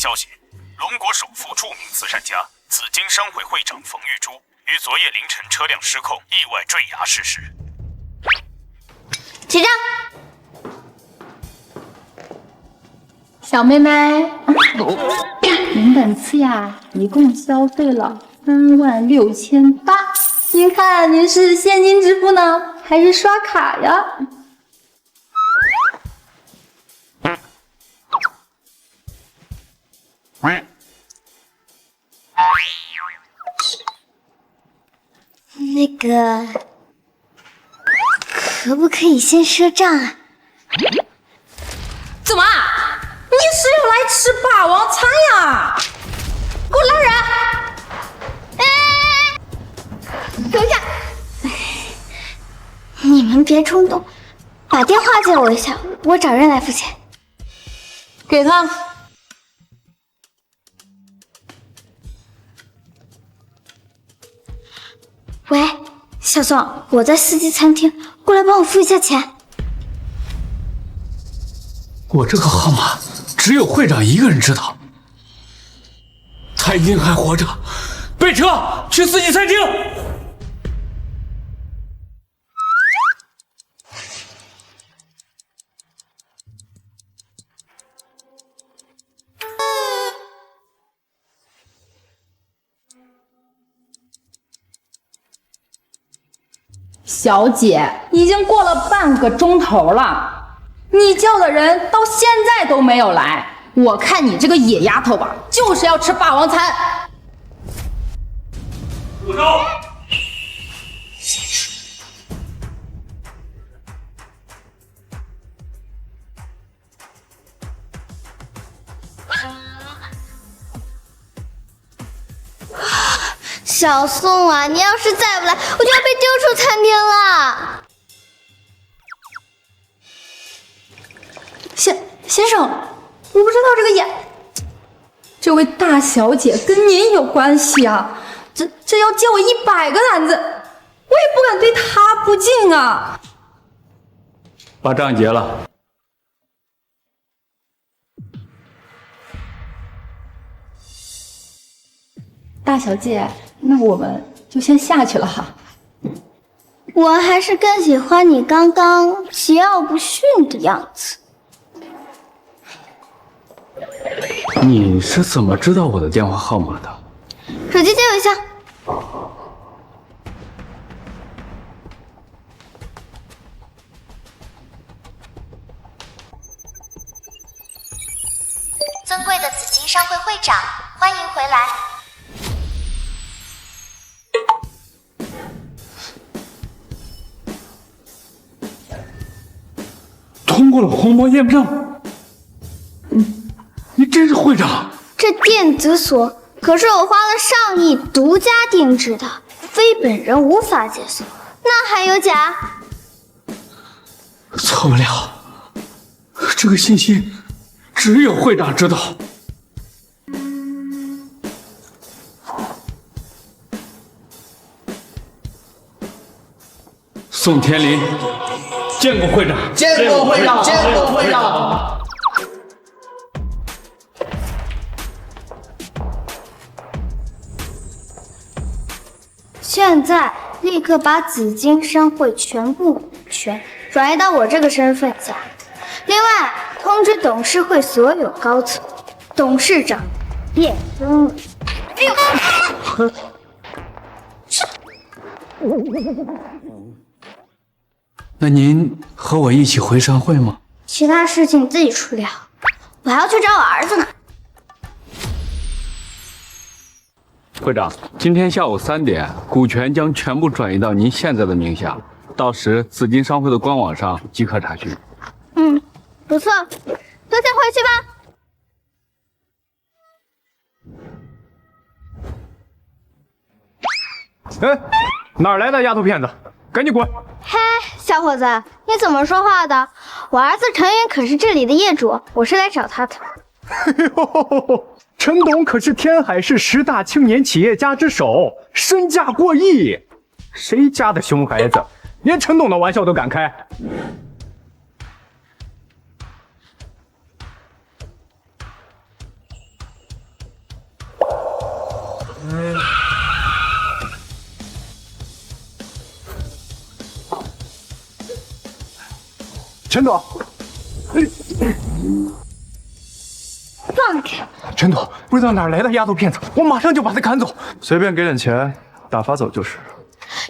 消息，龙国首富、著名慈善家紫金商会会长冯玉珠于昨夜凌晨车辆失控，意外坠崖逝世。结账。小妹妹，您本次呀，一共消费了36800。您看您是现金支付呢，还是刷卡呀？那个，可不可以先赊账啊？怎么？你是要来吃霸王餐呀？给我拉人！等一下，你们别冲动，把电话借我一下，我找人来付钱。给他。喂，小宋，我在四季餐厅，过来帮我付一下钱。我这个号码只有会长一个人知道。蔡英还活着，备车去四季餐厅。小姐，已经过了半个钟头了，你叫的人到现在都没有来。我看你这个野丫头吧，就是要吃霸王餐。住手！小宋啊，你要是再不来，我就要被丢出餐厅了。先生，我不知道这位大小姐跟您有关系啊，这要借我100个胆子，我也不敢对她不敬啊。把账结了。大小姐，那我们就先下去了哈。我还是更喜欢你刚刚桀骜不驯的样子。你是怎么知道我的电话号码的？手机借我一下。尊贵的紫金商会会长，欢迎回来。通过了虹膜验证。你真是会长？这电子锁可是我花了上亿独家定制的，非本人无法解锁，那还有假？错不了，这个信息只有会长知道。宋天林，见过会长，见过会长，见过会长。现在立刻把紫金商会全部股权转移到我这个身份下。另外，通知董事会所有高层，董事长变更了。那您和我一起回商会吗？其他事情自己处理好，我还要去找我儿子呢。会长，今天下午3点，股权将全部转移到您现在的名下，到时紫金商会的官网上即可查询。不错，都先回去吧。哎，哪儿来的丫头片子？赶紧滚！嘿，小伙子，你怎么说话的？我儿子陈云可是这里的业主，我是来找他的。陈董可是天海市10大青年企业家之首，身价过亿。谁家的熊孩子，连陈董的玩笑都敢开？陈总，放开！陈总，不知道哪来的丫头片子，我马上就把她赶走。随便给点钱，打发走就是。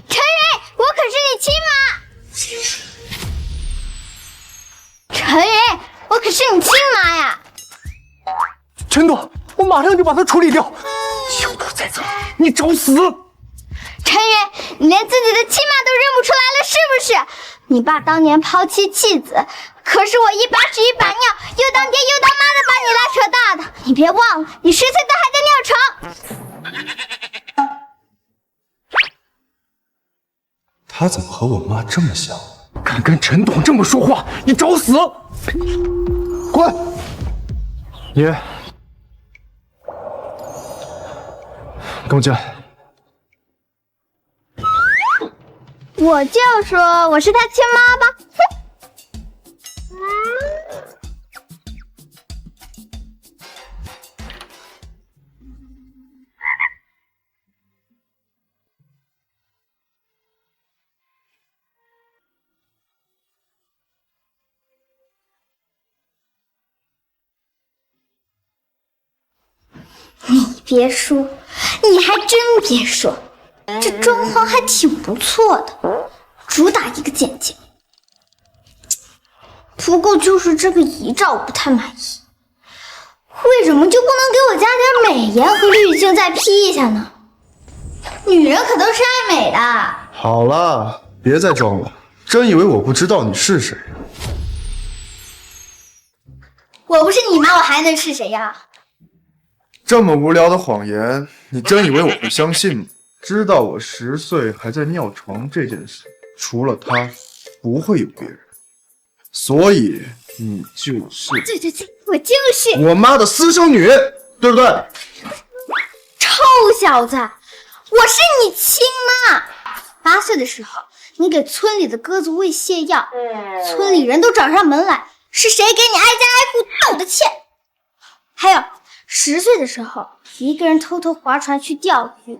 陈云，我可是你亲妈！陈云，我可是你亲妈呀！陈总，我马上就把她处理掉。小兔崽子，你找死！陈云，你连自己的亲妈都认不出来了，是不是？你爸当年抛妻弃子，可是我一把屎一把尿，又当爹又当妈的把你拉扯大的。你别忘了，你10岁都还在尿床。他怎么和我妈这么像？敢跟陈董这么说话，你找死！滚！爷，跟我进来。我就说我是他亲妈吧，哼！你别说，你还真别说，这装潢还挺不错的，主打一个简洁。不过就是这个遗照不太满意，为什么就不能给我加点美颜和滤镜再 P 一下呢？女人可都是爱美的。好了，别再装了，真以为我不知道你是谁？我不是你妈，我还能是谁呀？这么无聊的谎言，你真以为我会相信吗？知道我10岁还在尿床这件事，除了他，不会有别人。所以你就是对，我就是我妈的私生女，对不对？臭小子，我是你亲妈。8岁的时候，你给村里的鸽子喂泻药，村里人都找上门来，是谁给你挨家挨户道的歉？还有10岁的时候，一个人偷偷划船去钓鱼，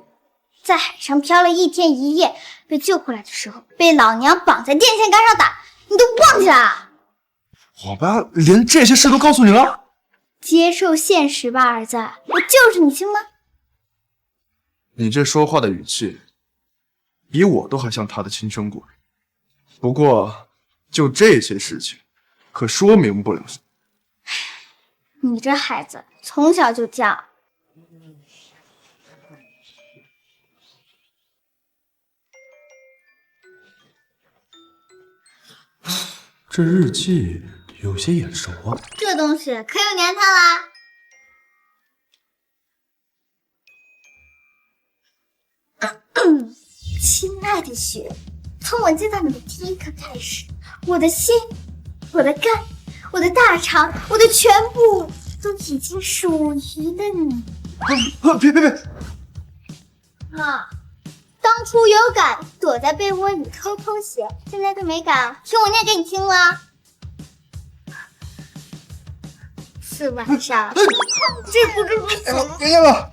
在海上漂了1天1夜，被救回来的时候，被老娘绑在电线杆上打，你都忘记了？我爸连这些事都告诉你了？接受现实吧，儿子，我就是你亲妈。你这说话的语气，比我都还像他的亲生鬼。不过，就这些事情，可说明不了什么。你这孩子从小就犟。这日记有些眼熟啊。这东西可有年头啦。亲爱的雪，从我见到你的第一刻开始，我的心、我的肝、我的大肠、我的全部都已经属于了你。别！啊，当初有敢躲在被窝里偷偷写，现在就没敢听我念给你听了。是晚上，这不是不行。别念了。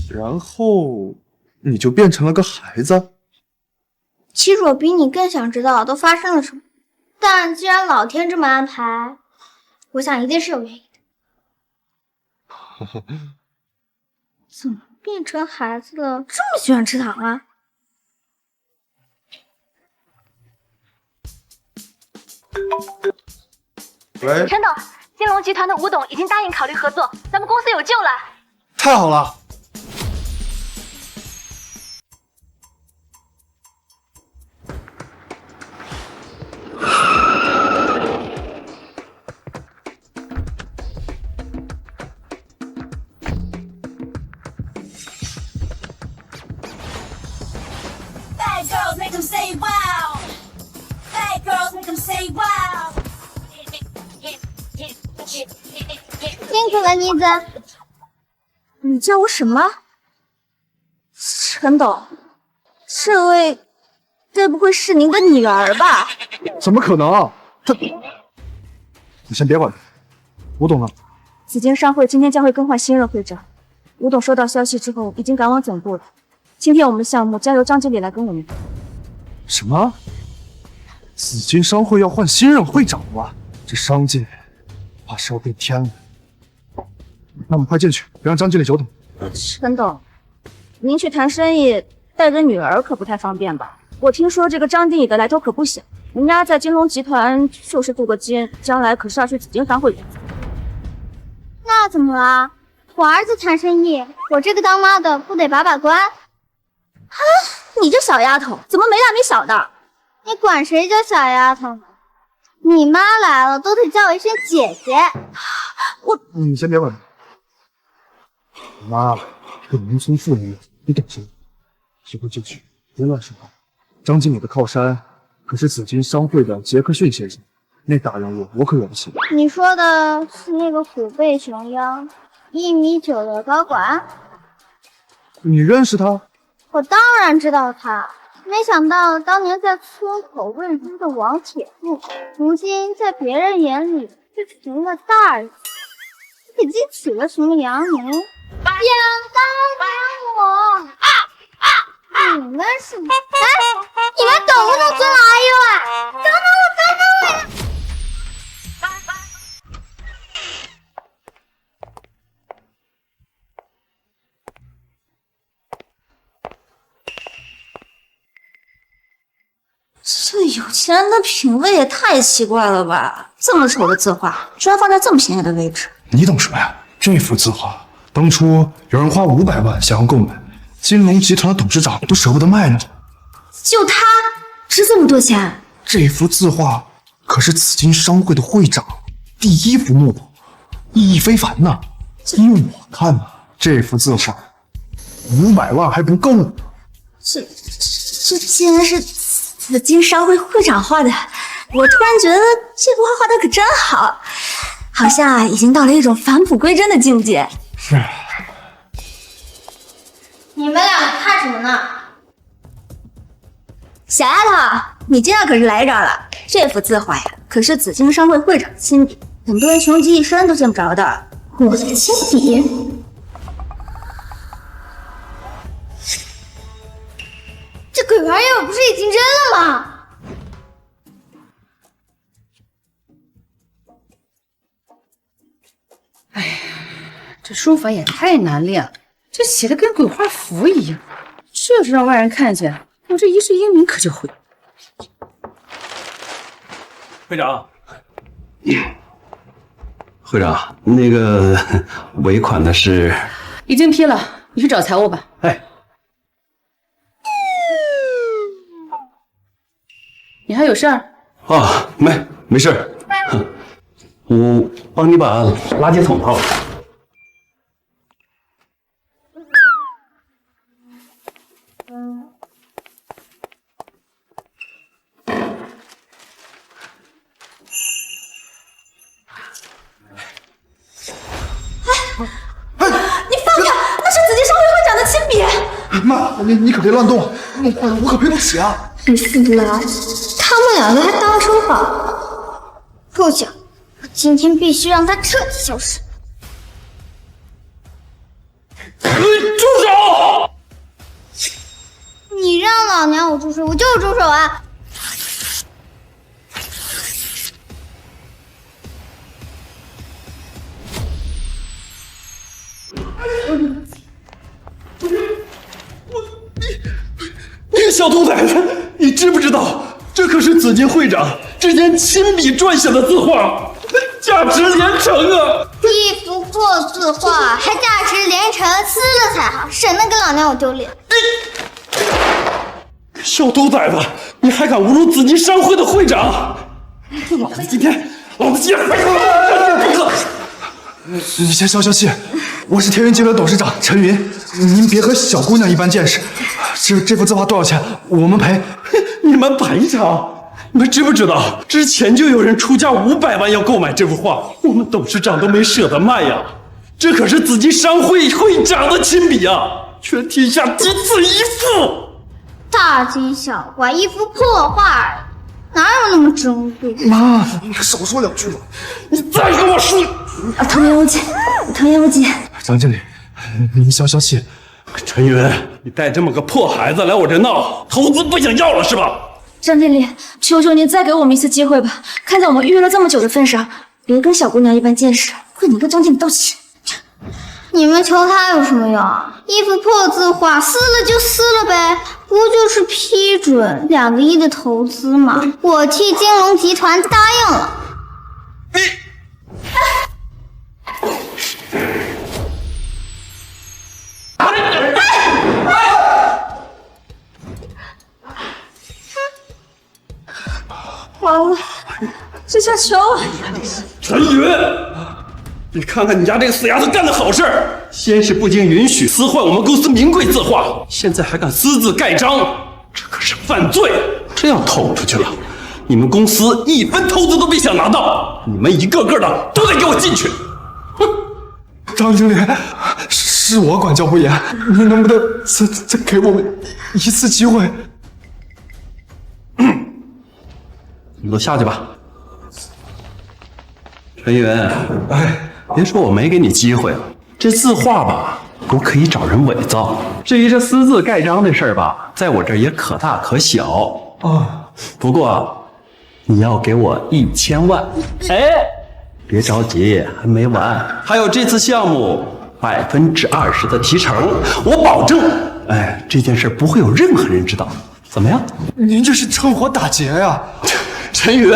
然后你就变成了个孩子。其实我比你更想知道都发生了什么，但既然老天这么安排，我想一定是有原因的。怎么变成孩子了？这么喜欢吃糖啊？喂，陈董，金龙集团的吴董已经答应考虑合作，咱们公司有救了。太好了！辛苦了，妮子。你叫我什么？陈董，这位该不会是您的女儿吧？怎么可能？你先别管他。吴董呢？紫金商会今天将会更换新任会长，吴董收到消息之后已经赶往总部了，今天我们的项目交由张经理来跟我们。什么？紫金商会要换新任会长了？这商界怕是要变天了。那我们快进去，别让张经理久等。陈董，您去谈生意，带着女儿可不太方便吧？我听说这个张经理的来头可不小，人家在金龙集团就是镀个金，将来可是要去紫金商会。那怎么了？我儿子谈生意，我这个当妈的不得把关？啊，你这小丫头怎么没大没小的？你管谁叫小丫头呢？你妈来了都得叫我一声姐姐。你先别管。我妈是个农村妇女，你懂什么？以后进去别乱说话。张经理的靠山可是紫金商会的杰克逊先生，那大人物我可惹不起。你说的是那个虎背熊腰、1.9米的高管？你认识他？我当然知道他，没想到当年在村口喂猪的王铁柱，如今在别人眼里却成了大人，已经娶了什么杨宁？想当年我，你们是？哎，你们懂不懂尊老爱幼啊？等等我，等等我呀！这有钱人的品味也太奇怪了吧！这么丑的字画，居然放在这么便宜的位置。你懂什么呀？这幅字画当初有人花500万想要购买，金龙集团的董事长都舍不得卖呢。就他值这么多钱？这幅字画可是紫金商会的会长第1幅木头，意义非凡呐。依我看啊，这幅字画500万还不够呢。这竟然是紫金商会会长画的，我突然觉得这幅画画的可真好，好像已经到了一种返璞归真的境界。是。你们俩看什么呢？小丫头，你今天可是来着了。这幅字画呀，可是紫金商会会长亲笔，很多人穷极一生都见不着的。我的亲笔。这鬼玩意儿不是已经扔了吗？哎呀，这书法也太难练了，这写的跟鬼画符一样，这要是让外人看见，我这一世英名可就毁了。会长，会长，那个尾款的事已经批了，你去找财务吧。哎。你还有事儿？啊，没事儿，我帮你把垃圾桶掏了。你放开，那是紫金商会会长的亲笔。妈，你可别乱动，弄坏了我可赔不起啊！你死了，他们两个还当成宝，够讲！我今天必须让他彻底消失。住手！你让老娘我住手，我就住手啊！你个小兔崽子，你知不知道这可是紫金会长之前亲笔撰写的字画，价值连城啊！一幅破字画还价值连城，撕了才好，省得给老娘我丢脸。小兔崽子，你还敢侮辱紫金商会的会长！老子今天非杀你不可！你先消消气，我是天云集团董事长陈云，您别和小姑娘一般见识。这幅字画多少钱？我们赔。你们赔偿？你们知不知道，之前就有人出价500万要购买这幅画，我们董事长都没舍得卖呀。这可是紫金商会会长的亲笔啊，全天下仅此一幅。大惊小怪，一幅破画而已，哪有那么珍贵？妈，你可少说两句吧。你再跟我说，童言无忌，童言无忌。张经理，您消消气。陈云，你带这么个破孩子来我这闹，投资不想要了是吧？张经理，求求您再给我们一次机会吧！看在我们约了这么久的份上，别跟小姑娘一般见识，为你跟张经理道歉。你们求他有什么用？一幅破字画，撕了就撕了呗，不就是批准2个亿的投资吗？我替金龙集团答应了。完了，这下球！陈宇，你看看你家这个死丫头干的好事儿，先是不经允许撕坏我们公司名贵字画，现在还敢私自盖章，这可是犯罪！这要透出去了，你们公司1分投资都别想拿到，你们一个个的都得给我进去！哼！张经理，是我管教不严，您能不能再给我们一次机会？你都下去吧。陈云，哎，别说我没给你机会了，这字画吧，我可以找人伪造。至于这私自盖章的事儿吧，在我这儿也可大可小啊。不过你要给我1000万。哎，别着急，还没完。还有这次项目20%的提成，我保证，哎，这件事不会有任何人知道。怎么样？您这是趁火打劫呀！陈云，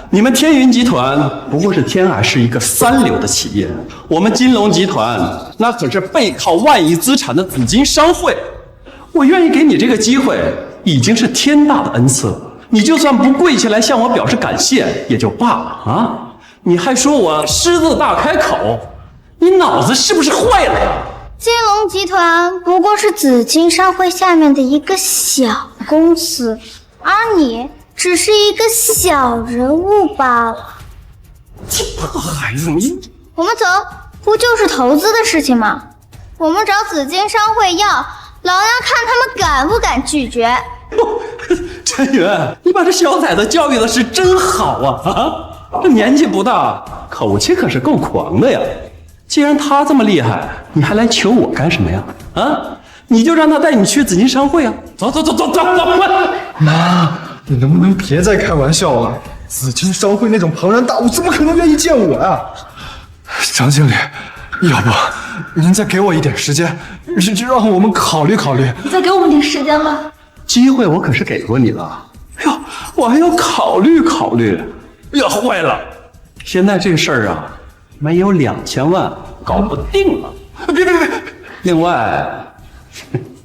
你们天云集团不过是天海市一个3流的企业，我们金龙集团那可是背靠万亿资产的紫金商会。我愿意给你这个机会，已经是天大的恩赐了。你就算不跪下来向我表示感谢也就罢了啊！你还说我狮子大开口，你脑子是不是坏了呀？金龙集团不过是紫金商会下面的一个小公司，而你只是一个小人物罢了。这破孩子，你我们走，不就是投资的事情吗？我们找紫金商会要，老娘看他们敢不敢拒绝。陈云，你把这小崽子教育的是真好啊！这年纪不大，口气可是够狂的呀。既然他这么厉害，你还来求我干什么呀？啊，你就让他带你去紫金商会啊！走，妈，你能不能别再开玩笑了？紫金商会那种庞然大物，怎么可能愿意见我呀？张经理，要不您再给我一点时间，让我们考虑考虑。你再给我们点时间吧。机会我可是给过你了。哎呦，我还要考虑考虑。哎呀，坏了！现在这事儿啊，没有2000万搞不定了。别！另外，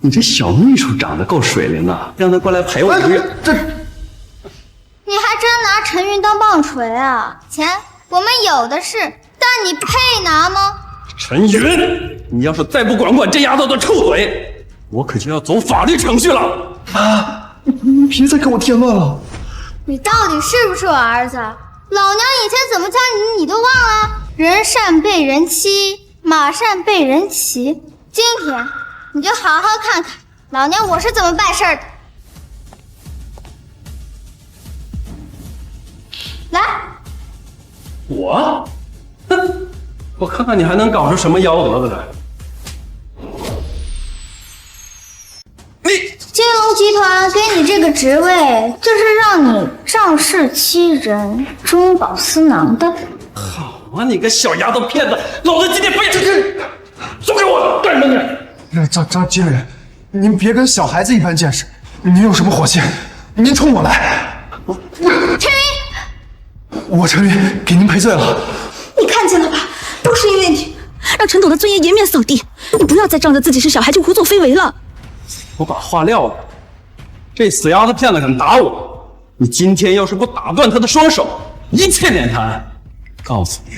你这小秘书长得够水灵的，让他过来陪我1个月。你还真拿陈云当棒槌啊？钱我们有的是，但你配拿吗？陈云，你要是再不管这丫头的臭嘴，我可就要走法律程序了。妈，你别再给我添乱了。你到底是不是我儿子？老娘以前怎么教你，你都忘了？人善被人欺，马善被人骑。今天你就好好看看老娘我是怎么办事的。来，我？哼，我看看你还能搞出什么幺蛾子来。金龙集团给你这个职位，就是让你仗势欺人、中饱私囊的。好啊，你个小丫头片子，老子今天非送给我干什么你？张经理，您别跟小孩子一般见识。您有什么火气，您冲我来。陈云，我陈云给您赔罪了。你看见了吧？都是因为你，让陈董的尊严颜面扫地。你不要再仗着自己是小孩就胡作非为了。我把话撂了，这死丫头片子敢打我，你今天要是不打断他的双手，一切免谈。告诉你，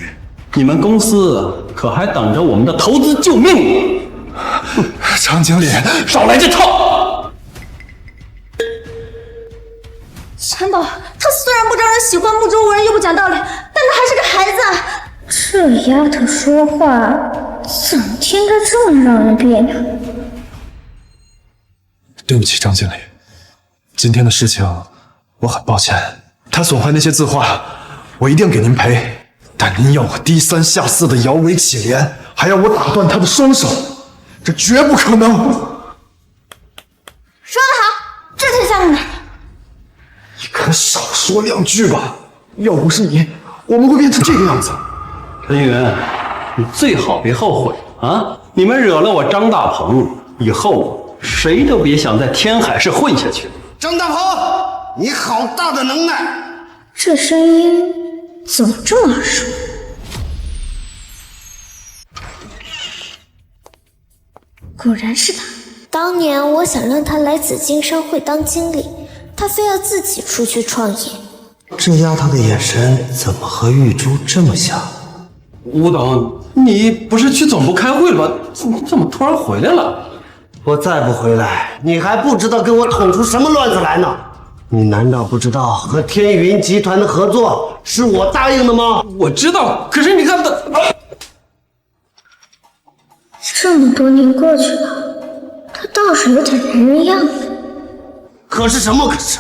你们公司可还等着我们的投资救命呢。张经理，少来这套！陈董，他虽然不招人喜欢，目中无人又不讲道理，但他还是个孩子啊。这丫头说话怎么听着这么让人别扭？对不起，张经理，今天的事情我很抱歉。他损坏那些字画，我一定给您赔。但您要我低三下四的摇尾乞怜，还要我打断他的双手，这绝不可能。少说两句吧。要不是你，我们会变成这个样子。陈云，你最好别后悔啊！你们惹了我张大鹏，以后谁都别想在天海市混下去。张大鹏，你好大的能耐！这声音怎么这么耳熟？果然是他。当年我想让他来紫金商会当经理，他非要自己出去创业。这丫头的眼神怎么和玉珠这么像？吴董，你不是去总部开会了吗？怎么突然回来了？我再不回来，你还不知道给我捅出什么乱子来呢！你难道不知道和天云集团的合作是我答应的吗？我知道，可是你看他，这么多年过去了，他倒是有点男人样子。可是什么可是？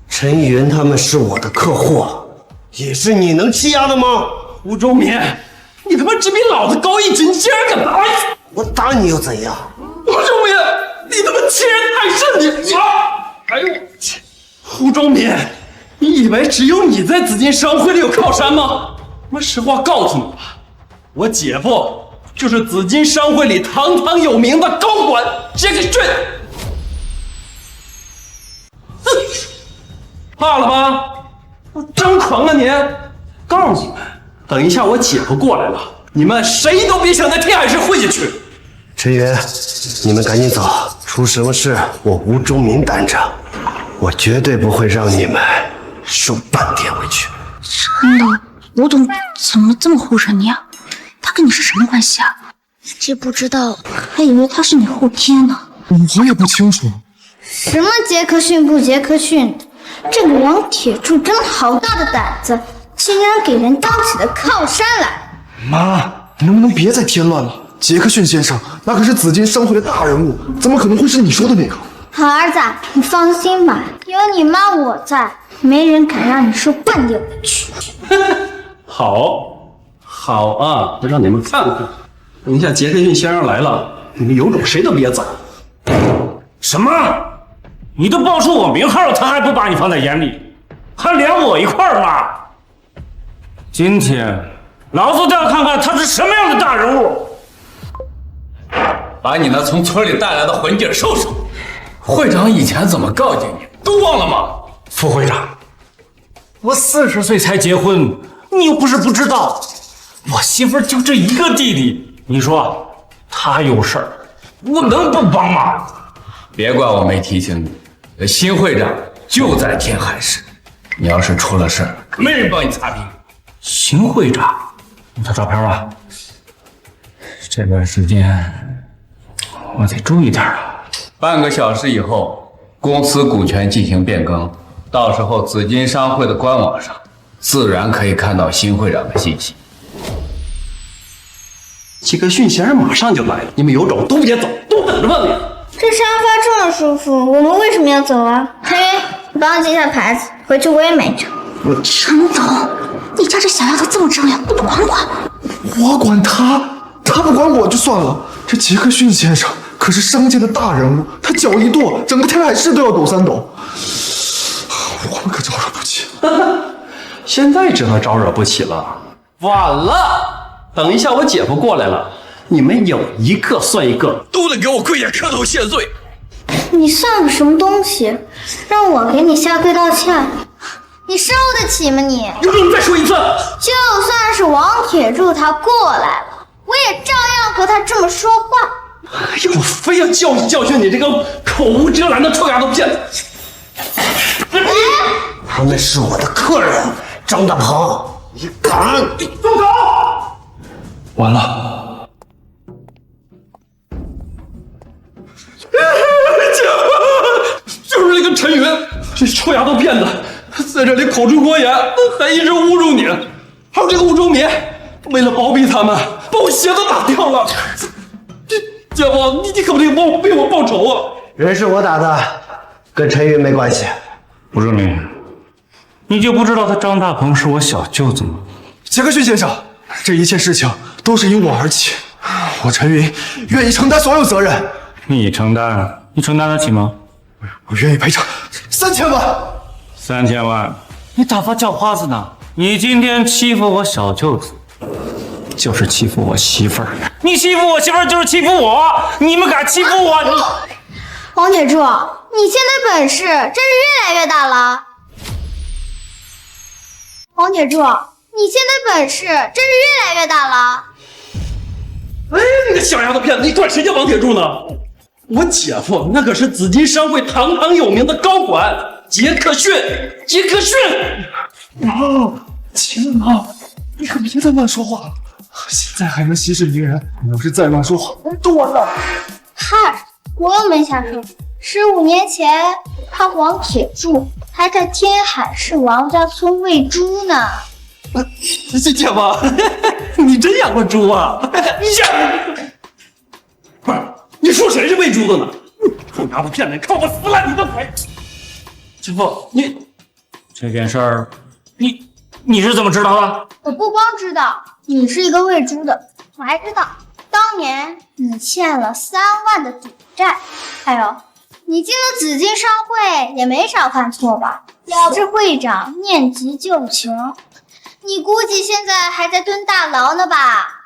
陈云他们是我的客户，也是你能欺压的吗？吴忠民，你他妈只比老子高一斤，你竟然敢打我打你又怎样？吴忠民，你他妈欺人太甚！你哎呦我去！吴忠民，你以为只有你在紫金商会里有靠山吗？他妈实话告诉你吧，我姐夫就是紫金商会里堂堂有名的高管杰克逊。怕了吧？我张狂啊你！告诉你们，等一下我姐夫过来了，你们谁都别想在天海市混下去。陈云，你们赶紧走，出什么事我吴忠民担着，我绝对不会让你们受半点委屈。真的，吴董怎么这么护着你啊？他跟你是什么关系啊？这不知道，还以为他是你后天呢。我也不清楚。什么杰克逊不杰克逊的，这个王铁柱真的好大的胆子，竟然给人当起了靠山来。妈，你能不能别再添乱了？杰克逊先生那可是紫金商会的大人物，怎么可能会是你说的那个？好儿子，你放心吧，有你妈我在，没人敢让你受半点委屈。好啊，我让你们看看，等一下杰克逊先生来了，你们有种谁都别走。什么？你都报出我名号了，他还不把你放在眼里，还连我一块儿骂。今天老子都要看看他是什么样的大人物。把你那从村里带来的混劲收收。会长以前怎么告诫你，都忘了吗？副会长，我40岁才结婚，你又不是不知道，我媳妇就这一个弟弟，你说他有事儿，我能不帮吗？别怪我没提醒你，新会长就在天海市，你要是出了事儿，没人帮你擦屁股。新会长，他照片吧。这段时间我得注意点了。半个小时以后，公司股权进行变更，到时候紫金商会的官网上自然可以看到新会长的信息。杰克逊先生马上就来了，你们有种都别走，都等着吧你。这沙发这么舒服，我们为什么要走啊？陈云，你帮我记下牌子，回去我也买一张。陈总，你家这小丫头这么张扬，你不管管？我管他，他不管我就算了。这杰克逊先生可是商界的大人物，他脚一跺，整个天海市都要抖3抖。我们可招惹不起。现在知道招惹不起了，晚了。等一下我姐夫过来了，你们有一个算一个，都得给我跪下磕头谢罪。你算个什么东西？让我给你下跪道歉？你受得起吗你？有种你再说一次！就算是王铁柱他过来了，我也照样和他这么说话。哎呀，我非要教训教训你这个口无遮拦的臭丫头片子！他们是我的客人，张大鹏，你敢？放手！完了，姐夫，就是那个陈云，这臭丫头片子，在这里口出狂言，还一直侮辱你。还有这个吴忠民，为了包庇他们，把我鞋都打掉了。姐夫，你可不得为我报仇啊！人是我打的，跟陈云没关系。吴忠民，你就不知道他张大鹏是我小舅子吗？杰克逊先生，这一切事情都是因我而起，我陈云愿意承担所有责任。你承担得起吗？我愿意赔偿3000万。3000万，你打发叫花子呢？你今天欺负我小舅子，就是欺负我媳妇儿。你欺负我媳妇儿就是欺负我，你们敢欺负我？你黄铁柱，你现在本事真是越来越大了。黄铁柱，你现在本事真是越来越大了。哎，你个小丫头片子，你管谁叫王铁柱呢？我姐夫那可是紫金商会堂堂有名的高管杰克逊。杰克逊！亲啊，你可别再乱说话了，现在还能息事宁人，你要是再乱说话，我就完了。嗨，我又没瞎说。15年前，他黄铁柱还在天海市王家村喂猪呢。姐夫，你真养过猪啊？不是，你说谁是喂猪的呢？臭丫头片子，看我撕烂你的腿！姐夫，你这件事儿，你是怎么知道的？我不光知道你是一个喂猪的，我还知道当年你欠了3万的赌债，还有你进了紫金商会也没少犯错吧？要是会长念及旧情，你估计现在还在蹲大牢呢吧？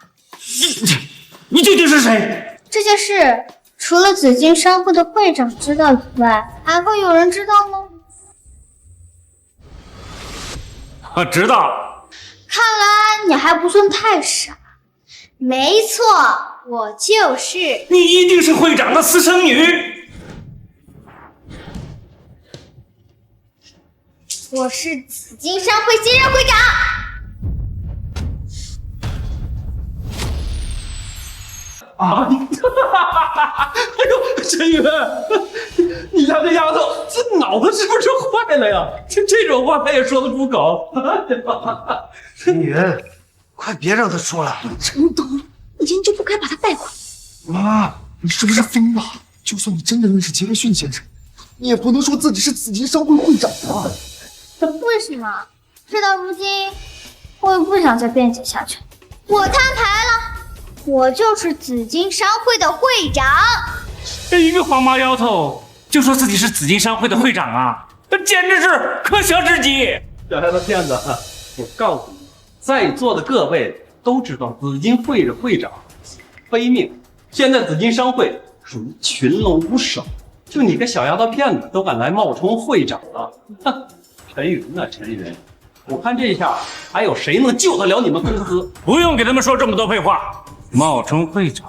你究竟是谁？这件事除了紫金商会的会长知道以外，还会有人知道吗？我知道。看来你还不算太傻。没错，我就是。你一定是会长的私生女。我是紫金商会新任会长。啊！哎呦，陈宇，你家这丫头，这脑子是不是坏了呀？这种话她也说得出口。陈宇，快别让他说了。陈德，以前就不该把他带回来。妈，你是不是疯了？就算你真的认识杰克逊先生，你也不能说自己是紫金商会会长啊。为什么？事到如今，我也不想再辩解下去。我摊牌了，我就是紫金商会的会长。这一个黄毛丫头就说自己是紫金商会的会长啊，这简直是可笑至极！小丫头片子，我告诉你，在座的各位都知道紫金会的会长非命，现在紫金商会属于群龙无首，就你个小丫头片子都敢来冒充会长了，哼！陈云啊，陈云，我看这下还有谁能救得了你们公司？不用给他们说这么多废话，冒充会长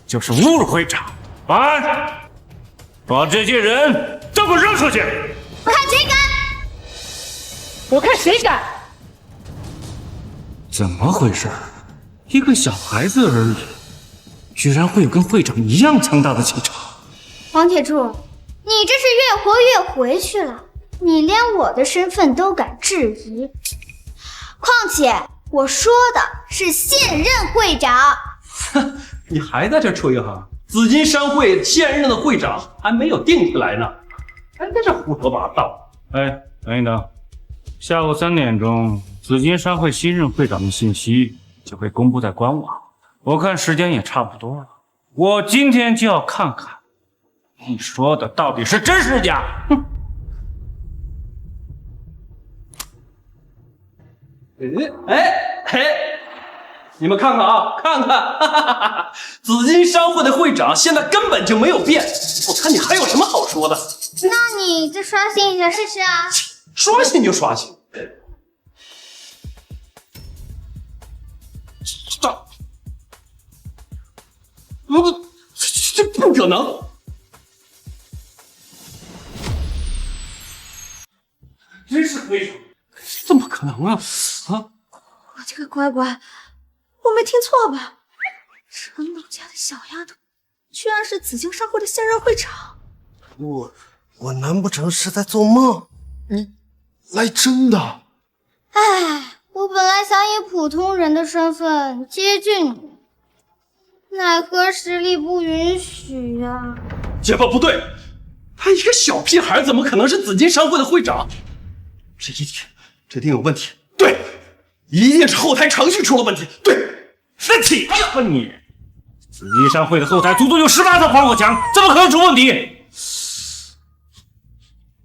就是侮辱会长。保安，把这些人都给我扔出去！我看谁敢！我看谁敢！怎么回事？一个小孩子而已，居然会有跟会长一样强大的气场。黄铁柱，你这是越活越回去了，你连我的身份都敢质疑。况且我说的是现任会长。哼，你还在这吹哈？紫金商会现任的会长还没有定出来呢，还在这胡说八道。哎，等一等，下午3点钟，紫金商会新任会长的信息就会公布在官网。我看时间也差不多了，我今天就要看看你说的到底是真是假。哼！你们看看啊，看看，哈哈哈哈，紫金商会的会长现在根本就没有变，我看你还有什么好说的？那你再刷新一下试试啊！刷新就刷新。这不可能！真是会长，怎么可能啊？啊！我这个乖乖，我没听错吧？陈董家的小丫头，居然是紫金商会的现任会长。我难不成是在做梦？你来真的？唉，我本来想以普通人的身份接近你，奈何实力不允许呀。姐夫不对，他一个小屁孩怎么可能是紫金商会的会长？这定有问题。对，一定是后台程序出了问题。对，是起呀你！紫金商会的后台足足有18套防火墙，怎么可能出问题？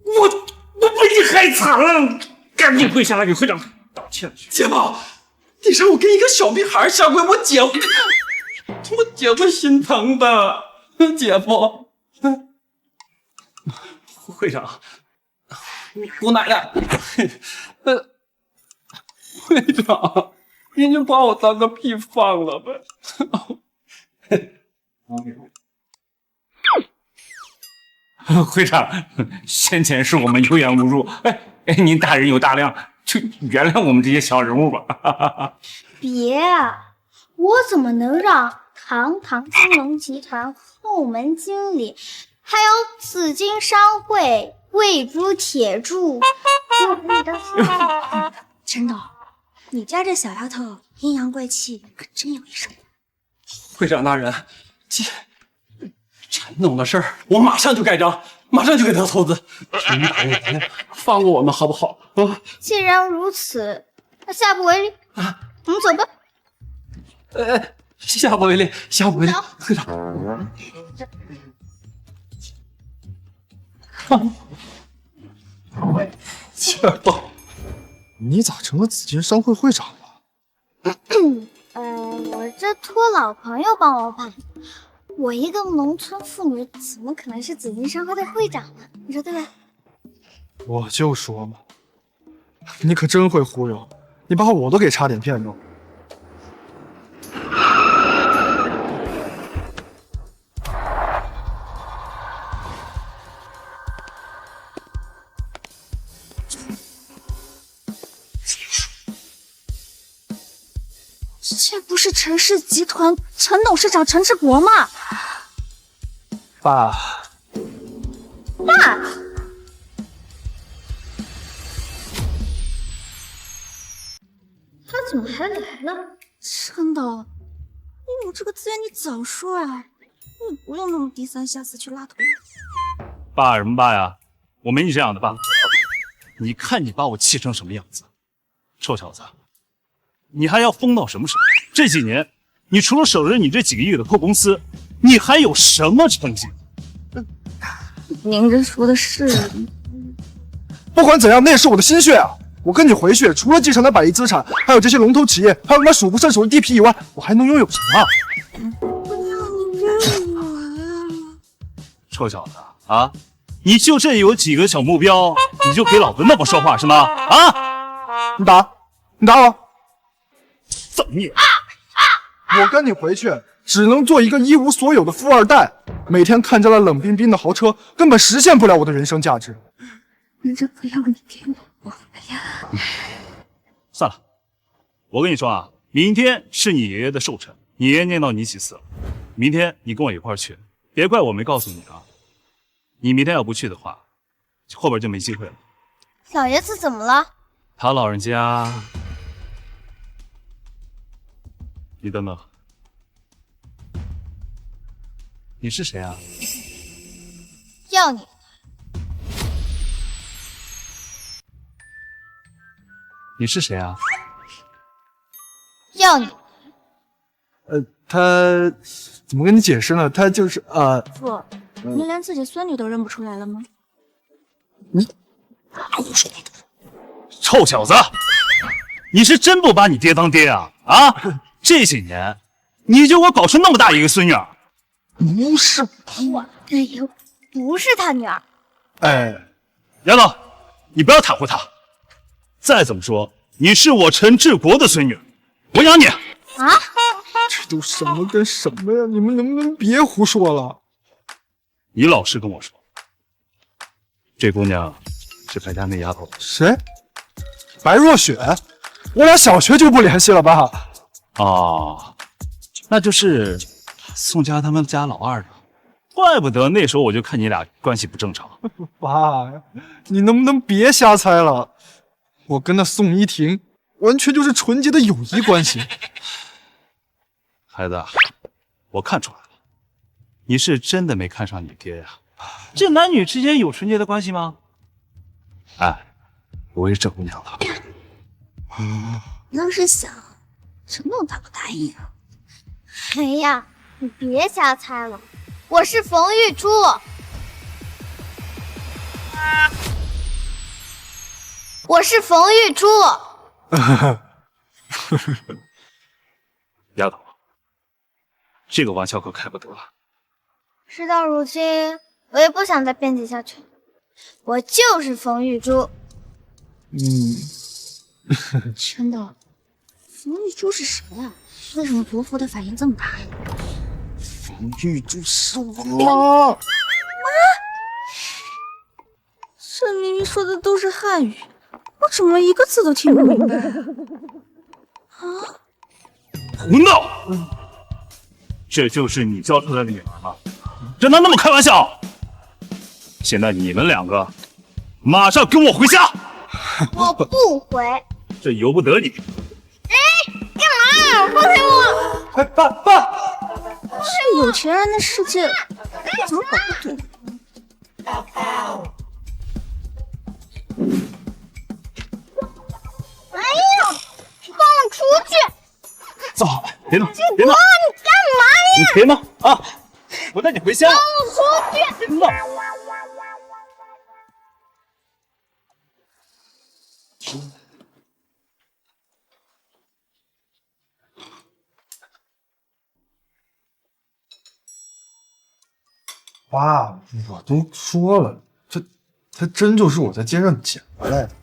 我不你还太惨了，赶紧跪下来给会长道歉去。姐夫，你让我跟一个小屁孩下跪，我姐夫心疼的，姐夫。会长，姑奶奶，会长，您就把我当个屁放了呗。会长，先前是我们有眼无珠，您大人有大量，就原谅我们这些小人物吧。别啊，我怎么能让堂堂金龙集团后门经理，还有紫金商会喂猪铁柱，有你的份？陈董，你家这小丫头阴阳怪气，可真有一手。会长大人，陈总的事儿，我马上就盖章，马上就给他投资。请大人原谅，放过我们好不好？啊！既然如此，那下不为例啊！我们走吧。下不为例，下不为例。会长，气儿爆！你咋成了紫金商会会长了？我这托老朋友帮我办。我一个农村妇女，怎么可能是紫金商会的会长呢？你说对吧？我就说嘛，你可真会忽悠，你把我都给差点骗住。这不是陈氏集团陈董事长陈志国吗？爸，爸，他怎么还来了？陈董，你有这个资源你早说啊！你不用那么低三下四去拉推。爸什么爸呀？我没你这样的爸。你看你把我气成什么样子，臭小子！你还要疯到什么时候？这几年，你除了守着你这几个亿的破公司，你还有什么成绩？您这说的是？不管怎样，那也是我的心血啊！我跟你回去，除了继承的百亿资产，还有这些龙头企业，还有那数不胜数的地皮以外，我还能拥有什么？臭小子啊！你就这有几个小目标，你就给老子那么说话是吗？啊！你打我！怎么你？我跟你回去，只能做一个一无所有的富二代，每天看着那冷冰冰的豪车，根本实现不了我的人生价值。人家不要你给我，哎呀！算了，我跟你说啊，明天是你爷爷的寿辰，你爷爷念叨你几次了？明天你跟我一块去，别怪我没告诉你啊！你明天要不去的话，后边就没机会了。老爷子怎么了？他老人家，你等等，你是谁啊？要你！你是谁啊？要你！他怎么跟你解释呢？他就是父，您连自己孙女都认不出来了吗？你胡说八道！臭小子，你是真不把你爹当爹啊？啊！这些年你就给我搞出那么大一个孙女儿？不是我，哎呦，不是他女儿。哎，丫头，你不要袒护他。再怎么说，你是我陈志国的孙女，我养你。啊！这都什么跟什么呀？你们能不能别胡说了？你老实跟我说，这姑娘是白家那丫头。谁？白若雪？我俩小学就不联系了吧？哦，那就是宋家他们家老二的，怪不得那时候我就看你俩关系不正常。爸，你能不能别瞎猜了？我跟那宋依婷完全就是纯洁的友谊关系。孩子，我看出来了，你是真的没看上你爹呀？这男女之间有纯洁的关系吗？哎，我为这姑娘了。要是想，陈董咋不答应啊？哎呀，你别瞎猜了，我是冯玉珠。我是冯玉珠。丫头，这个玩笑可开不得。事到如今，我也不想再辩解下去。我就是冯玉珠。真的，冯玉珠是谁啊？为什么伯父的反应这么大呀？冯玉珠是我妈。妈，这明明说的都是汉语，我怎么一个字都听不明白？啊！胡闹！这就是你教出来的女儿吗？真能那么开玩笑？现在你们两个马上跟我回家！我不回。这由不得你。干嘛？放开我！哎，爸！这有钱人的世界怎么搞不懂？哎呀，放我出去！坐好了，别闹，别闹！你干嘛呀？你别闹啊！我带你回家。放我出去！别闹！爸，我都说了，他真就是我在街上捡回来的。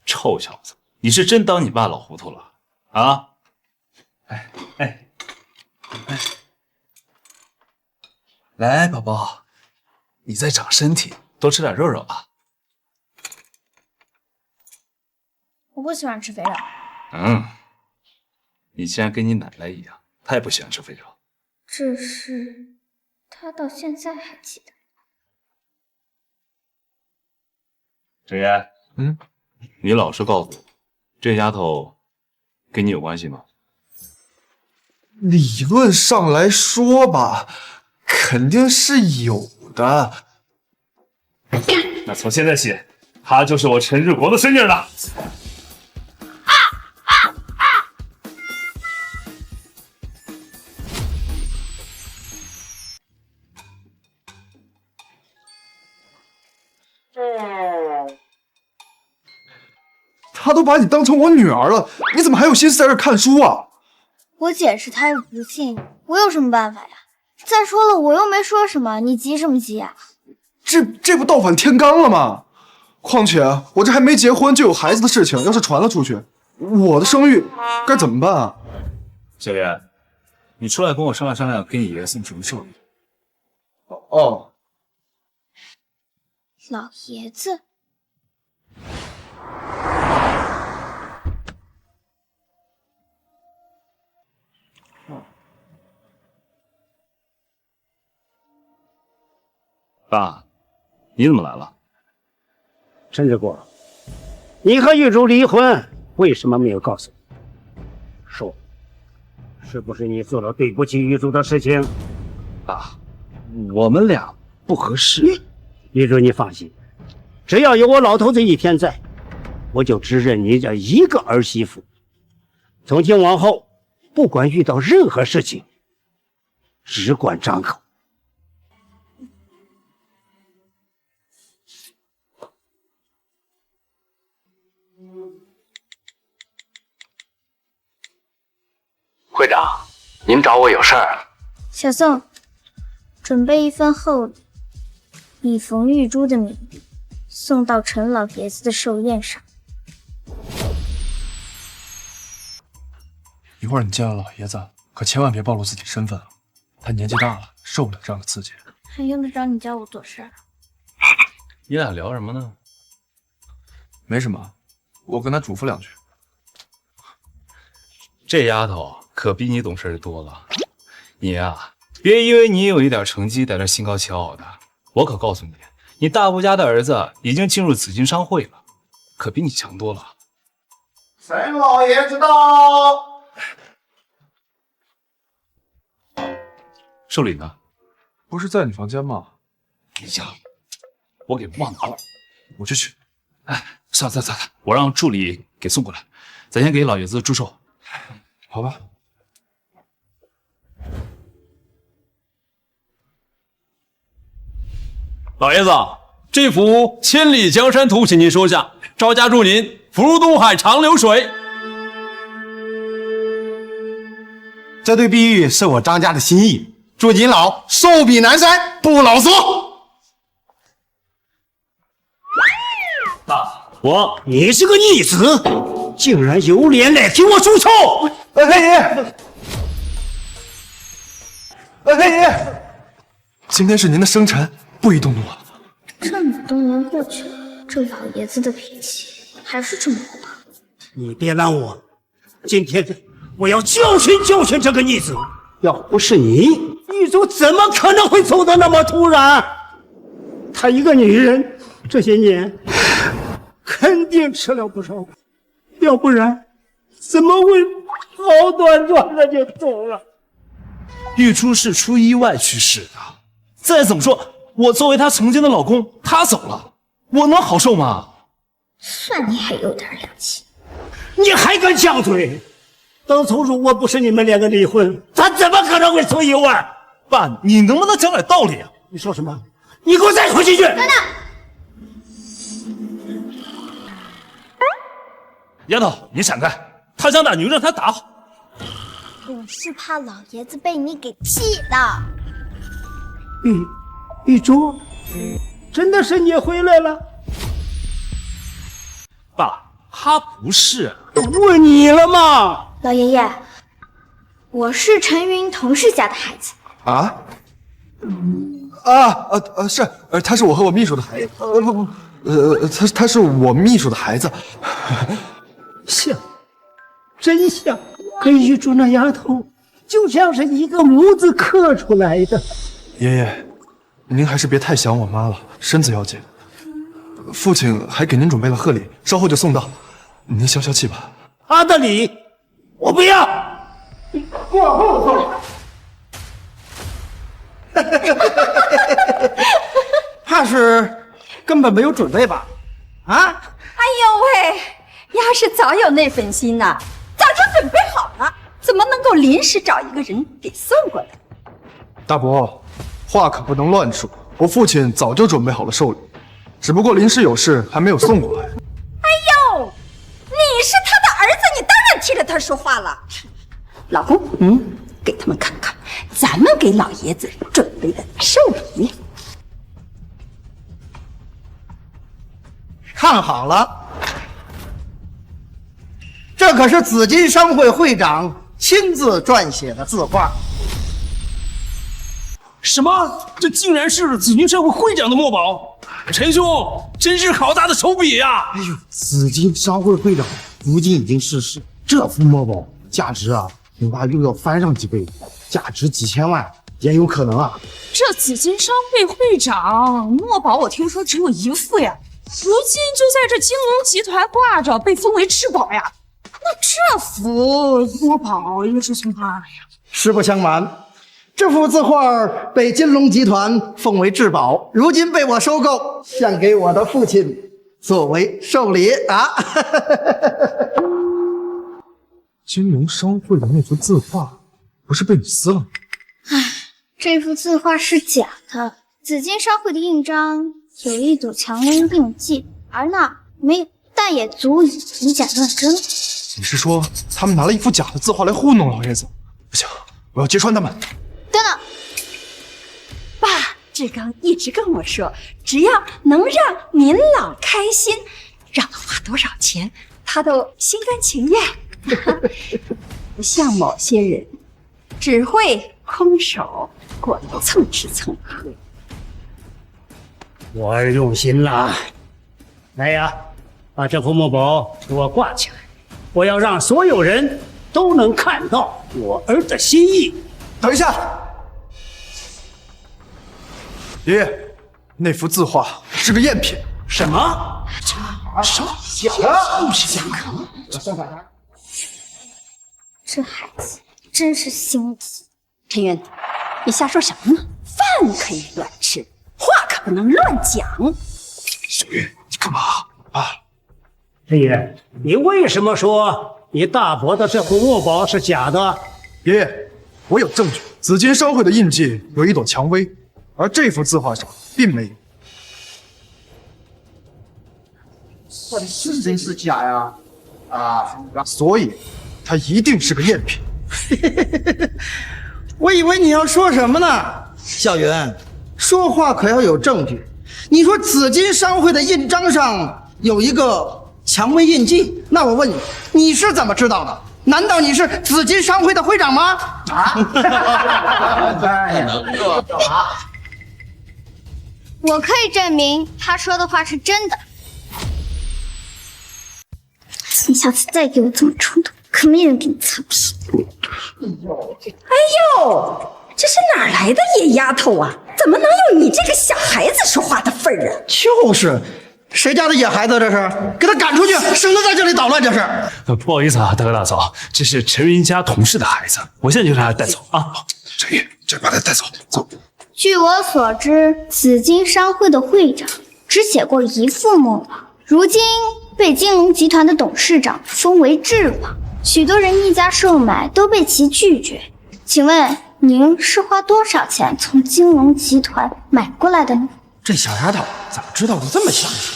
臭小子，你是真当你爸老糊涂了啊？哎，来，宝宝，你在长身体，多吃点肉肉啊。我不喜欢吃肥肉。你竟然跟你奶奶一样，她也不喜欢吃肥肉。只是他到现在还记得。陈岩，你老实告诉我，这丫头跟你有关系吗？理论上来说吧，肯定是有的。那从现在起，她就是我陈志国的孙女了。他都把你当成我女儿了，你怎么还有心思在这看书啊？我解释他又不信，我有什么办法呀？再说了，我又没说什么，你急什么急呀？这不倒反天罡了吗？况且我这还没结婚就有孩子的事情，要是传了出去，我的声誉该怎么办啊？小袁，你出来跟我商量商量，给你爷送什么寿礼？哦，老爷子。爸，你怎么来了？陈志国，你和玉珠离婚，为什么没有告诉我？说，是不是你做了对不起玉珠的事情？爸，我们俩不合适。玉珠，你放心，只要有我老头子一天在，我就只认你这一个儿媳妇。从今往后，不管遇到任何事情，只管张口。会长，您找我有事儿？小宋，准备一份厚礼，以冯玉珠的名义送到陈老爷子的寿宴上。一会儿你见了老爷子，可千万别暴露自己身份啊！他年纪大了，受不了这样的刺激。还用得着你教我做事？你俩聊什么呢？没什么，我跟他嘱咐两句。这丫头可比你懂事多了。你呀，别以为你有一点成绩在这心高气傲的。我可告诉你，你大伯家的儿子已经进入紫金商会了，可比你强多了。陈老爷子到。寿礼呢？不是在你房间吗？哎呀，我给忘拿了，我去取。哎，算了，我让助理给送过来，咱先给老爷子祝寿。好吧。老爷子，这幅《千里江山图》，请您收下。赵家祝您福如东海长流水。这对碧玉是我张家的心意，祝您老寿比南山，不老缩。爸，你是个逆子，竟然有脸来替我出丑！黑爷，黑爷，今天是您的生辰，不宜动怒啊。这么多年过去了，这老爷子的脾气还是这么火爆。你别拦我，今天我要教训这个逆子！要不是你，玉珠怎么可能会走得那么突然？她一个女人，这些年肯定吃了不少苦，要不然怎么会好端端的就走了？玉珠是出意外去世的，再怎么说，我作为她曾经的老公，她走了，我能好受吗？算你还有点良心，你还敢犟嘴？当初如果不是你们两个离婚，他怎么可能会出意外？爸，你能不能讲点道理啊？你说什么？你给我再回进去！等等，丫头，你闪开！他想打你就让他打。我是怕老爷子被你给气的。玉珠，真的是你回来了？爸，他不是。我问你了吗？老爷爷，我是陈云同事家的孩子。是，他是我和我秘书的孩子。他是我秘书的孩子。像，真像，跟玉珠那丫头就像是一个模子刻出来的。爷爷，您还是别太想我妈了，身子要紧。父亲还给您准备了贺礼，稍后就送到，您消消气吧。他的礼我不要，过后送。怕是根本没有准备吧？啊！哎呦喂，要是早有那份心呐，早就准备好了，怎么能够临时找一个人给送过来？大伯，话可不能乱说。我父亲早就准备好了寿礼，只不过临时有事还没有送过来。哎呦，你是他的儿子，你当然替着他说话了。老公，给他们看看咱们给老爷子准备的寿礼。看好了，这可是紫金商会会长亲自撰写的字画。什么？这竟然是紫金商会会长的墨宝！陈兄，真是好大的手笔呀！哎呦，紫金商会会长如今已经逝世，这幅墨宝价值恐怕又要翻上几倍，价值几千万也有可能啊！这紫金商会会长墨宝，我听说只有一副呀，如今就在这金龙集团挂着，被封为至宝呀。那这幅墨宝又是从哪来呀？实不相瞒，这幅字画被金龙集团封为至宝，如今被我收购，献给我的父亲作为寿礼啊！金龙商会的那幅字画，不是被你撕了吗？这幅字画是假的，紫金商会的印章有一堵强龙印记，而那没有，但也足以以假乱真。你是说他们拿了一幅假的字画来糊弄老爷子？不行，我要揭穿他们！等等，爸，志刚一直跟我说，只要能让您老开心，让他花多少钱，他都心甘情愿。不像某些人，只会空手过来蹭吃蹭喝。我儿用心了，来呀，把这幅墨宝给我挂起来，我要让所有人都能看到我儿的心意。等一下，爷爷，那幅字画是个赝品。什么？什么？这孩子真是心急。陈云，你瞎说什么呢？饭可以乱吃，话可不能乱讲。小月，你干嘛啊？陈爷，你为什么说你大伯的这幅墨宝是假的？爷爷，我有证据，紫金商会的印记有一朵蔷薇，而这幅字画上并没有。到底是真是假呀？所以它一定是个赝品。我以为你要说什么呢，小云，说话可要有证据。你说紫金商会的印章上有一个蔷薇印记，那我问你，你是怎么知道的？难道你是紫金商会的会长吗？我可以证明他说的话是真的。你下次再给我这么冲动，可没人给你擦屁股。哎呦，这是哪来的野丫头啊？怎么能有你这个小孩子说话的份儿啊？就是，谁家的野孩子这是？给他赶出去，省得在这里捣乱。这是。不好意思啊，大哥大嫂，这是陈云家同事的孩子，我现在就让他带走啊。陈云，这把他带走，走。据我所知，紫金商会的会长只写过一副墨宝，如今被金龙集团的董事长封为智王，许多人议价售买都被其拒绝。请问您是花多少钱从金龙集团买过来的呢？这小丫头怎么知道的这么详细？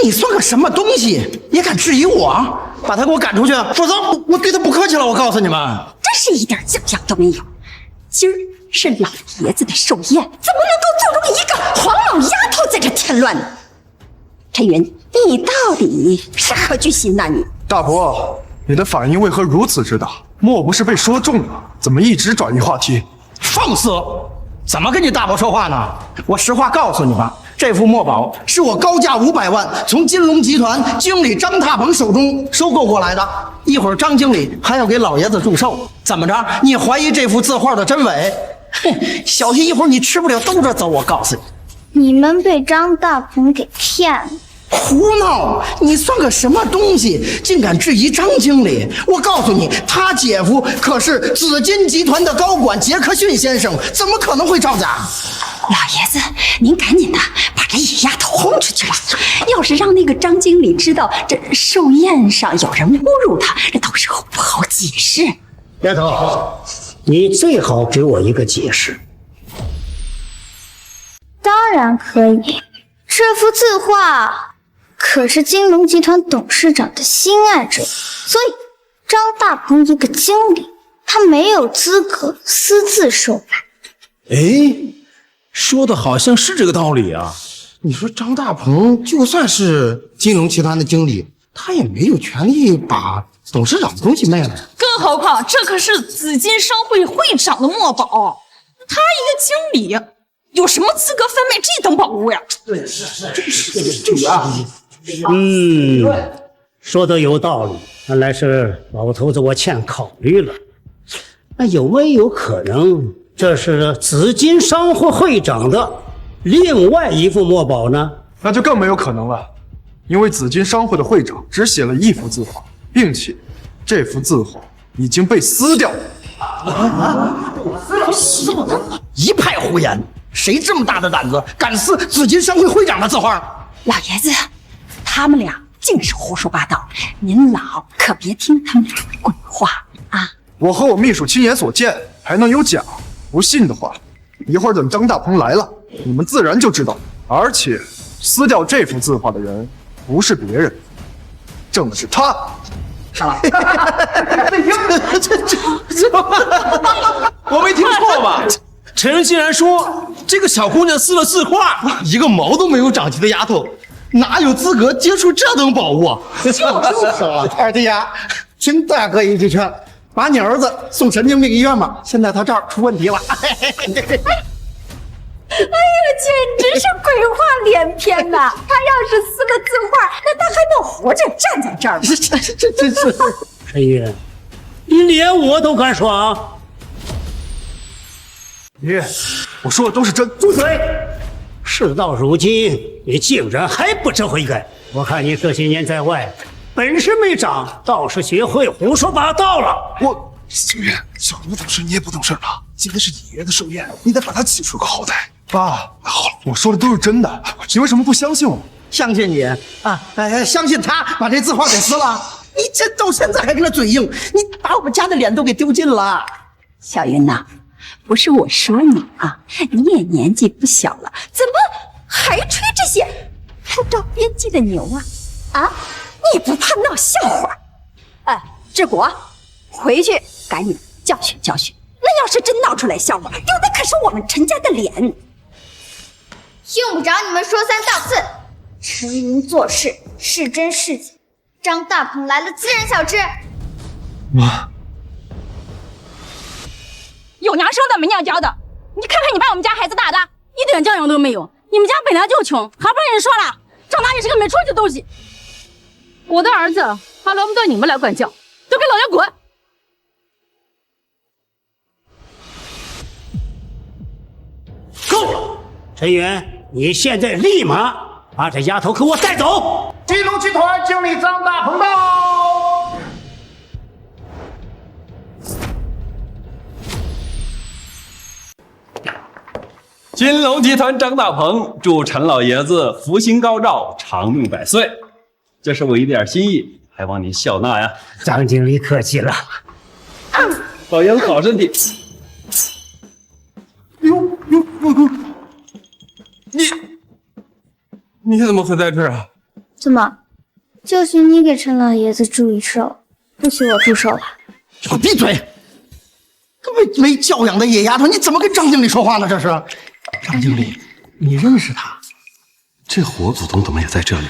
你算个什么东西，也敢质疑我？把他给我赶出去，否则我对他不客气了。我告诉你们，真是一点教养都没有。今儿是老爷子的寿宴，怎么能够纵容一个黄老丫头在这添乱呢？陈云，你到底是何居心呐？你大伯，你的反应为何如此之大？莫不是被说中了？怎么一直转移话题？放肆！怎么跟你大伯说话呢？我实话告诉你吧，这副墨宝是我高价500万从金龙集团经理张大鹏手中收购过来的。一会儿张经理还要给老爷子祝寿，怎么着？你怀疑这幅字画的真伪？哼，小心一会儿你吃不了兜着走！我告诉你，你们被张大鹏给骗了。胡闹！你算个什么东西，竟敢质疑张经理？我告诉你，他姐夫可是紫金集团的高管杰克逊先生，怎么可能会造假？老爷子，您赶紧的把这野丫头轰出去吧！要是让那个张经理知道这寿宴上有人侮辱他，这到时候不好解释。丫头，你最好给我一个解释。当然可以，这幅字画可是金龙集团董事长的心爱之物，所以张大鹏一个经理，他没有资格私自售卖。哎，说的好像是这个道理啊。你说张大鹏就算是金龙集团的经理，他也没有权利把董事长的东西卖了。更何况这可是紫金商会会长的墨宝，他一个经理有什么资格贩卖这等宝物呀？对，是啊。说的有道理，看来是老头子我欠考虑了。那有没有可能这是紫金商会会长的另外一副墨宝呢？那就更没有可能了，因为紫金商会的会长只写了一幅字画，并且这幅字画已经被撕掉了。一派胡言！谁这么大的胆子，敢撕紫金商会会长的字画？老爷子，他们俩净是胡说八道，您老可别听他们俩的鬼话啊！我和我秘书亲眼所见，还能有假？不信的话，一会儿等张大鹏来了，你们自然就知道。而且，撕掉这幅字画的人不是别人，正是他。我没听错吧？陈人竟然说这个小姑娘撕了字画，一个毛都没有长齐的丫头，哪有资格接触这等宝物啊？就是二弟呀，听大哥一句劝，把你儿子送神经病医院吧，现在他这儿出问题了。哎呀，简直是鬼话连篇呐！他要是撕了字画，那他还能活着站在这儿吗？这真是陈云，你连我都敢耍？爷，我说的都是真。住嘴！事到如今，你竟然还不知悔改！我看你这些年在外，本事没长，倒是学会胡说八道了。小云，小吴懂事，你也不懂事了。今天是你爷爷的寿宴，你得把他起出个好歹。爸，好了，我说的都是真的，你为什么不相信我？相信你啊！相信他把这字画给撕了。你这到现在还跟他嘴硬，你把我们家的脸都给丢尽了。小云呐，不是我说你啊，你也年纪不小了，怎么还吹这些不着边际的牛啊？啊，你不怕闹笑话？哎，治国，回去赶紧教训教训。那要是真闹出来笑话，丢的可是我们陈家的脸。用不着你们说三道四，陈云做事是真是假，张大鹏来了自然晓之。有娘生的没娘教的，你看看你把我们家孩子打的一点教养都没有。你们家本来就穷，还不让人说了，长大也是个没出息的东西。我的儿子还轮不到你们来管教，都给老娘滚！够了，陈云，你现在立马把这丫头给我带走！金龙集团经理张大鹏到。金龙集团张大鹏祝陈老爷子福星高照，长命百岁。这是我一点心意，还望您笑纳呀。张经理客气了。老爷子好身体。你怎么会在这儿啊？怎么，就许你给陈老爷子助一手，不许我助手了？给我闭嘴！个没教养的野丫头，你怎么跟张经理说话呢？这是张经理，你认识他？这火祖宗怎么也在这里？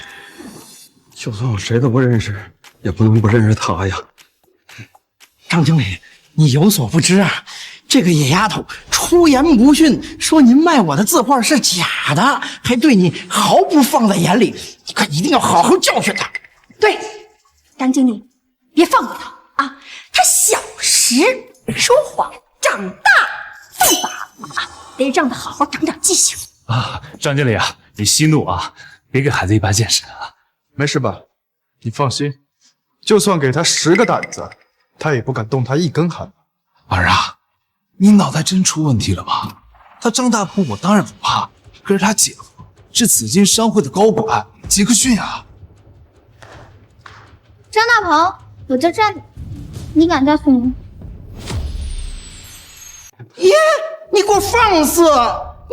就算我谁都不认识，也不能不认识他呀。张经理，你有所不知啊，这个野丫头出言不逊，说您卖我的字画是假的，还对你毫不放在眼里，你可一定要好好教训她。对，张经理，别放过他啊！他小时说谎，长大犯法啊，得让他好好长长记性啊！张经理啊，你息怒啊，别给孩子一般见识啊。没事吧？你放心，就算给他10个胆子，他也不敢动他一根汗毛。儿啊，你脑袋真出问题了吧？他张大鹏我当然不怕，可是他姐夫是紫金商会的高管杰克逊啊。张大鹏，我在这里，你敢告诉你？耶！你给我放肆！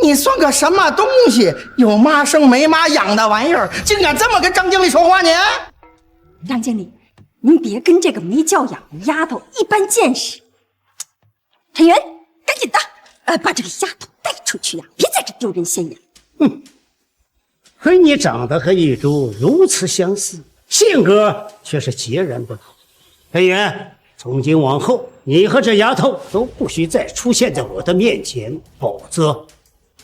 你算个什么东西？有妈生没妈养的玩意儿，竟敢这么跟张经理说话你？张经理，您别跟这个没教养的丫头一般见识。陈云，赶紧的，把这个丫头带出去呀，别在这丢人现眼。哼，和你长得和玉珠如此相似，性格却是截然不同。陈云，从今往后，你和这丫头都不许再出现在我的面前，否则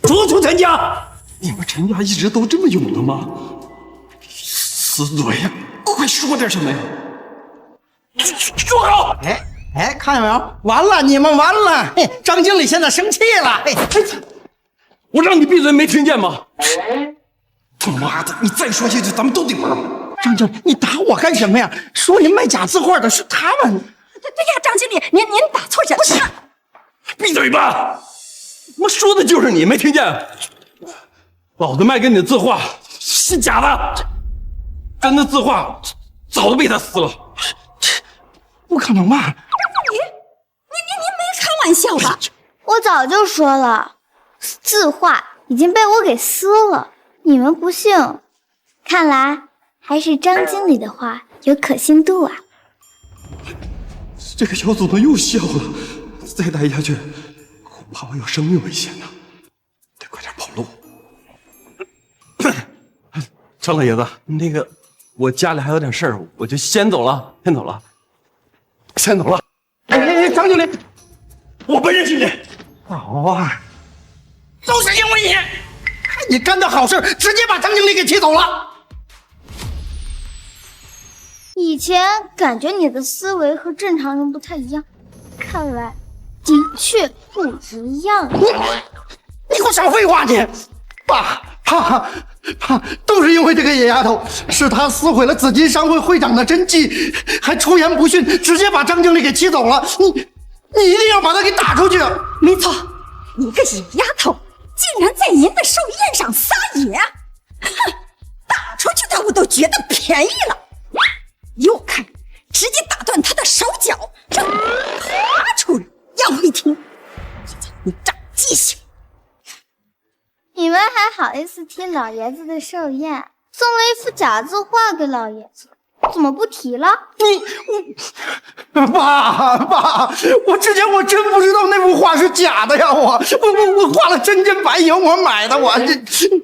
逐出陈家！你们陈家一直都这么有的吗？死嘴呀！快说点什么呀！住口！哎，看见没有？完了，你们完了！嘿，张经理现在生气了。嘿，我让你闭嘴，没听见吗？他妈的，你再说下去，咱们都得玩。张经理，你打我干什么呀？说您卖假字画的是他们。对呀，张经理，您打错人了。不是，闭嘴吧！我说的就是你，没听见？老子卖给你的字画是假的，真的字画早都被他撕了。不可能吧？您没开玩笑吧？我早就说了，字画已经被我给撕了，你们不信，看来还是张经理的话有可信度啊。这个小祖宗又笑了，再待下去，恐怕我有生命危险呢，得快点跑路。张老爷子，那个我家里还有点事儿，我就先走了。哎，张经理，我不认识你。好啊，都是因为你干的好事，直接把张经理给气走了。以前感觉你的思维和正常人不太一样，看来的确不一样。你给我少废话你！爸，都是因为这个野丫头，是她撕毁了紫金商会会长的真迹，还出言不逊，直接把张经理给气走了。你一定要把她给打出去！没错，你个野丫头，竟然在您的寿宴上撒野！哼，打出去的我都觉得便宜了。又看，直接打断他的手脚，让他爬出来杨慧婷，你长记性。你们还好意思提老爷子的寿宴？做送了一幅假字画给老爷子，怎么不提了？爸，我之前我真不知道那幅画是假的呀！我花了真金白银我买的，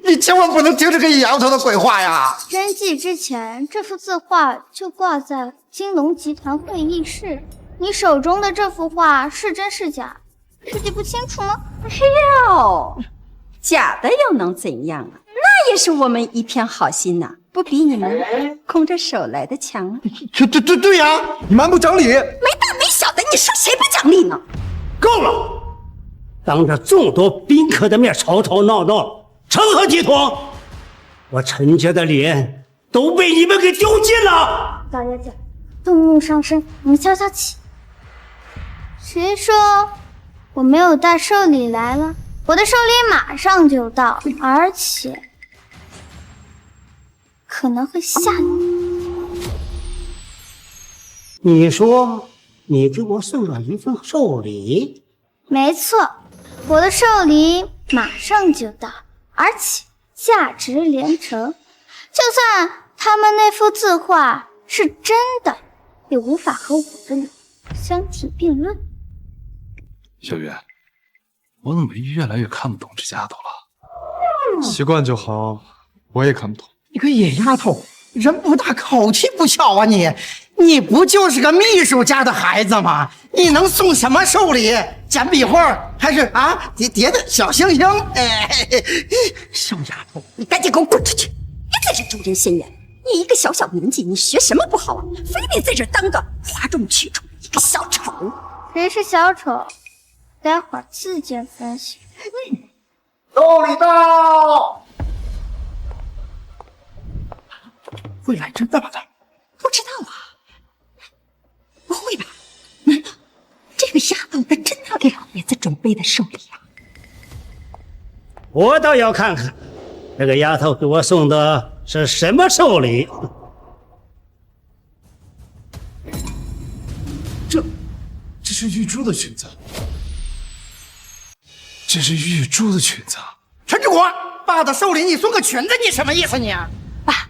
你千万不能听这个丫头的鬼话呀！登记之前，这幅字画就挂在金龙集团会议室。你手中的这幅画是真是假，自己不清楚吗？哎呦，假的又能怎样啊？那也是我们一片好心呐，不比你们空着手来的强啊！对呀，你蛮不讲理，没大没小的，你说谁不讲理呢？够了！当着众多宾客的面吵吵闹闹，成何体统？我陈家的脸都被你们给丢尽了！老爷子，动怒伤身，你们消消气。谁说我没有带寿礼来了？我的寿礼马上就到，而且可能会吓你。你说你给我送了一份寿礼？没错，我的寿礼马上就到，而且价值连城。就算他们那幅字画是真的，也无法和我的礼相提并论。小月，我怎么越来越看不懂这丫头了？习惯就好，我也看不懂。你个野丫头，人不大口气不小啊你不就是个秘书家的孩子吗？你能送什么寿礼？简笔画还是叠的小星星？瘦丫头，你赶紧给我滚出去！别在这丢人现眼！你一个小年纪，你学什么不好啊？非得在这当个哗众取宠一个小丑！谁是小丑？待会儿自见分晓。寿礼到！会来真的吗？不知道啊。不会吧？难道这个丫头她真的给老爷子准备的寿礼啊？我倒要看看这个丫头给我送的是什么寿礼。这是玉珠的裙子，这是玉珠的裙子。陈志国，爸的寿礼你送个裙子，你什么意思你？爸，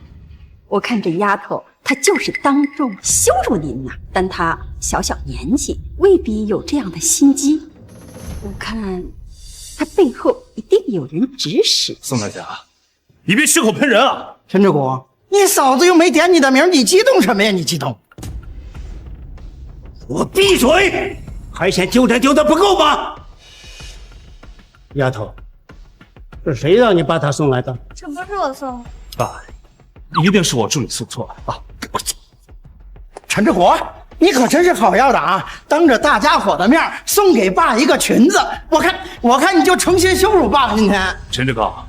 我看这丫头她就是当众羞辱您呐，但她小年纪，未必有这样的心机。我看她背后一定有人指使。宋大侠，你别血口喷人啊！陈志国，你嫂子又没点你的名，你激动什么呀？你激动？我闭嘴！还嫌丢人丢的不够吗？丫头，是谁让你把她送来的？这不是我送的。爸，一定是我助理送错了啊！陈志国，你可真是好样的啊！当着大家伙的面送给爸一个裙子，我看你就诚心羞辱爸了。今天，陈志刚，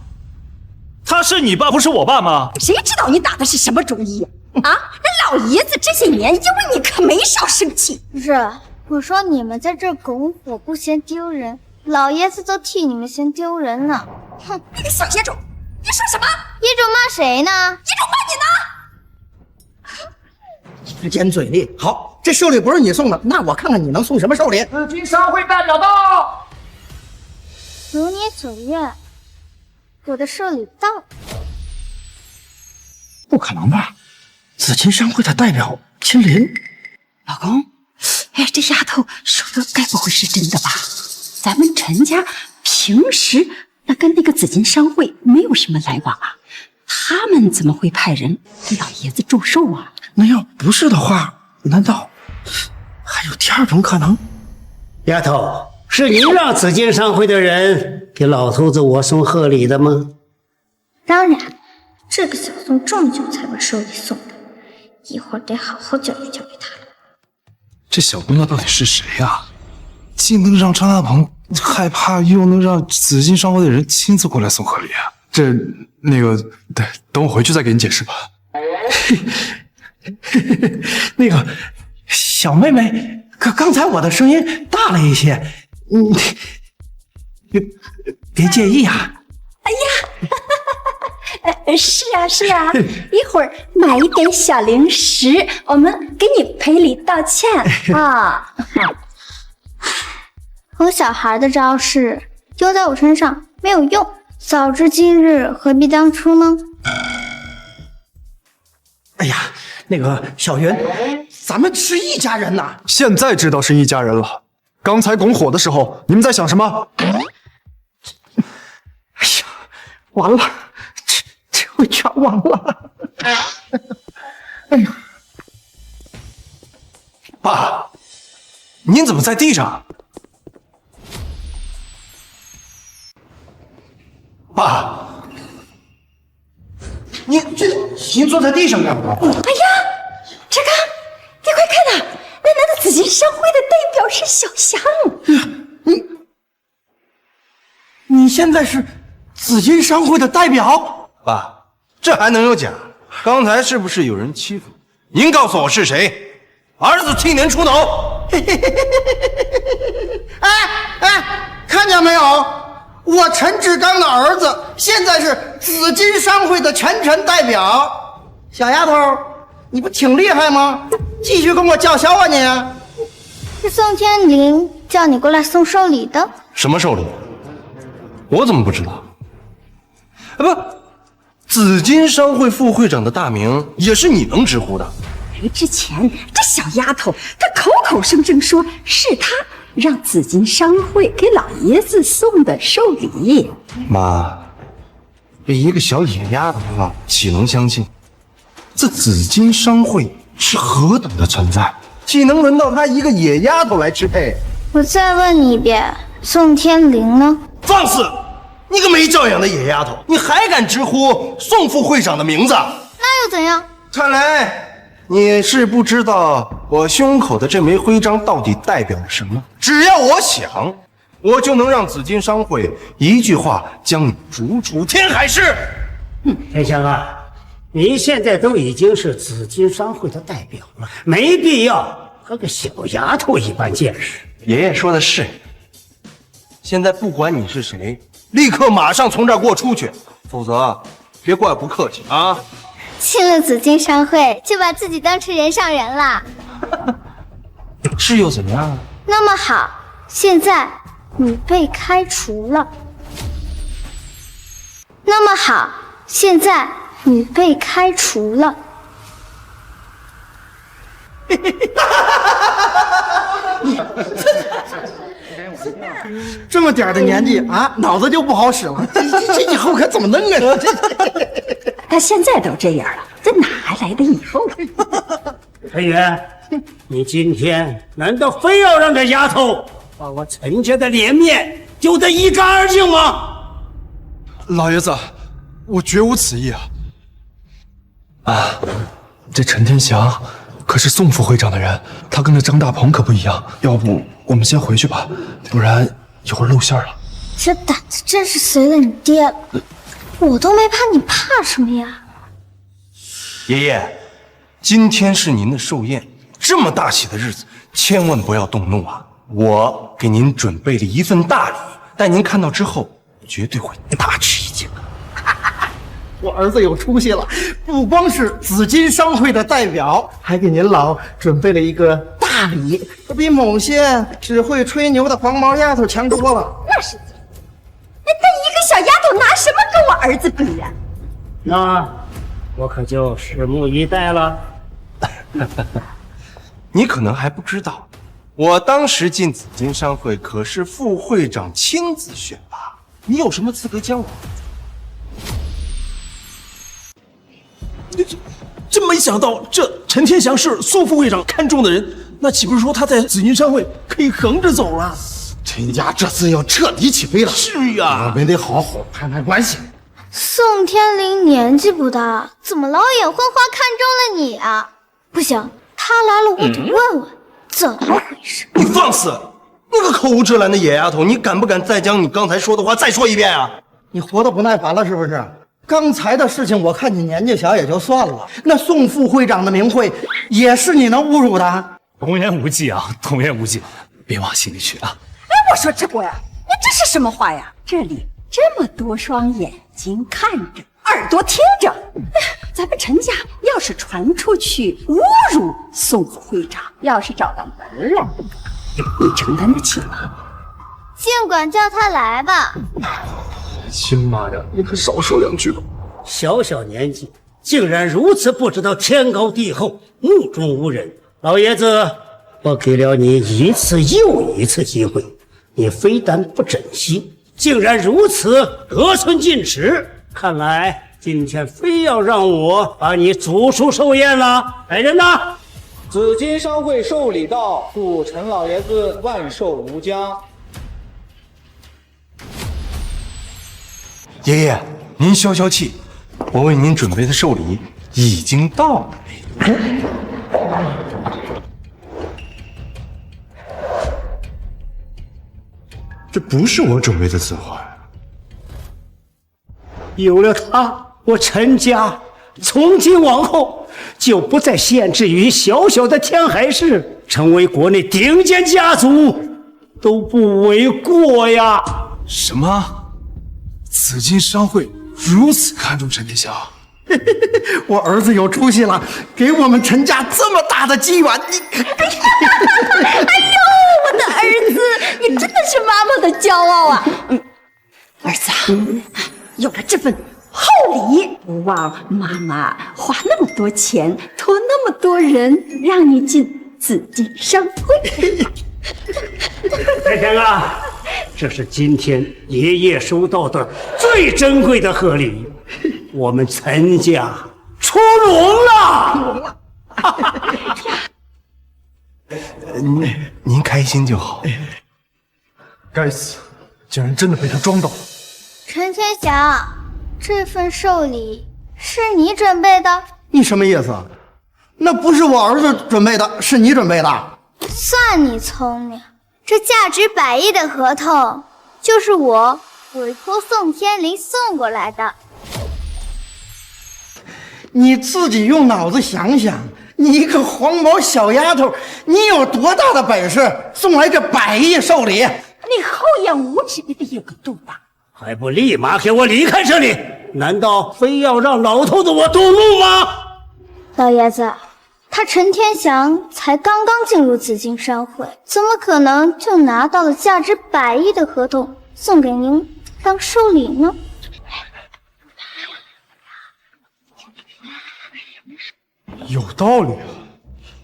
他是你爸，不是我爸吗？谁知道你打的是什么主意啊？那老爷子这些年因为你可没少生气。不是，我说你们在这拱火不嫌丢人，老爷子都替你们嫌丢人呢。哼，你个小野种，你说什么？野种骂谁呢？野种骂你呢？尖嘴利。好，这寿礼不是你送的，那我看看你能送什么寿礼。紫金商会代表到。如你所愿，我的寿礼到。不可能吧？紫金商会的代表青林，老公，哎，这丫头说的该不会是真的吧？咱们陈家平时那跟那个紫金商会没有什么来往啊，他们怎么会派人给老爷子祝寿啊？那要不是的话，难道还有第二种可能？丫头，是你让紫金商会的人给老头子我送贺礼的吗？当然，这个小宋这么久才把寿礼送的，一会儿得好好教育教育他了。这小姑娘到底是谁呀？既能让张大鹏害怕，又能让紫金商会的人亲自过来送贺礼啊！等我回去再给你解释吧。那个小妹妹，刚才我的声音大了一些，别介意啊。哎呀，是啊，一会儿买一点小零食，我们给你赔礼道歉啊。哄小孩的招式丢在我身上没有用，早知今日何必当初呢？哎呀，那个小云，咱们是一家人呐。现在知道是一家人了。刚才拱火的时候，你们在想什么？哎呀，完了，这回全完了。哎呀，爸，您怎么在地上？爸，您坐在地上干嘛？哎呀，志刚，你快看呐，那男的紫金商会的代表是小翔。你现在是紫金商会的代表？爸，这还能有假？刚才是不是有人欺负你？您告诉我是谁？儿子替您出头。看见没有？我陈志刚的儿子现在是紫金商会的全权代表。小丫头，你不挺厉害吗？继续跟我叫嚣啊你！是宋天林叫你过来送寿礼的。什么寿礼？我怎么不知道？不，紫金商会副会长的大名也是你能直呼的。之前这小丫头，她口口声声说是她让紫金商会给老爷子送的寿礼。妈，这一个小野丫头啊，岂能相信？这紫金商会是何等的存在，岂能轮到她一个野丫头来支配？我再问你一遍，宋天林呢？放肆！你个没教养的野丫头，你还敢直呼宋副会长的名字？那又怎样？看来你是不知道我胸口的这枚徽章到底代表了什么。只要我想，我就能让紫金商会一句话将你逐出天海市。天香啊，你现在都已经是紫金商会的代表了，没必要和个小丫头一般见识。爷爷说的是，现在不管你是谁，立刻马上从这儿给我出去，否则别怪我不客气啊！进了紫金商会，就把自己当成人上人了。是又怎么样啊？那么好，现在你被开除了。那么好，现在你被开除了。这么点的年纪啊，脑子就不好使了，这以后可怎么弄啊？他现在都这样了，这哪还来的以后？陈远，你今天难道非要让这丫头把我陈家的脸面丢得一干二净吗？老爷子，我绝无此意啊！这陈天祥可是宋副会长的人，他跟着张大鹏可不一样。要不我们先回去吧，不然一会儿露馅了。这胆子真是随了你爹了，我都没怕，你怕什么呀？爷爷，今天是您的寿宴，这么大喜的日子，千万不要动怒啊！我给您准备了一份大礼，待您看到之后，绝对会大吃一惊。我儿子有出息了，不光是紫金商会的代表，还给您老准备了一个大礼，这比某些只会吹牛的黄毛丫头强多了。那是，那一个小丫头拿什么跟我儿子比呀？那我可就拭目以待了。你可能还不知道，我当时进紫金商会可是副会长亲自选拔，你有什么资格将我？真没想到，这陈天祥是宋副会长看中的人，那岂不是说他在紫金商会可以横着走了？陈家这次要彻底起飞了。是呀，我们得好好攀攀关系。宋天林年纪不大，怎么老眼昏花看中了你啊？不行，他来了我得问问怎么回事。你放肆！那个口无遮拦的野丫头，你敢不敢再将你刚才说的话再说一遍啊？你活得不耐烦了是不是？刚才的事情我看你年纪小也就算了，那宋副会长的名讳也是你能侮辱的？童言无忌啊，童言无忌，别往心里去啊。哎，我说志国呀，你这是什么话呀？这里这么多双眼睛看着，耳朵听着，咱们陈家要是传出去侮辱宋副会长，要是找到门来，你承担得起吗？尽管叫他来吧。亲妈呀，你可少说两句吧。小小年纪竟然如此不知道天高地厚，目中无人。老爷子，我给了你一次又一次机会，你非但不珍惜，竟然如此得寸进尺。看来今天非要让我把你逐出寿宴了。来人呐！紫金商会寿礼到，祝陈老爷子万寿无疆。爷爷，您消消气，我为您准备的寿礼已经到了。这不是我准备的字画呀。有了它，我陈家从今往后就不再限制于小小的天海市，成为国内顶尖家族都不为过呀！什么？紫金商会如此看重陈天祥？我儿子有出息了，给我们陈家这么大的机缘，你哎呦，我的儿子，你真的是妈妈的骄傲啊！儿子啊，有了这份厚礼，不枉妈妈花那么多钱，托那么多人让你进紫金商会。天天啊，这是今天爷爷收到的最珍贵的贺礼，我们陈家出笼了。您开心就好。该死，竟然真的被他装到了。陈天祥，这份寿礼是你准备的？你什么意思？那不是我儿子准备的，是你准备的。算你聪明，这价值100亿的合同就是我委托宋天林送过来的。你自己用脑子想想，你一个黄毛小丫头，你有多大的本事送来这100亿寿礼？你厚颜无耻，你得有个度吧？还不立马给我离开这里！难道非要让老头子我动怒吗？老爷子，他陈天祥才刚刚进入紫金商会，怎么可能就拿到了价值100亿的合同送给您当寿礼呢？有道理啊，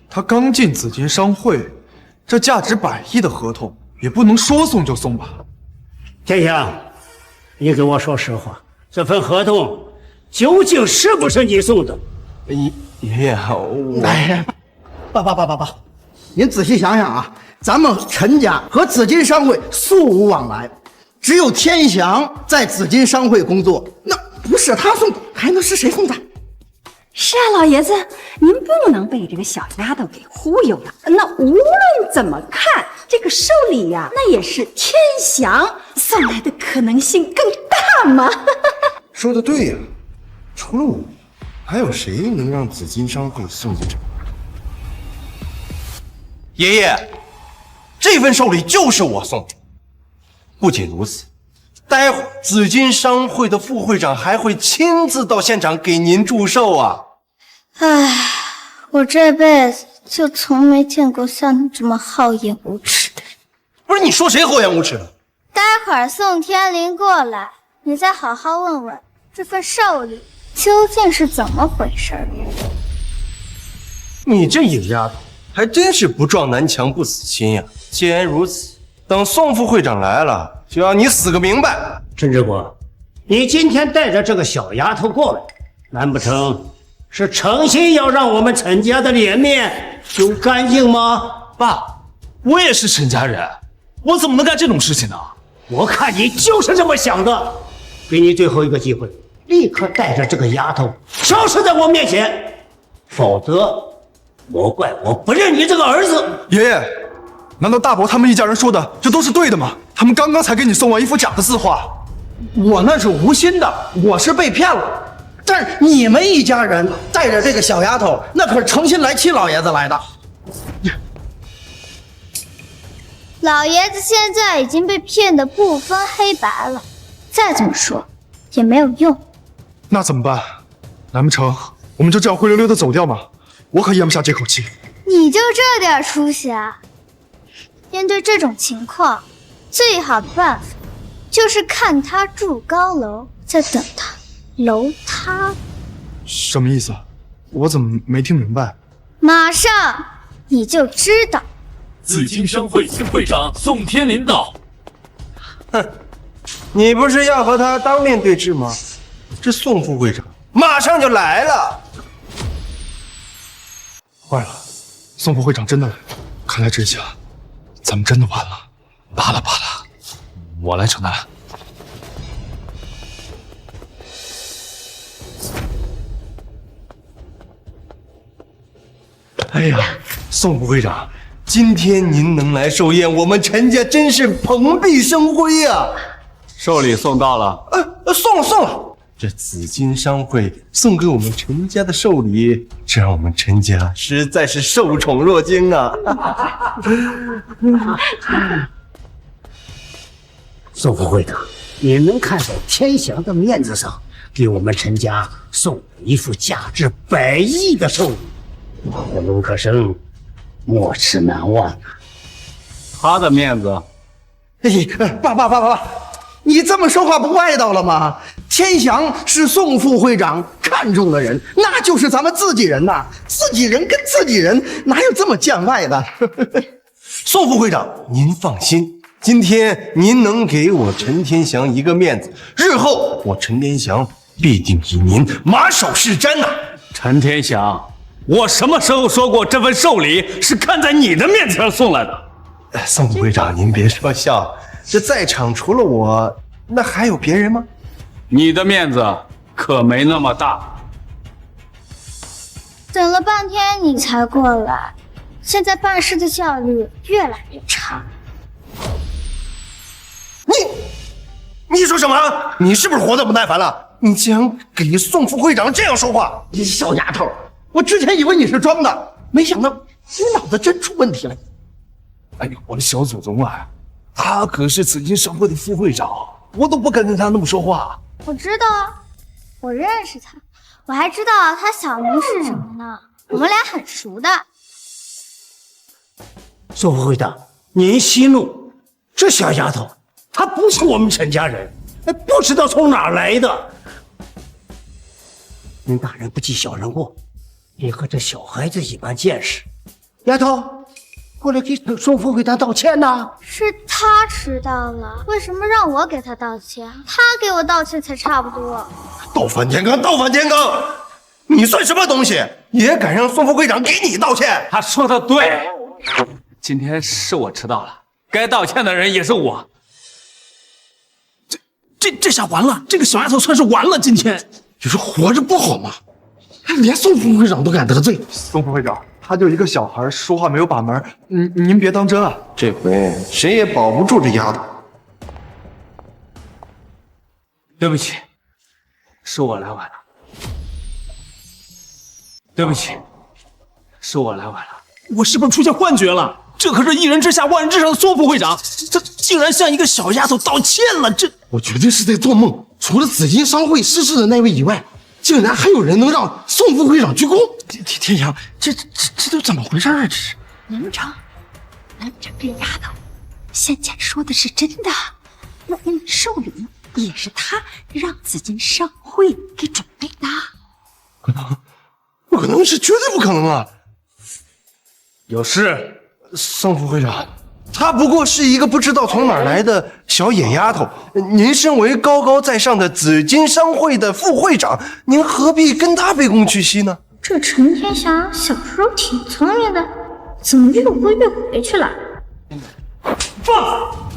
他刚进紫金商会，这价值100亿的合同也不能说送就送吧？天祥，你给我说实话，这份合同究竟是不是你送的？爷爷，我爸，您仔细想想啊，咱们陈家和紫金商会素无往来，只有天祥在紫金商会工作，那不是他送的，还能是谁送的？是啊，老爷子，您不能被这个小丫头给忽悠了。那无论怎么看，这个寿礼呀，那也是天祥送来的可能性更大嘛。说的对呀，除了我，还有谁能让紫金商会送进这？爷爷，这份寿礼就是我送的。不仅如此，待会儿紫金商会的副会长还会亲自到现场给您祝寿啊！唉，我这辈子就从没见过像你这么厚颜无耻的人。不是，你说谁厚颜无耻了？待会儿宋天林过来，你再好好问问这份寿礼究竟是怎么回事。你这野丫头还真是不撞南墙不死心呀！既然如此，等宋副会长来了，就让你死个明白。陈志国，你今天带着这个小丫头过来，难不成是诚心要让我们陈家的脸面丢干净吗？爸，我也是陈家人，我怎么能干这种事情呢？我看你就是这么想的。给你最后一个机会，立刻带着这个丫头消失在我面前，否则莫怪我不认你这个儿子。爷爷，难道大伯他们一家人说的这都是对的吗？他们刚刚才给你送完一幅假的字画。我那是无心的，我是被骗了。但是你们一家人带着这个小丫头，那可是诚心来气老爷子来的。老爷子现在已经被骗得不分黑白了，再怎么说也没有用。那怎么办？难不成我们就这样灰溜溜的走掉吗？我可咽不下这口气。你就这点出息啊？面对这种情况，最好的办法就是看他住高楼，再等他楼塌。什么意思？我怎么没听明白？马上你就知道。紫金商会新会长宋天林道：“哼，你不是要和他当面对质吗？这宋副会长马上就来了。”坏了，宋副会长真的来了，看来这下咱们真的完了。罢了，我来承担。哎呀，宋副会长，今天您能来寿宴，我们陈家真是蓬荜生辉呀！寿礼送到了，送了。这紫金商会送给我们陈家的寿礼，这让我们陈家实在是受宠若惊啊！宋副会长，你能看在天祥的面子上，给我们陈家送一副价值100亿的寿礼，我陆可生没齿难忘啊！他的面子，爸，你这么说话不外道了吗？天祥是宋副会长看中的人，那就是咱们自己人呐，自己人跟自己人哪有这么见外的？宋副会长，您放心，今天您能给我陈天祥一个面子，日后我陈天祥必定以您马首是瞻呐！陈天祥，我什么时候说过这份寿礼是看在你的面子上送来的？宋副会长，您别说笑，这在场除了我，那还有别人吗？你的面子可没那么大。等了半天你才过来，现在办事的效率越来越差。你说什么？你是不是活得不耐烦了？你竟然给宋副会长这样说话！你小丫头，我之前以为你是装的，没想到你脑子真出问题了。哎呦，我的小祖宗啊，他可是紫金商会的副会长，我都不敢跟他那么说话。我知道啊，我认识他，我还知道他小名是什么呢，我们俩很熟的。宋副会长，您息怒，这小丫头她不是我们陈家人，不知道从哪儿来的。您大人不计小人过，你和这小孩子一般见识。丫头，过来给宋副会长道歉呐！是他迟到了，为什么让我给他道歉？他给我道歉才差不多。倒反天罡，倒反天罡！你算什么东西，也敢让宋副会长给你道歉？他说的对，今天是我迟到了，该道歉的人也是我。这下完了，这个小丫头算是完了。今天你说活着不好吗？连宋副会长都敢得罪。宋副会长，他就一个小孩，说话没有把门，您别当真啊。这回谁也保不住这丫头。对不起，是我来晚了。对不起，是我来晚了。我是不是出现幻觉了？这可是一人之下万人之上的宋副会长，这竟然向一个小丫头道歉了，这我绝对是在做梦。除了紫金商会失事的那位以外，竟然还有人能让宋副会长鞠躬。天阳，这都怎么回事啊？这是难不成这丫头现在说的是真的？那寿礼也是他让紫金商会给准备的？不可能，是绝对不可能啊！有事，宋副会长，她不过是一个不知道从哪儿来的小野丫头。您身为高高在上的紫金商会的副会长，您何必跟她卑躬屈膝呢？这陈天祥小时候挺聪明的，怎么越活越回去了？放！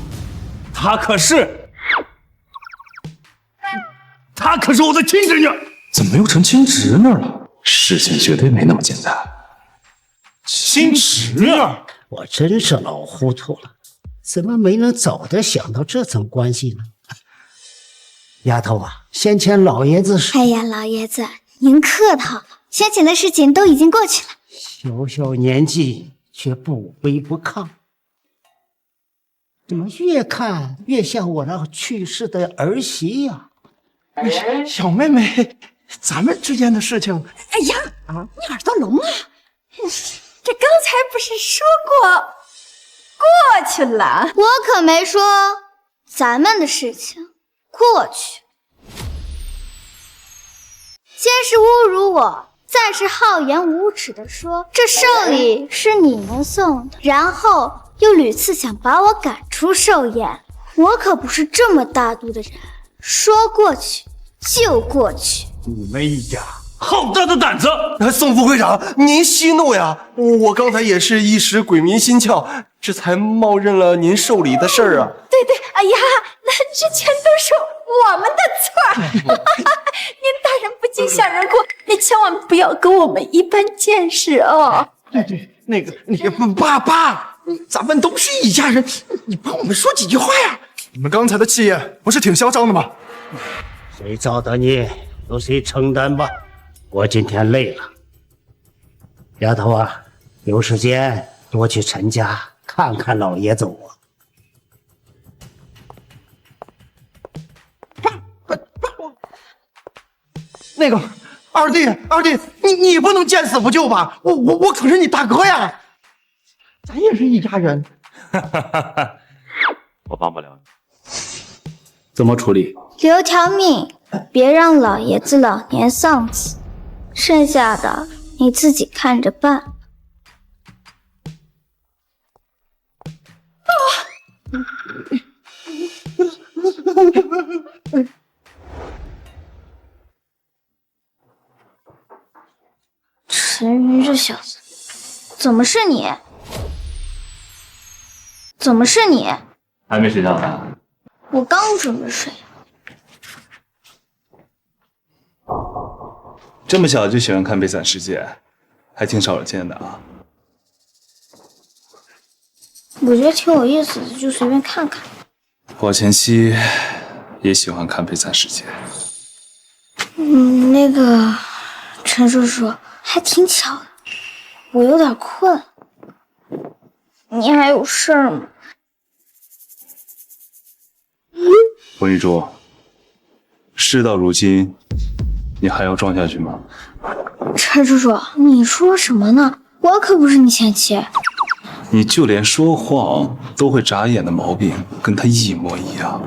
她可是我的亲侄女。怎么又成亲侄女了？事情绝对没那么简单。亲侄女，我真是老糊涂了，怎么没能早点想到这层关系呢？丫头啊，先前老爷子哎呀，老爷子您客套了，先前的事情都已经过去了。小小年纪却不卑不亢，怎么越看越像我那去世的儿媳呀？小妹妹，咱们之间的事情，哎呀，你耳朵聋啊！这刚才不是说过去了？我可没说咱们的事情过去。先是侮辱我，再是厚颜无耻地说这寿礼是你们送的，然后又屡次想把我赶出寿宴。我可不是这么大度的人，说过去就过去。你们一家好大的胆子！宋副会长，您息怒呀！我刚才也是一时鬼迷心窍，这才冒认了您受礼的事儿啊。对对，哎呀，那这全都是我们的错儿。您大人不计小人过，您千万不要跟我们一般见识哦。对对，那个爸，咱们都是一家人，你帮我们说几句话呀。你们刚才的气焰不是挺嚣张的吗？谁招的你，由谁承担吧。我今天累了，丫头啊，有时间多去陈家看看老爷子我。那个二弟，你不能见死不救吧？我可是你大哥呀，咱也是一家人。我帮不了你，怎么处理？留条命，别让老爷子老年丧子，剩下的你自己看着办。陈云这小子，怎么是你？怎么是你？还没睡觉呢。我刚准备睡。这么小就喜欢看《悲惨世界》，还挺少见的啊。我觉得挺有意思的，就随便看看。我前妻也喜欢看《悲惨世界》。那个陈叔叔，还挺巧的，我有点困。你还有事儿吗？温玉珠，事到如今，你还要装下去吗？陈叔叔，你说什么呢？我可不是你前妻。你就连说谎都会眨眼的毛病，跟他一模一样。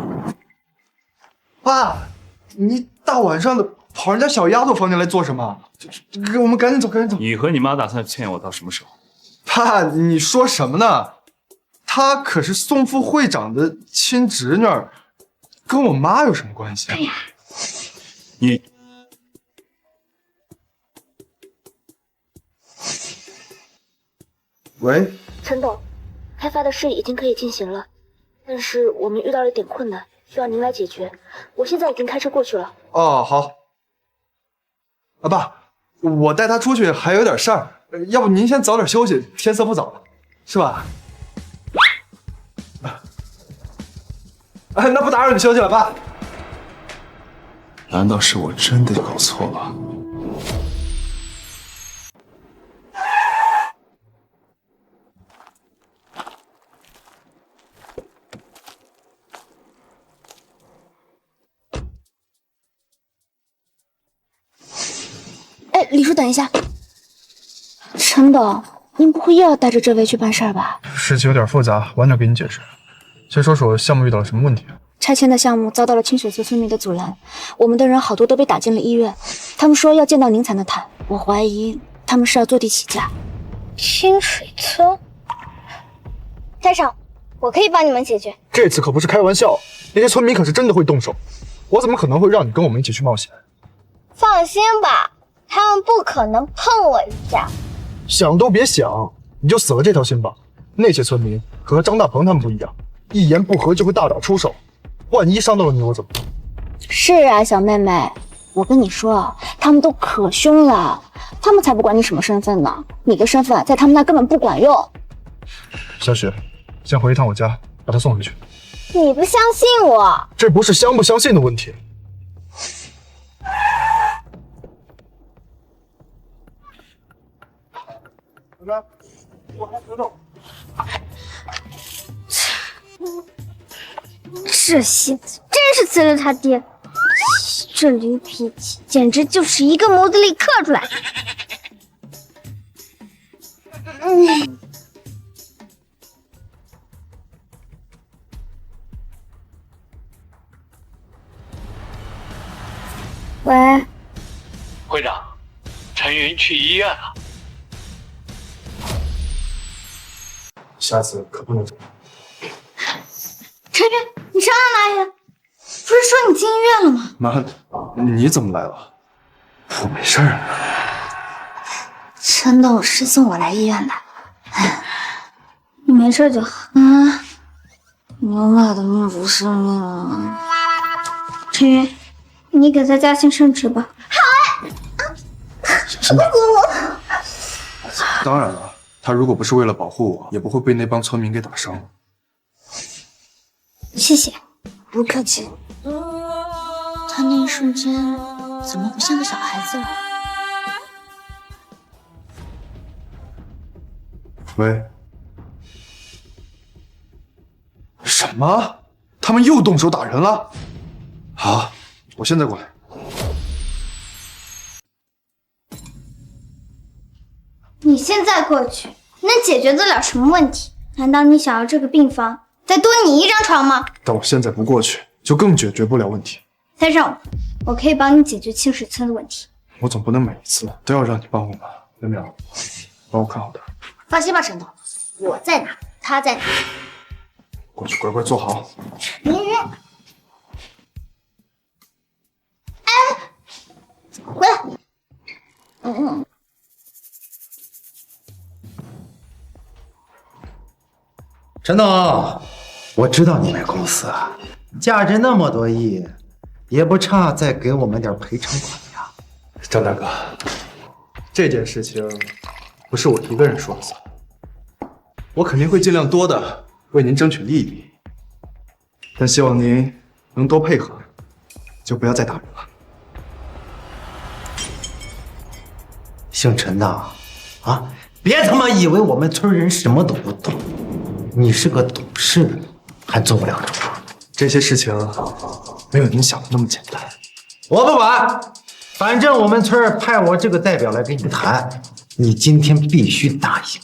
爸，你大晚上的跑人家小丫头房间来做什么？给我们赶紧走，赶紧走！你和你妈打算欠我到什么时候？爸，你说什么呢？她可是宋副会长的亲侄女，跟我妈有什么关系啊？你喂，陈董，开发的事已经可以进行了，但是我们遇到了一点困难，需要您来解决。我现在已经开车过去了。哦，好。啊，爸，我带她出去还有点事儿，要不您先早点休息，天色不早了，是吧？哎，那不打扰你休息了，爸。难道是我真的搞错了？哎，李叔，等一下。陈董，您不会又要带着这位去办事儿吧？事情有点复杂，晚点给你解释。先说说项目遇到了什么问题啊？拆迁的项目遭到了清水村村民的阻拦，我们的人好多都被打进了医院。他们说要见到您才能谈，我怀疑他们是要坐地起价。清水村，台长，我可以帮你们解决。这次可不是开玩笑，那些村民可是真的会动手，我怎么可能会让你跟我们一起去冒险？放心吧，他们不可能碰我一下。想都别想，你就死了这条心吧。那些村民可和张大鹏他们不一样，一言不合就会大打出手，万一伤到了你，我怎么办？是啊，小妹妹，我跟你说，他们都可凶了，他们才不管你什么身份呢，你的身份在他们那根本不管用。小雪，先回一趟我家，把他送回去。你不相信我？这不是相不相信的问题。我还知道。这戏子真是随了他爹，这驴脾气简直就是一个模子里刻出来的。喂，您去医院了。下次可不能这样。陈云，你上哪里了？不是说你进医院了吗？妈，你怎么来了？我没事儿。陈董事送我来医院的。你没事就好啊。我爸的命不是命。陈云，你给他加心肾吃吧。好啊。真的。当然了，他如果不是为了保护我，也不会被那帮村民给打伤。谢谢，不客气。他那一瞬间怎么不像个小孩子了？喂？什么？他们又动手打人了？好，我现在过来。你现在过去能解决得了什么问题？难道你想要这个病房再多你一张床吗？但我现在不过去，就更解决不了问题。再让我可以帮你解决清水村的问题。我总不能每一次都要让你帮我吧？苗苗，帮我看好点。放心吧，陈总，我在哪，他在哪。过去乖乖坐好。云云，哎，回来。陈总，我知道你们公司啊，价值那么多亿，也不差再给我们点赔偿款呀。张大哥，这件事情不是我一个人说了算，我肯定会尽量多的为您争取利益，但希望您能多配合，就不要再打人了。姓陈的啊，别他妈以为我们村人什么都不懂。你是个懂事的，还做不了主。这些事情没有您想的那么简单。我不管，反正我们村派我这个代表来跟你谈，你今天必须答应，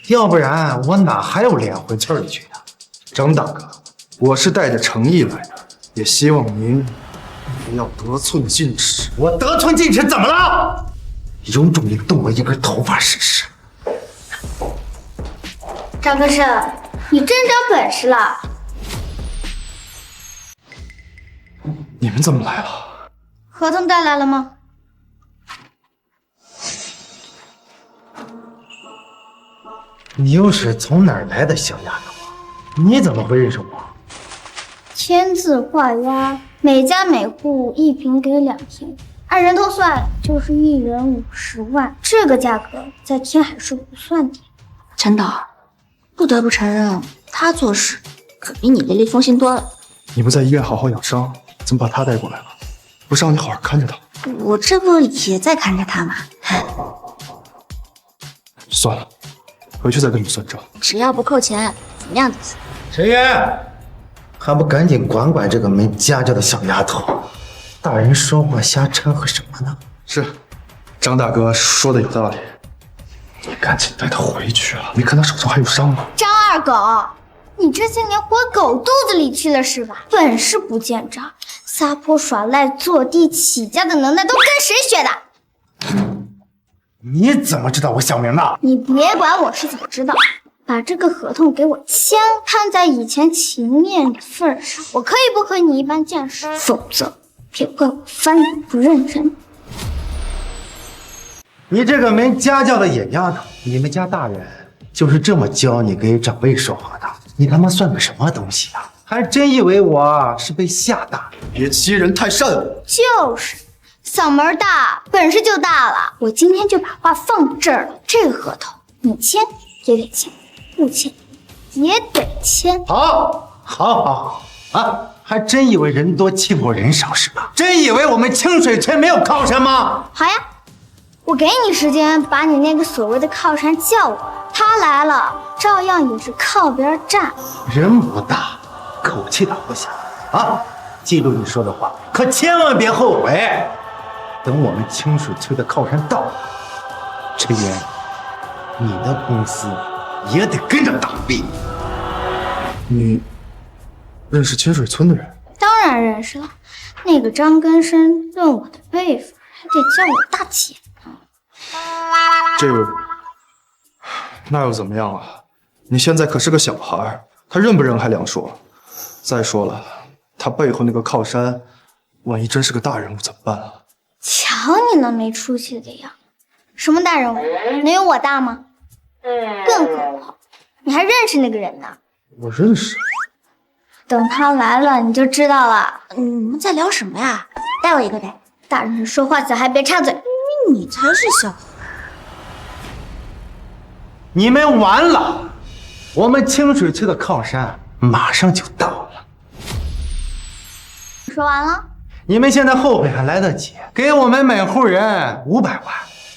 要不然我哪还有脸回村里去呀？张大哥，我是带着诚意来的，也希望您不要得寸进尺。我得寸进尺怎么了？有种你动我一根头发试试。张根生，你真长本事了！你们怎么来了？合同带来了吗？你又是从哪儿来的小丫头？你怎么会认识我？签字画押，每家每户1平给2平，按人头算就是1人50万，这个价格在天海市不算低。陈导。不得不承认，他做事可比你雷厉风行多了。你不在医院好好养伤，怎么把他带过来了？不是让你好好看着他？我这不也在看着他吗？算了，回去再跟你算账。只要不扣钱，怎么样都行。陈渊，还不赶紧管管这个没家教的小丫头！大人说话瞎掺和什么呢？是，张大哥说的有道理。你赶紧带他回去啊！你看他手上还有伤呢。张二狗，你这些年活狗肚子里去了是吧？本事不见长，撒泼耍赖、坐地起价的能耐都跟谁学的？你怎么知道我小名的？你别管我是怎么知道，把这个合同给我签。看在以前情面的份上，我可以不和你一般见识，否则别怪我翻脸不认人。你这个没家教的野丫头，你们家大人就是这么教你给长辈说话的？你他妈算个什么东西啊？还真以为我是被吓大的？别欺人太甚！就是，嗓门大，本事就大了。我今天就把话放这儿了，这个合同你签也得签，不签也得签。好啊！还真以为人多欺负人少是吧？真以为我们清水村没有靠山吗？好呀。我给你时间把你那个所谓的靠山叫我，他来了照样也是靠边站。人不大，口气倒不小啊！记住你说的话，可千万别后悔。等我们清水村的靠山到了，陈源，你的公司也得跟着倒闭。你认识清水村的人？当然认识了，那个张根生论我的辈分，还得叫我大姐。这个，那又怎么样啊？你现在可是个小孩，他认不认还两说。再说了，他背后那个靠山，万一真是个大人物怎么办啊？瞧你那没出息的样，什么大人物？能有我大吗？更何况，你还认识那个人呢？我认识。等他来了你就知道了。你们在聊什么呀？带我一个呗。大人说话，小孩别插嘴。你才是小孩。你们完了，我们清水村的靠山马上就到了。说完了？你们现在后悔还来得及，给我们每户人500万，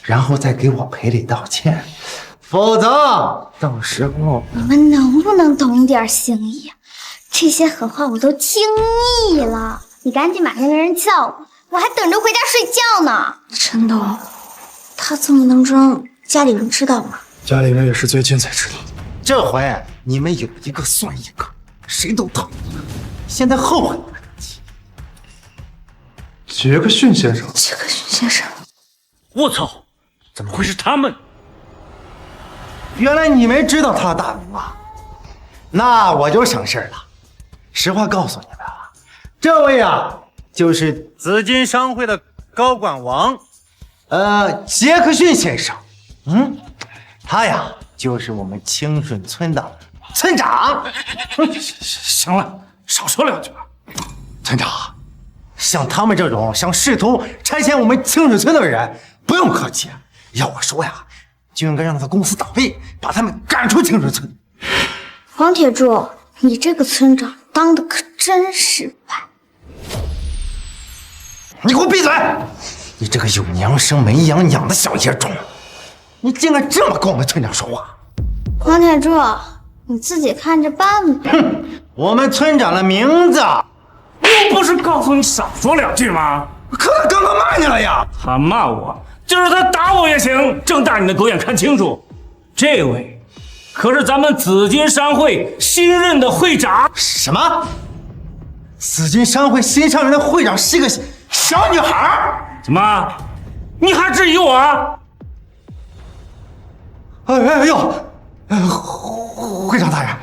然后再给我赔礼道歉，否则到时候你们能不能懂点心意啊？这些狠话我都听腻了。你赶紧把那个人叫我，我还等着回家睡觉呢。陈董，他这么能装，家里人知道吗？家里人也是最近才知道的。这回你们有一个算一个，谁都疼。现在后悔。杰克逊先生，杰克逊先生，我操，怎么会是他们？原来你们知道他的大名啊，那我就省事了。实话告诉你们啊，这位啊就是紫金商会的高管王，杰克逊先生。他呀就是我们清顺村的村长。行了，少说两句吧。村长，像他们这种想试图拆迁我们清水村的人，不用客气。要我说呀，就应该让他的公司倒闭，把他们赶出清水村。黄铁柱，你这个村长当的可真失败。你给我闭嘴！你这个有娘生没娘养的小野种，你竟敢这么跟我们村长说话！黄铁柱，你自己看着办吧。哼，我们村长的名字，我不是告诉你少说两句吗？可他刚刚骂你了呀！他骂我，就是他打我也行，睁大你的狗眼看清楚，这位可是咱们紫金商会新任的会长。什么？紫金商会新上任的会长是一个小女孩？怎么？你还质疑我啊？哎呦！会长大人，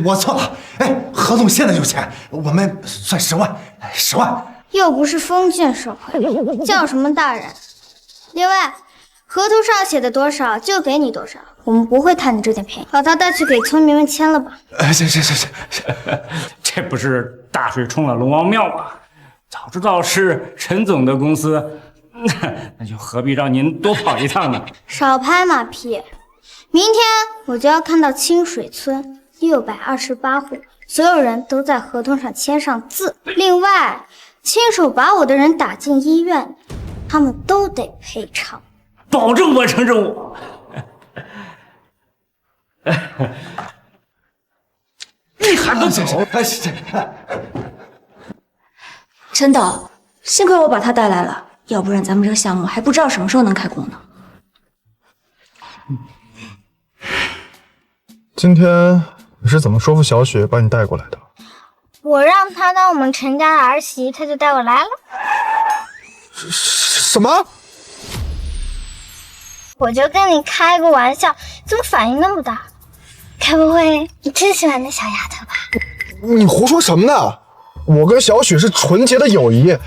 我错了。哎，何总现在就签，我们算10万，10万。又不是封建社会，叫什么大人？另外，合同上写的多少就给你多少，我们不会贪你这点便宜。把他带去给村民们签了吧。行，这不是大水冲了龙王庙吗？早知道是陈总的公司，那就何必让您多跑一趟呢？少拍马屁！明天我就要看到清水村628户所有人都在合同上签上字。另外，亲手把我的人打进医院，他们都得赔偿，保证完成任务。你还不走？陈导，幸亏我把他带来了，要不然咱们这个项目还不知道什么时候能开工呢。今天你是怎么说服小雪把你带过来的？我让她当我们陈家的儿媳，她就带我来了。什么？我就跟你开个玩笑，怎么反应那么大？该不会你真喜欢那小丫头吧？你胡说什么呢？我跟小雪是纯洁的友谊，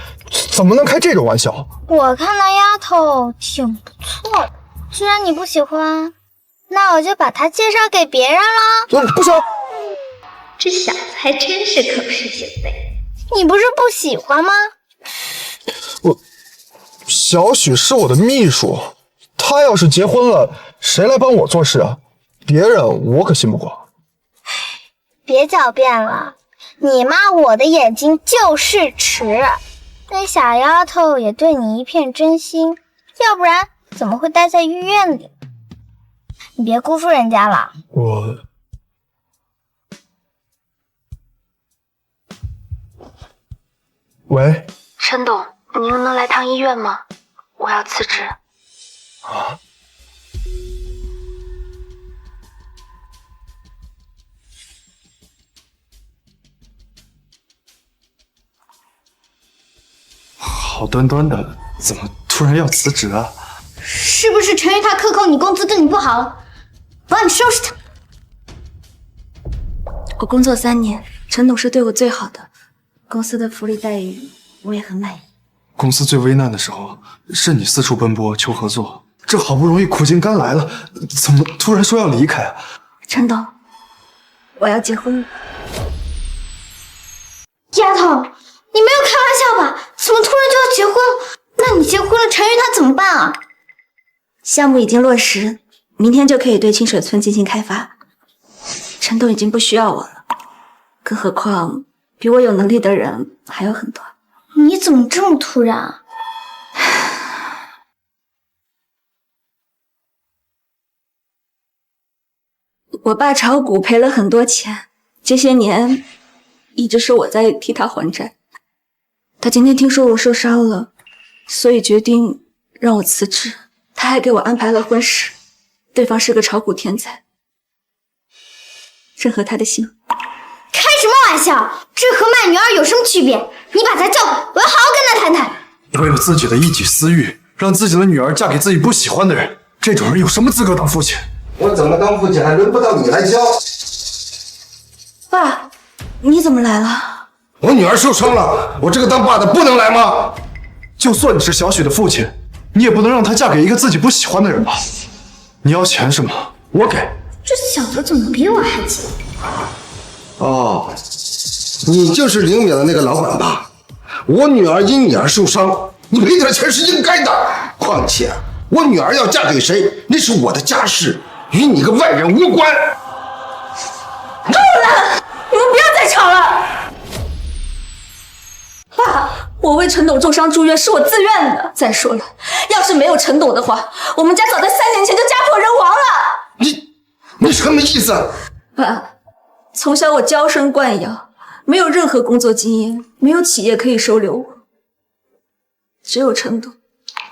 怎么能开这种玩笑？我看那丫头挺不错的，既然你不喜欢，那我就把她介绍给别人了。不行，这小子还真是口是心非。你不是不喜欢吗？小雪是我的秘书，她要是结婚了，谁来帮我做事啊？别人我可信不过。别狡辩了，你骂我的眼睛就是尺。那小丫头也对你一片真心，要不然怎么会待在医院里？你别辜负人家了。喂，陈董，您能来趟医院吗？我要辞职。啊？好端端的，怎么突然要辞职啊？是不是陈玉他克扣你工资对你不好了？我让你收拾他。我工作3年，陈董是对我最好的，公司的福利待遇我也很满意。公司最危难的时候，是你四处奔波求合作，这好不容易苦尽甘来了，怎么突然说要离开啊？陈董，我要结婚了。丫头，你没有开玩笑吧？怎么突然就要结婚了？那你结婚了，陈玉他怎么办啊？项目已经落实，明天就可以对清水村进行开发。陈董已经不需要我了，更何况比我有能力的人还有很多。你怎么这么突然啊？我爸炒股赔了很多钱，这些年一直是我在替他还债。他今天听说我受伤了，所以决定让我辞职。他还给我安排了婚事，对方是个炒股天才，正合他的心。开什么玩笑？这和卖女儿有什么区别？你把他叫过，我要好好跟他谈谈。为了自己的一己私欲，让自己的女儿嫁给自己不喜欢的人，这种人有什么资格当父亲？我怎么当父亲还轮不到你来教？爸，你怎么来了？我女儿受伤了，我这个当爸的不能来吗？就算你是小许的父亲，你也不能让她嫁给一个自己不喜欢的人吧？你要钱什么，我给。这小子怎么比我还急？哦，你就是灵淼的那个老板吧？我女儿因你而受伤，你赔点钱是应该的。况且我女儿要嫁给谁，那是我的家事，与你个外人无关。够了！你们不要再吵了。爸，我为陈董重伤住院是我自愿的。再说了，要是没有陈董的话，我们家早在3年前就家破人亡了。你什么意思？爸，从小我娇生惯养，没有任何工作经验，没有企业可以收留我。只有陈董，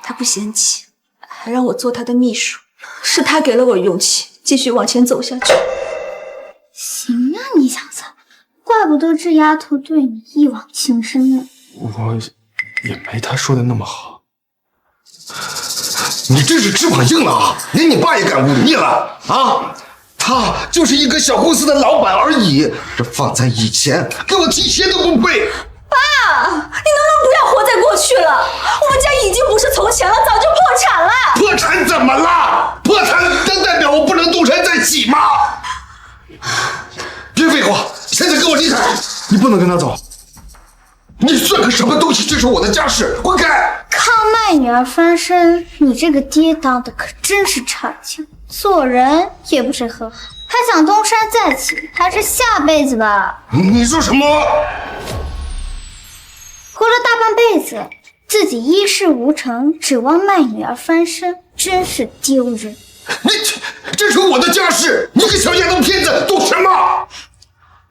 他不嫌弃，还让我做他的秘书，是他给了我勇气，继续往前走下去。行啊，你小子，怪不得这丫头对你一往情深呢。我也没她说的那么好。你真是翅膀硬了啊！连你爸也敢忤逆了啊！他就是一个小公司的老板而已，这放在以前，给我提鞋都不配。爸，你能不能不要活在过去了？我们家已经不是从前了，早就破产了。破产怎么了？破产能代表我不能东山再起吗？别废话，现在跟我离开！你不能跟他走。你算个什么东西？这是我的家事，滚开！靠卖女儿翻身，你这个爹当的可真是差劲，做人也不是很好，还想东山再起，还是下辈子吧。你说什么？活了大半辈子，自己一事无成，指望卖女儿翻身，真是丢人。这是我的家事，你个小丫头片子懂什么？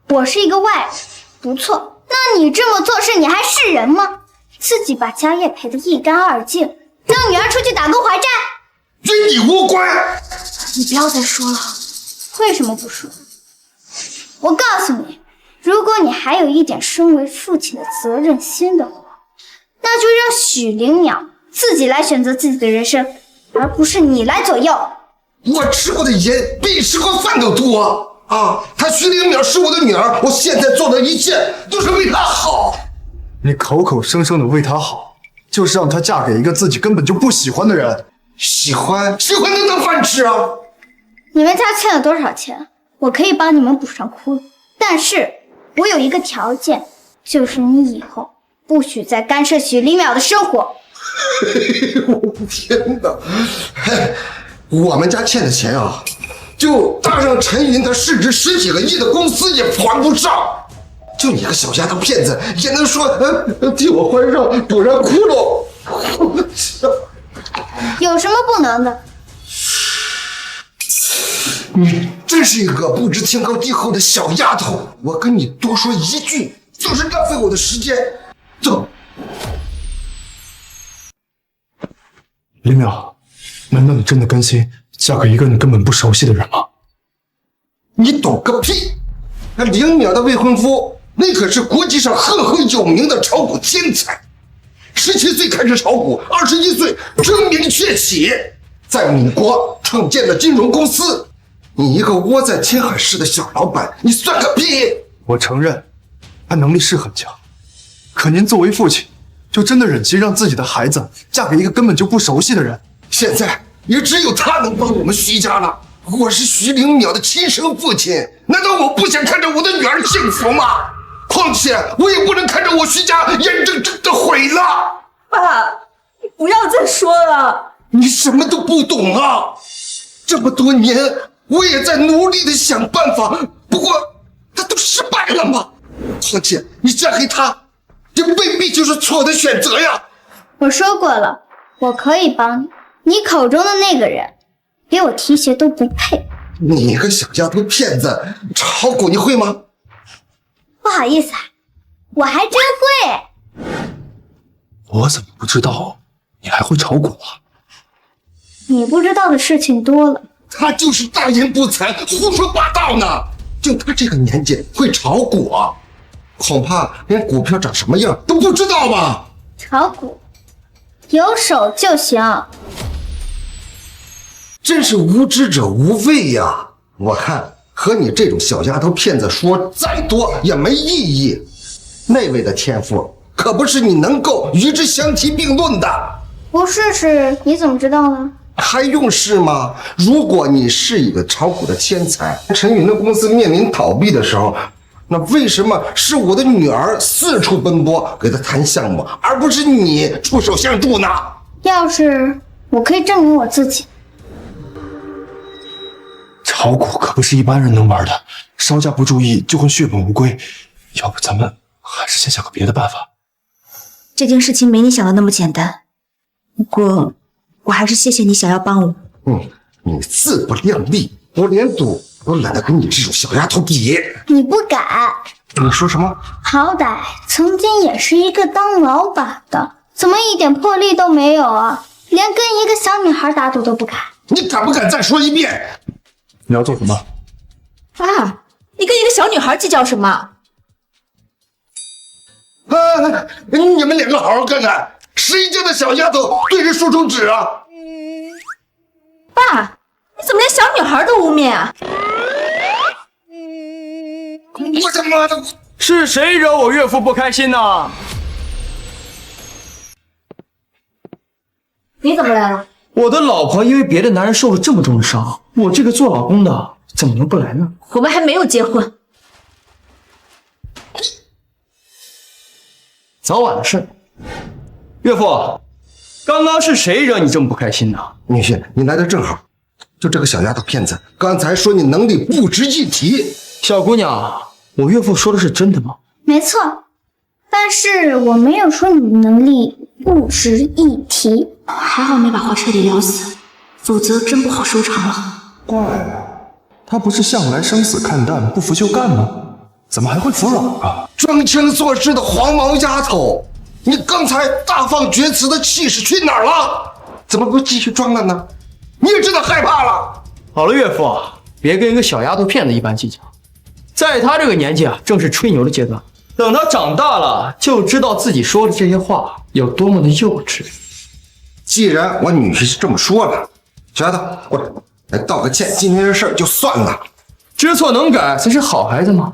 我是一个外人，不错。那你这么做事，你还是人吗？自己把家业赔得一干二净，让女儿出去打工还债，与你无关。你不要再说了。为什么不说？我告诉你，如果你还有一点身为父亲的责任心的话，那就让许灵淼自己来选择自己的人生，而不是你来左右。我吃过的盐比你吃过饭都多。她许灵淼是我的女儿，我现在做的一切都是为她好。你口口声声的为她好，就是让她嫁给一个自己根本就不喜欢的人。喜欢能当饭吃啊？你们家欠了多少钱？我可以帮你们补上窟窿，但是我有一个条件，就是你以后不许再干涉许灵淼的生活。天哪！我们家欠的钱啊，就搭上陈云他市值10几个亿的公司也还不上，就你个小丫头片子也能说替我还上补上窟窿？有什么不能的？你真是一个不知天高地厚的小丫头！我跟你多说一句，就是浪费我的时间。走。林淼，难道你真的甘心嫁给一个你根本不熟悉的人吗？你懂个屁！那灵淼的未婚夫，那可是国际上赫赫有名的炒股天才， 17岁开始炒股，21岁声名鹊起，在米国创建了金融公司。你一个窝在青海市的小老板，你算个屁！我承认，他能力是很强，可您作为父亲，就真的忍心让自己的孩子嫁给一个根本就不熟悉的人？现在也只有他能帮我们徐家了。我是徐灵淼的亲生父亲，难道我不想看着我的女儿幸福吗？况且我也不能看着我徐家眼睁睁的毁了。爸，你不要再说了。你什么都不懂啊！这么多年，我也在努力的想办法，不过他都失败了嘛。况且你嫁给他，这未必就是错的选择呀。我说过了，我可以帮你。你口中的那个人，比我提鞋都不配。你个小丫头片子，炒股你会吗？不好意思啊，我还真会。我怎么不知道你还会炒股啊？你不知道的事情多了。他就是大言不惭、胡说八道呢。就他这个年纪会炒股啊，恐怕连股票长什么样都不知道吧？炒股有手就行。真是无知者无畏呀！我看和你这种小丫头片子说再多也没意义。那位的天赋可不是你能够与之相提并论的。不试试你怎么知道呢？还用试吗？如果你是一个炒股的天才，陈云的公司面临倒闭的时候，那为什么是我的女儿四处奔波给他谈项目，而不是你出手相助呢？要是我可以证明我自己。炒股可不是一般人能玩的，稍加不注意就会血本无归。要不咱们还是先想个别的办法。这件事情没你想的那么简单，不过我还是谢谢你想要帮我。你自不量力，我连赌都懒得跟你这种小丫头比。你不敢。你说什么？好歹曾经也是一个当老板的，怎么一点魄力都没有啊？连跟一个小女孩打赌都不敢。你敢不敢再说一遍？你要做什么？爸，你跟一个小女孩计较什么？你们两个好好干干，谁家的小丫头对着竖中指啊？爸，你怎么连小女孩都污蔑啊？我他妈的！是谁惹我岳父不开心呢？你怎么来了？我的老婆因为别的男人受了这么重的伤，我这个做老公的怎么能不来呢？我们还没有结婚，早晚的事。岳父，刚刚是谁惹你这么不开心呢？女婿，你来的正好。就这个小丫头片子，刚才说你能力不值一提。小姑娘，我岳父说的是真的吗？没错，但是我没有说你能力不值一提。还好没把话彻底聊死，否则真不好收场了。怪了，他不是向来生死看淡，不服就干吗？怎么还会服软啊？装腔作势的黄毛丫头，你刚才大放厥词的气势去哪儿了？怎么不继续装了呢？你也知道害怕了。好了，岳父，别跟一个小丫头片子一般计较。在他这个年纪啊，正是吹牛的阶段。等他长大了，就知道自己说的这些话有多么的幼稚。既然我女婿是这么说了，小丫头，过来，来道个歉，今天的事儿就算了。知错能改才是好孩子吗？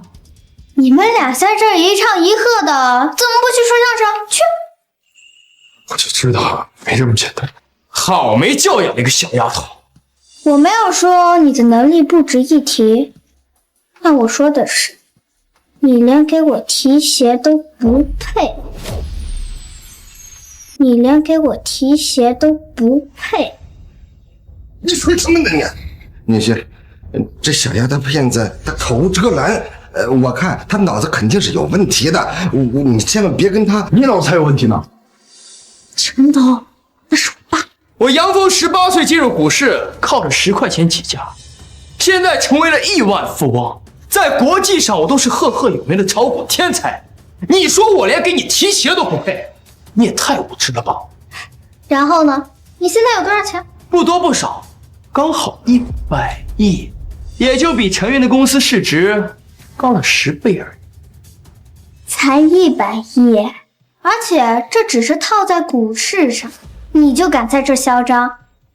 你们俩在这儿一唱一和的，怎么不去说相声？去！我就知道没这么简单。好没教养的一个小丫头。我没有说你的能力不值一提，那我说的是，你连给我提鞋都不配。你连给我提鞋都不配。你说什么呢你？女婿，这小丫头片子她口无遮拦，我看她脑子肯定是有问题的。你千万别跟她。你脑子才有问题呢。陈总，那是我爸。我杨峰18岁进入股市，靠着10块钱起家，现在成为了亿万富翁，在国际上我都是赫赫有名的炒股天才。你说我连给你提鞋都不配，你也太无知了吧？然后呢？你现在有多少钱？不多不少，刚好100亿，也就比陈云的公司市值高了10倍而已。才100亿，而且这只是套在股市上，你就敢在这嚣张？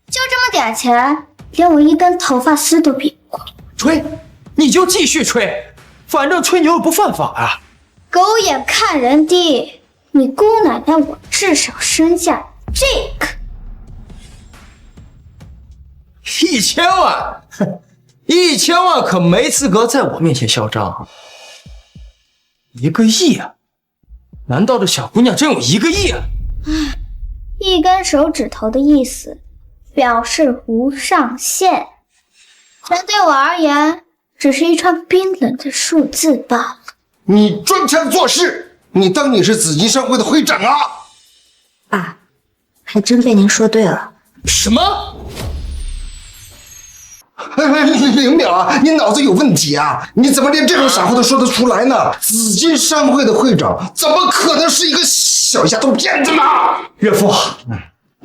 就这么点钱，连我一根头发丝都比不过。吹，你就继续吹，反正吹牛又不犯法啊。狗眼看人低，你姑奶奶我至少身价这个1000万，1000万可没资格在我面前嚣张啊！1个亿啊！难道这小姑娘真有1个亿啊？一根手指头的意思，表示无上限。但对我而言，只是一串冰冷的数字罢了。你装腔作势，你当你是紫金商会的会长啊？爸，还真被您说对了。什么？灵淼啊，你脑子有问题啊！你怎么连这种傻话都说得出来呢？紫金商会的会长怎么可能是一个小丫头片子呢？岳父，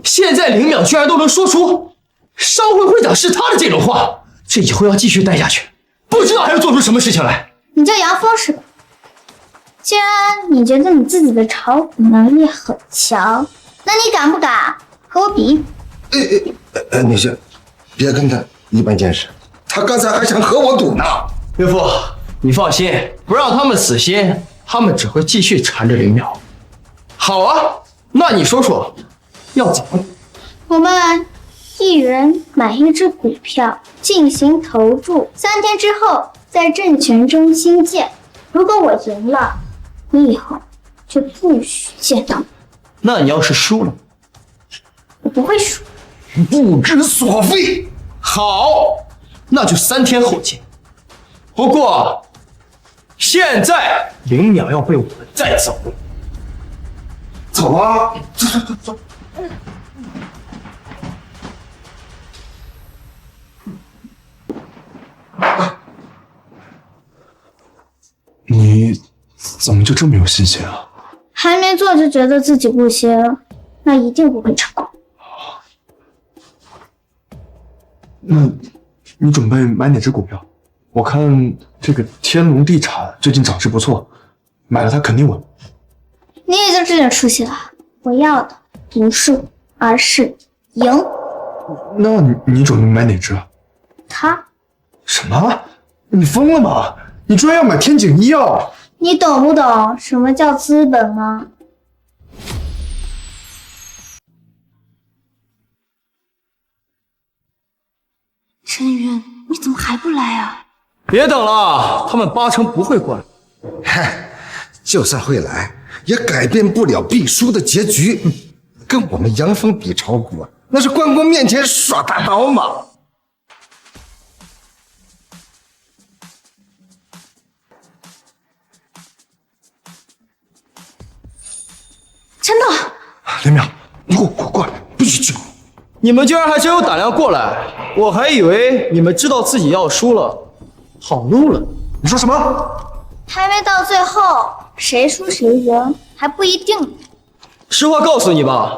现在灵淼居然都能说出商会会长是他的这种话，这以后要继续待下去，不知道还要做出什么事情来。你叫杨峰是吧？既然你觉得你自己的炒股能力很强，那你敢不敢和我比一比？你先别跟他一般见识，他刚才还想和我赌呢。岳父，你放心，不让他们死心，他们只会继续缠着灵淼。好啊，那你说说要怎么？我们一人买一只股票进行投注，3天之后在证券中心见。如果我赢了，你以后就不许见到我。那你要是输了，我不会输。不知所谓。好，那就3天后见。不过现在灵淼要被我们带走。走啊，走。你怎么就这么有信心啊？还没做就觉得自己不行，那一定不会成功。那你准备买哪只股票？我看这个天龙地产最近涨势不错，买了它肯定稳。你也就这点出息了。我要的不是我，而是赢。那你准备买哪只？它。什么？你疯了吗？你居然要买天景医药？你懂不懂什么叫资本吗？陈云，你怎么还不来啊？别等了，他们8成不会过来。嗨，就算会来，也改变不了必输的结局。跟我们杨峰比炒股，那是关公面前耍大刀嘛。陈总，林淼，你给我过来，不许去！你们居然还真有胆量过来，我还以为你们知道自己要输了，跑路了。你说什么？还没到最后，谁输谁赢还不一定呢。实话告诉你吧，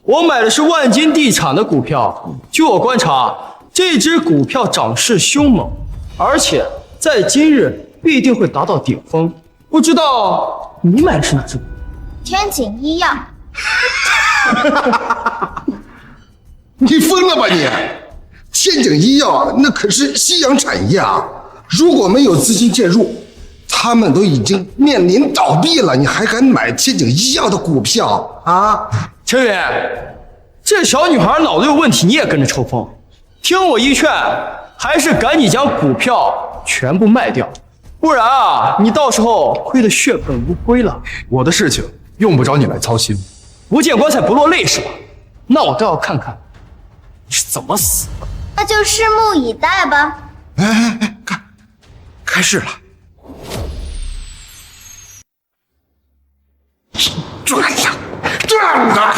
我买的是万金地产的股票。据我观察，这只股票涨势凶猛，而且在今日必定会达到顶峰。不知道你买的是哪只？天景医药。你疯了吧你！天景医药那可是夕阳产业啊，如果没有资金介入，他们都已经面临倒闭了，你还敢买天景医药的股票啊？陈宇，这小女孩脑子有问题，你也跟着抽风。听我一劝，还是赶紧将股票全部卖掉，不然啊，你到时候亏得血本无归了。我的事情用不着你来操心。不见棺材不落泪是吧？那我倒要看看你是怎么死的。那就拭目以待吧。开始了。赚了！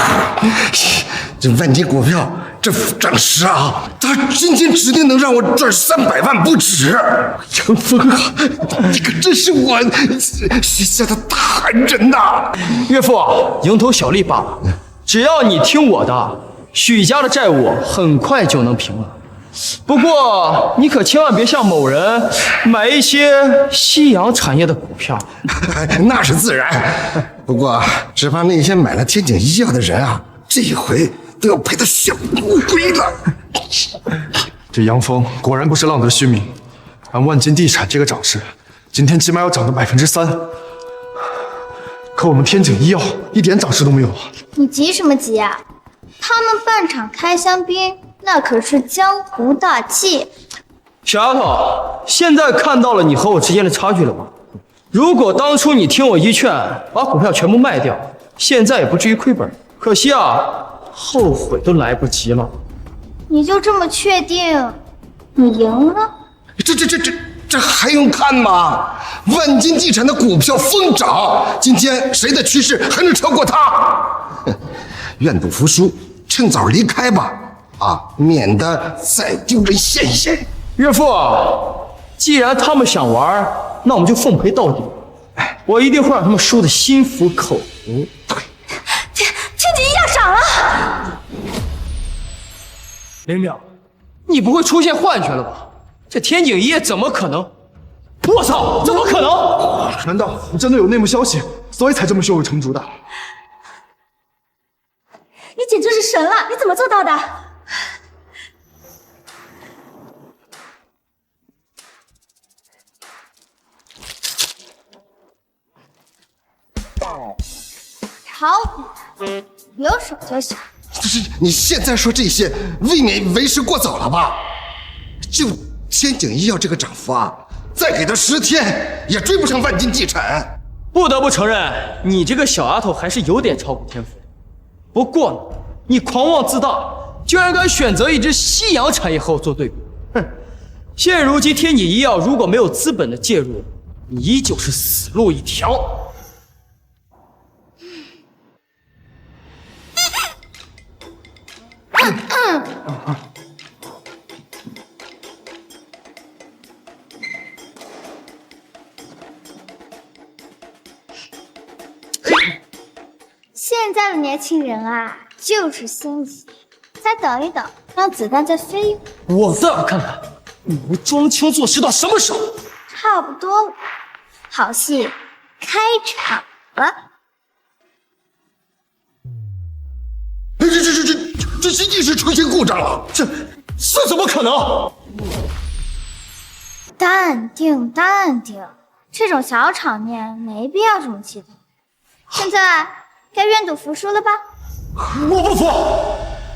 这万金股票这涨势啊，它今天指定能让我赚300万不止。杨峰啊，你可真是我许下的大寒人呐！岳父，蝇头小利罢了，只要你听我的，许家的债务很快就能平了。不过你可千万别向某人买一些夕阳产业的股票。那是自然。不过只怕那些买了天井医药的人啊，这一回都要赔得血不归了。这杨峰果然不是浪得虚名，按万金地产这个涨势，今天起码要涨到3%。可我们天井医药一点涨势都没有啊！你急什么急啊？他们办场开香槟，那可是江湖大忌。小丫头，现在看到了你和我之间的差距了吧？如果当初你听我一劝，把股票全部卖掉，现在也不至于亏本。可惜啊，后悔都来不及了。你就这么确定你赢了？这还用看吗？万金地产的股票疯涨，今天谁的趋势还能超过它？愿赌服输，趁早离开吧，啊，免得再丢人现眼。岳父，既然他们想玩，那我们就奉陪到底。我一定会让他们输得心服口服。天井医药涨了！林淼，你不会出现幻觉了吧？这天井医业怎么可能？我操，怎么可能？难道你真的有内幕消息，所以才这么胸有成竹的？你简直是神了！你怎么做到的？好，有手就行。你现在说这些，未免为时过早了吧？就天井医药这个涨幅啊，再给他10天也追不上万金地产。不得不承认，你这个小丫头还是有点炒股天赋。不过呢，你狂妄自大，居然敢选择一只夕阳产业和我做对比。哼！现如今天井医药如果没有资本的介入，你依旧是死路一条。现在的年轻人啊，就是心急，再等一等，让子弹再飞一会。我倒要看看你们装腔作势到什么时候。差不多了，好戏开场了。这机器是出现故障了，这怎么可能？淡定淡定，这种小场面没必要这么激动。现在该愿赌服输了吧？我不服！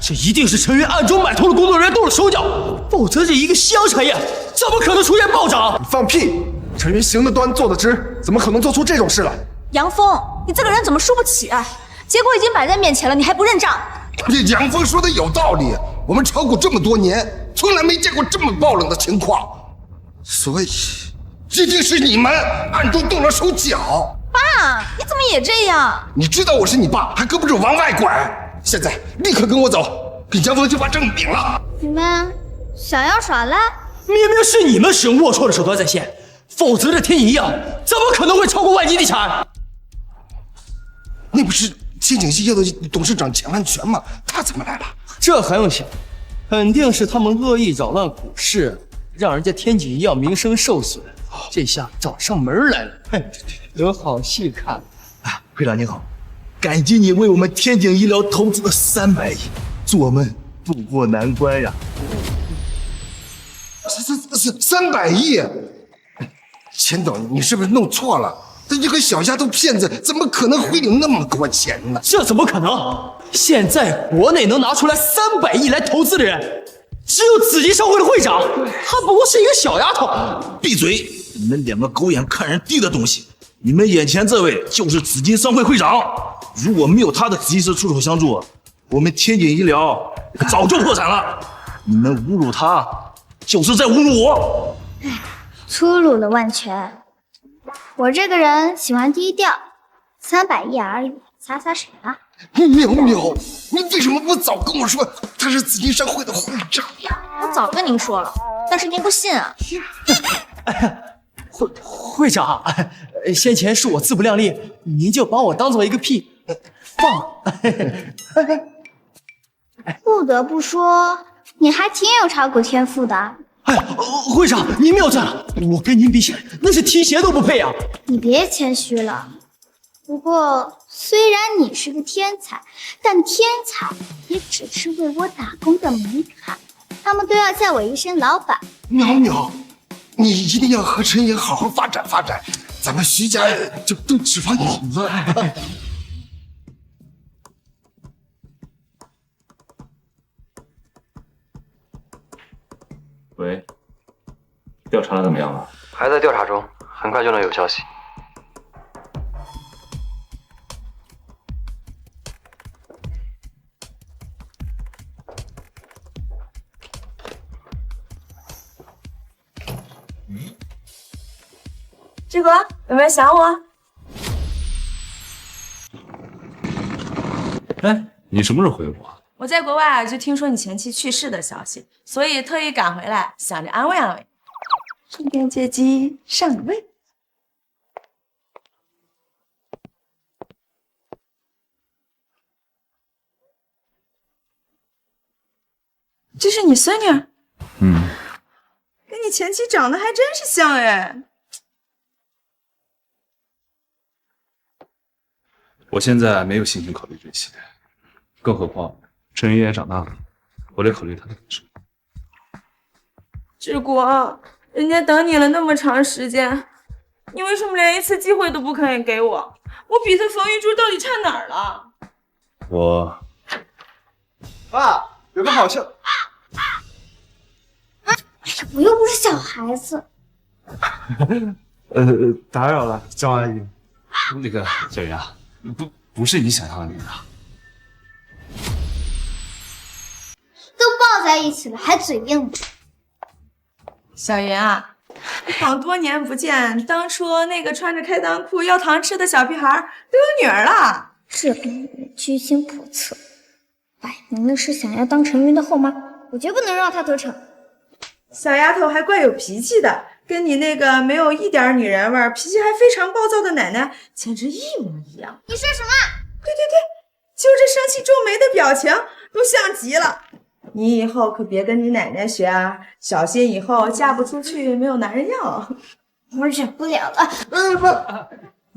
这一定是陈云暗中买通了工作人员动了手脚，否则这一个夕阳产业怎么可能出现暴涨？你放屁！陈云行得端，坐得直，怎么可能做出这种事来？杨峰，你这个人怎么输不起啊？结果已经摆在面前了，你还不认账？这杨峰说的有道理，我们炒股这么多年，从来没见过这么爆冷的情况，所以一定是你们暗中动了手脚。爸，你怎么也这样？你知道我是你爸，还搁不着往外拐？现在立刻跟我走，给杨峰就把证禀了。你们想要耍赖？明明是你们使用龌龊的手段在先，否则这天井医药怎么可能会超过万金地产？那不是天井医药的董事长钱万全吗？他怎么来了？这还用想？肯定是他们恶意扰乱股市，让人家天井医药名声受损，这下找上门来了。有好戏看。啊，会长您好，感激你为我们天井医疗投资了300亿，助我们渡过难关呀。300亿！钱董，你是不是弄错了？他这个小丫头片子怎么可能会有那么多钱呢？这怎么可能？现在国内能拿出来300亿来投资的人，只有紫金商会的会长，她不过是一个小丫头。闭嘴！你们两个狗眼看人低的东西！你们眼前这位就是紫金商会会长，如果没有他的及时出手相助，我们天井医疗早就破产了。你们侮辱他，就是在侮辱我。粗鲁了万全。我这个人喜欢低调，300亿而已，撒撒谁啊？淼淼，你为什么不早跟我说他是紫金商会的会长呀？我早跟您说了，但是您不信啊。会长，先前是我自不量力，您就把我当做一个屁放。不得不说，你还挺有炒股天赋的。会长，您谬赞了，我跟您比起来，那是提鞋都不配啊！你别谦虚了，不过，虽然你是个天才，但天才也只是为我打工的门槛，他们都要叫我一声老板。淼淼，你一定要和陈爷好好发展发展，咱们徐家就都指望你了。喂，调查怎么样了？还在调查中，很快就能有消息。志国，有没有想我？哎，你什么时候回国？我在国外就听说你前妻去世的消息，所以特意赶回来，想着安慰安慰，顺便借机上个位。这是你孙女？嗯，跟你前妻长得还真是像哎。我现在没有心情考虑这些，更何况陈爷也长大了，我得考虑他的感受。志国，人家等你了那么长时间，你为什么连一次机会都不肯给我？我比他冯玉珠到底差哪儿了？爸，有个好消我又不是小孩子。打扰了，张阿姨。那个小云啊，不是你想象的那样。都抱在一起了，还嘴硬。小云啊，好多年不见，当初那个穿着开裆裤要糖吃的小屁孩都有女儿了。这个女人居心叵测，摆明了是想要当陈云的后妈，我绝不能让她得逞。小丫头还怪有脾气的，跟你那个没有一点女人味、脾气还非常暴躁的奶奶简直一模一样。你说什么？对，就这生气皱眉的表情都像极了。你以后可别跟你奶奶学啊，小心以后嫁不出去没有男人要。我忍不了了。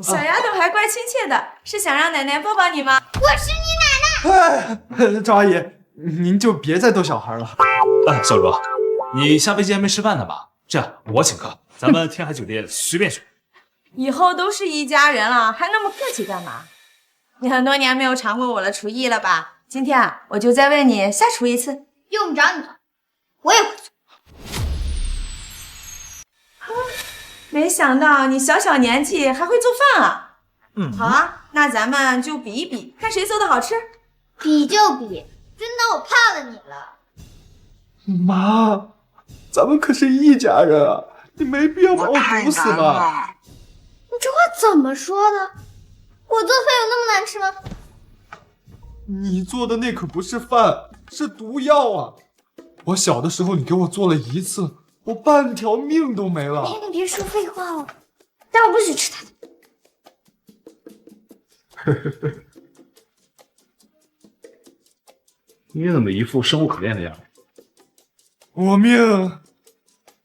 小丫头还怪亲切的，是想让奶奶抱抱你吗？我是你奶奶。张阿姨，您就别再逗小孩了。小茹，你下飞机还没吃饭呢吧？这样我请客，咱们天海酒店随便选。以后都是一家人了，还那么客气干嘛？你很多年没有尝过我的厨艺了吧？今天啊，我就再为你下厨一次。用不着你了，我也会做。没想到你小小年纪还会做饭啊！好啊，那咱们就比一比，看谁做的好吃。比就比，真当我怕了你了？妈，咱们可是一家人啊，你没必要把我毒死吧？你这话怎么说的？我做饭有那么难吃吗？你做的那可不是饭，是毒药啊！我小的时候你给我做了一次，我半条命都没了。你别说废话了，但我不许吃它的。你怎么一副生无可恋的样子？我命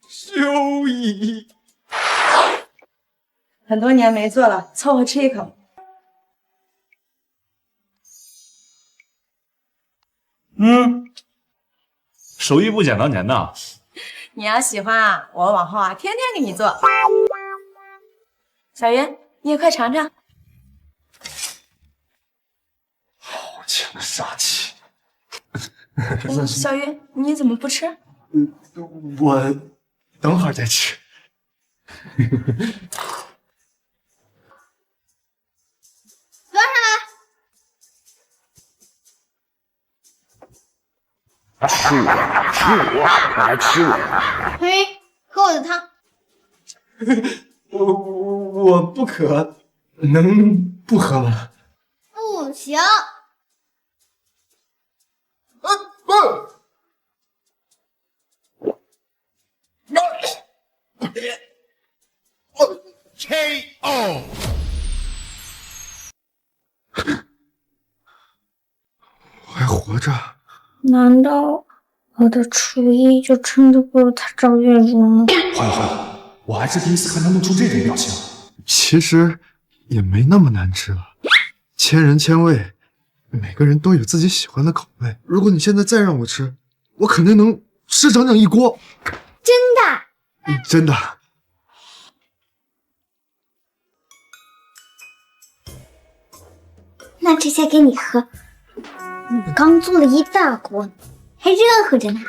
休矣。很多年没做了，凑合吃一口。手艺不减当年呐。你要喜欢啊，我往后啊天天给你做。小云，你也快尝尝。好强的杀气。小云，你怎么不吃？我等会儿再吃。端上来。吃我，快来吃我！陈云，喝我的汤。我不渴，能不喝吗？不行。KO。我还活着？难道我的厨艺就撑得过他赵月如吗？坏了，我还是第一次看他露出这种表情。其实也没那么难吃了，千人千味，每个人都有自己喜欢的口味。如果你现在再让我吃，我肯定能吃整整一锅。真的？真的。那这些给你喝，你刚做了一大锅，还热乎着呢。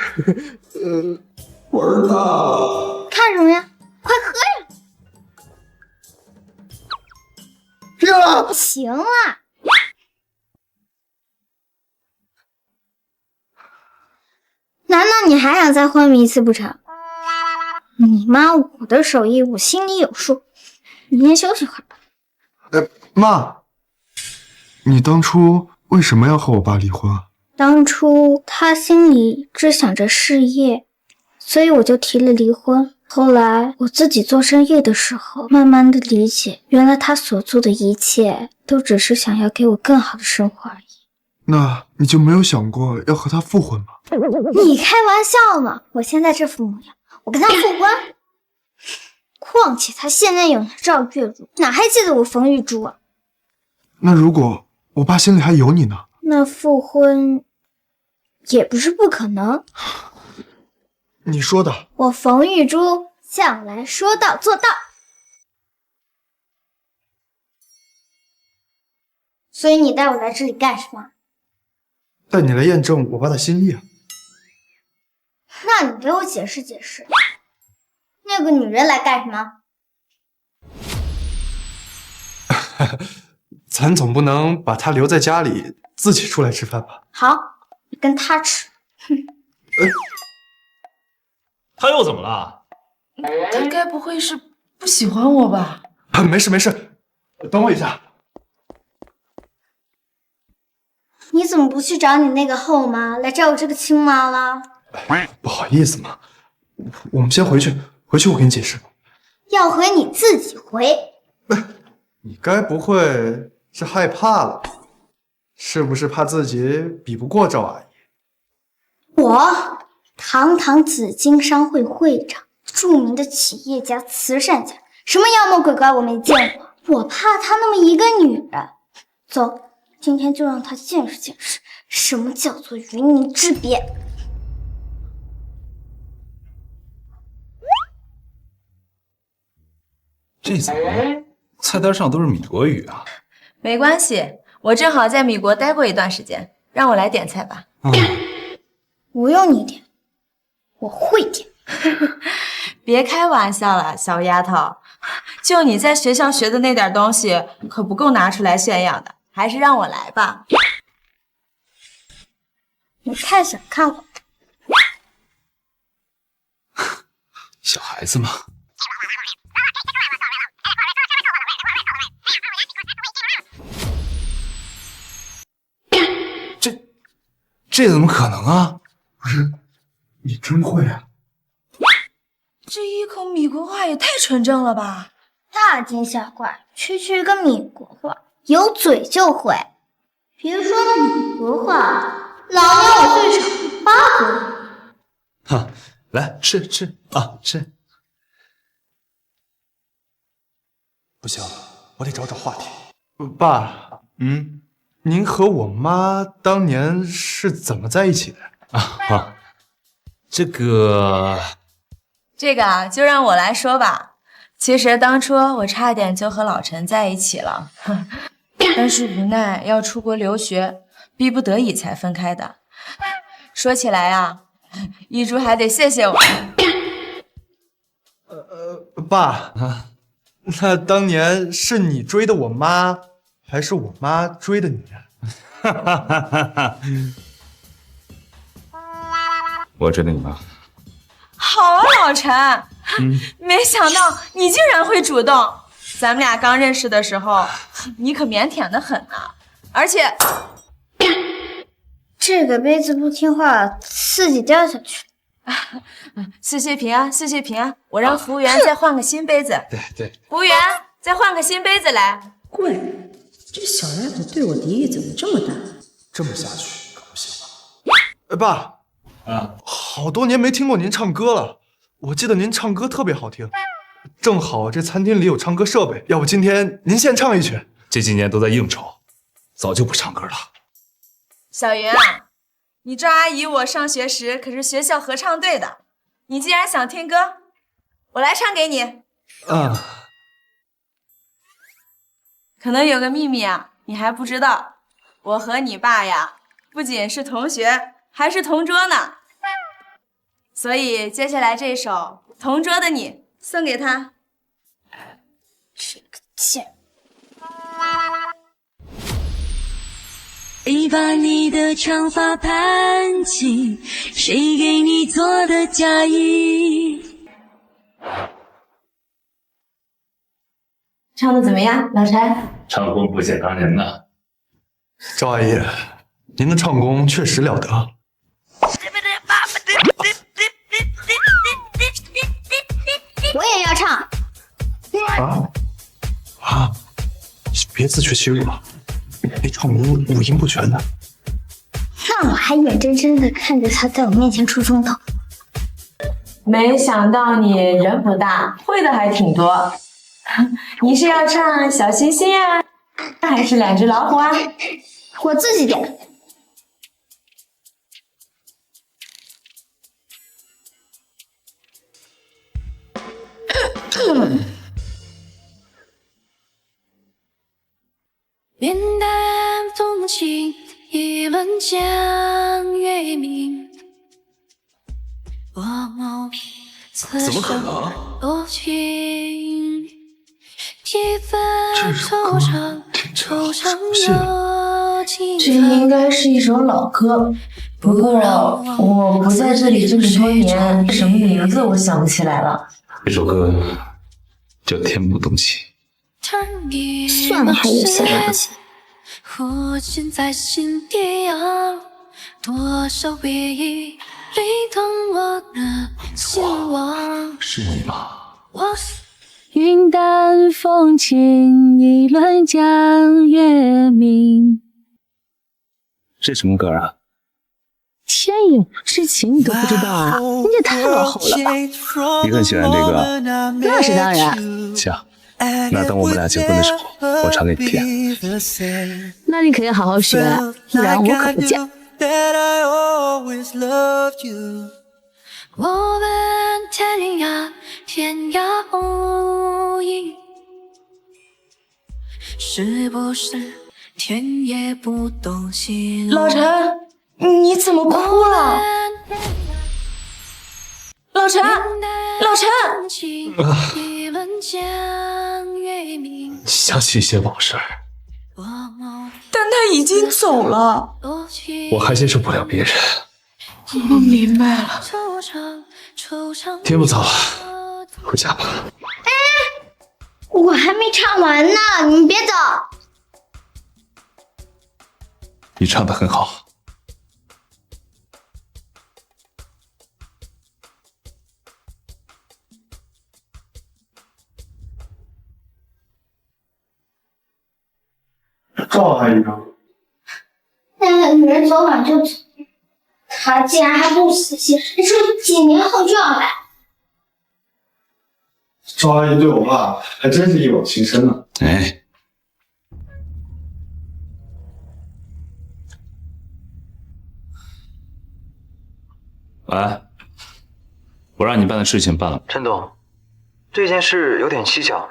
味儿大了。看什么呀？快喝呀！停了。行了。难道你还想再昏迷一次不成？你妈我的手艺我心里有数，你先休息会儿吧。妈，你当初为什么要和我爸离婚啊？当初他心里只想着事业，所以我就提了离婚。后来我自己做生意的时候，慢慢的理解，原来他所做的一切都只是想要给我更好的生活而已。那你就没有想过要和他复婚吗？你开玩笑呢？我现在这副模样，我跟他复婚？况且他现在有了赵月如，哪还记得我冯玉珠啊？那如果我爸心里还有你呢？那复婚也不是不可能。你说的，我冯玉珠向来说到做到。所以你带我来这里干什么？带你来验证我爸的心意啊。那你给我解释解释，那个女人来干什么？咱总不能把她留在家里，自己出来吃饭吧？好，你跟她吃。哼。他又怎么了？他该不会是不喜欢我吧？没事没事，等我一下。你怎么不去找你那个后妈，来找我这个亲妈了？不好意思嘛，我们先回去，回去我给你解释。要回你自己回。你该不会是害怕了？是不是怕自己比不过赵阿姨？我堂堂紫金商会会长，著名的企业家、慈善家，什么妖魔鬼怪我没见过。我怕她那么一个女人。走，今天就让她见识见识什么叫做云泥之别。这怎么菜单上都是米国语啊？没关系，我正好在米国待过一段时间，让我来点菜吧。不用你点，我会点。别开玩笑了，小丫头，就你在学校学的那点东西，可不够拿出来炫耀的，还是让我来吧。你太小看我。小孩子嘛。这怎么可能啊？不是，你真会啊？这一口米国话也太纯正了吧！大惊小怪，区区一个米国话，有嘴就会。别说米国话，老娘我最少8国。哈，来吃吃啊，吃。不行，我得找找话题。爸，您和我妈当年是怎么在一起的啊？这个就让我来说吧。其实当初我差点就和老陈在一起了，但是无奈要出国留学，逼不得已才分开的。说起来啊，一珠还得谢谢我。爸，那当年是你追的我妈，还是我妈追的你啊？我追的你妈。好啊，老陈，没想到你竟然会主动。咱们俩刚认识的时候，你可腼腆的很啊，而且这个杯子不听话，自己掉下去。岁岁平安，岁岁平安。我让服务员再换个新杯子。对，服务员再换个新杯子来。怪，这小丫头对我敌意怎么这么大？这么下去可不行了。爸，好多年没听过您唱歌了，我记得您唱歌特别好听。正好这餐厅里有唱歌设备，要不今天您献唱一曲？这几年都在应酬，早就不唱歌了。小云啊，你赵阿姨我上学时可是学校合唱队的，你既然想听歌，我来唱给你。可能有个秘密啊，你还不知道，我和你爸呀，不仅是同学，还是同桌呢。所以接下来这首《同桌的你》送给他。这个贱。谁把你的长发盘起？谁给你做的嫁衣？唱的怎么样，老柴？唱功不减当年呐。赵阿姨，您的唱功确实了得。我也要唱。别自取其辱了，那唱功五音不全的。那我还眼睁睁的看着他在我面前出风头。没想到你人不大，会的还挺多。你是要唱小星星啊，还是两只老虎啊？我自己点。云淡风轻，一轮江月明。怎么可能？多情，一份惆怅，惆怅又情。这应该是一首老歌，不过我不在这里这么多年，什么名字我想不起来了。这首歌叫《天不动情》。算了，还有些来不及。浮现在心底啊，多少回忆离动我的心窝。是你吗？云淡风轻，一轮江月明。这什么歌啊？天有之情你都不知道啊？你也太落后了吧！你很喜欢这个？那是当然。行，那等我们俩结婚的时候，我唱给你听。那你可要好好学，不然我可不嫁。我们天涯，天涯无影，是不是天也不动心？老陈，你怎么哭了？老陈，老陈！想起一些往事，但他已经走了，我还接受不了别人。我明白了。天不早了，回家吧。我还没唱完呢，你们别走。你唱得很好。赵阿姨呢？那个女人昨晚就走，她竟然还不死心，说几年后就要来。赵阿姨对我爸还真是一往情深呢。哎，喂，我让你办的事情办了。陈董，这件事有点蹊跷，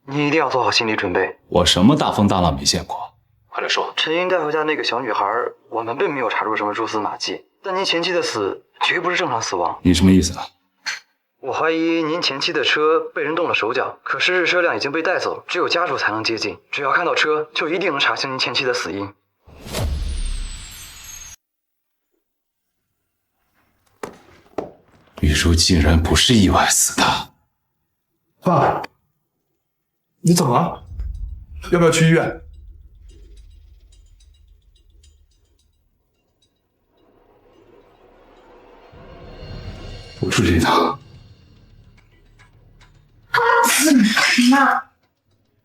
你一定要做好心理准备。我什么大风大浪没见过？快点说。陈英带回家那个小女孩，我们并没有查出什么蛛丝马迹，但您前妻的死绝不是正常死亡。你什么意思啊？我怀疑您前妻的车被人动了手脚，可是车辆已经被带走，只有家属才能接近。只要看到车，就一定能查清您前妻的死因。玉茹竟然不是意外死的。爸，你怎么了？要不要去医院？我出去一趟。怎么了？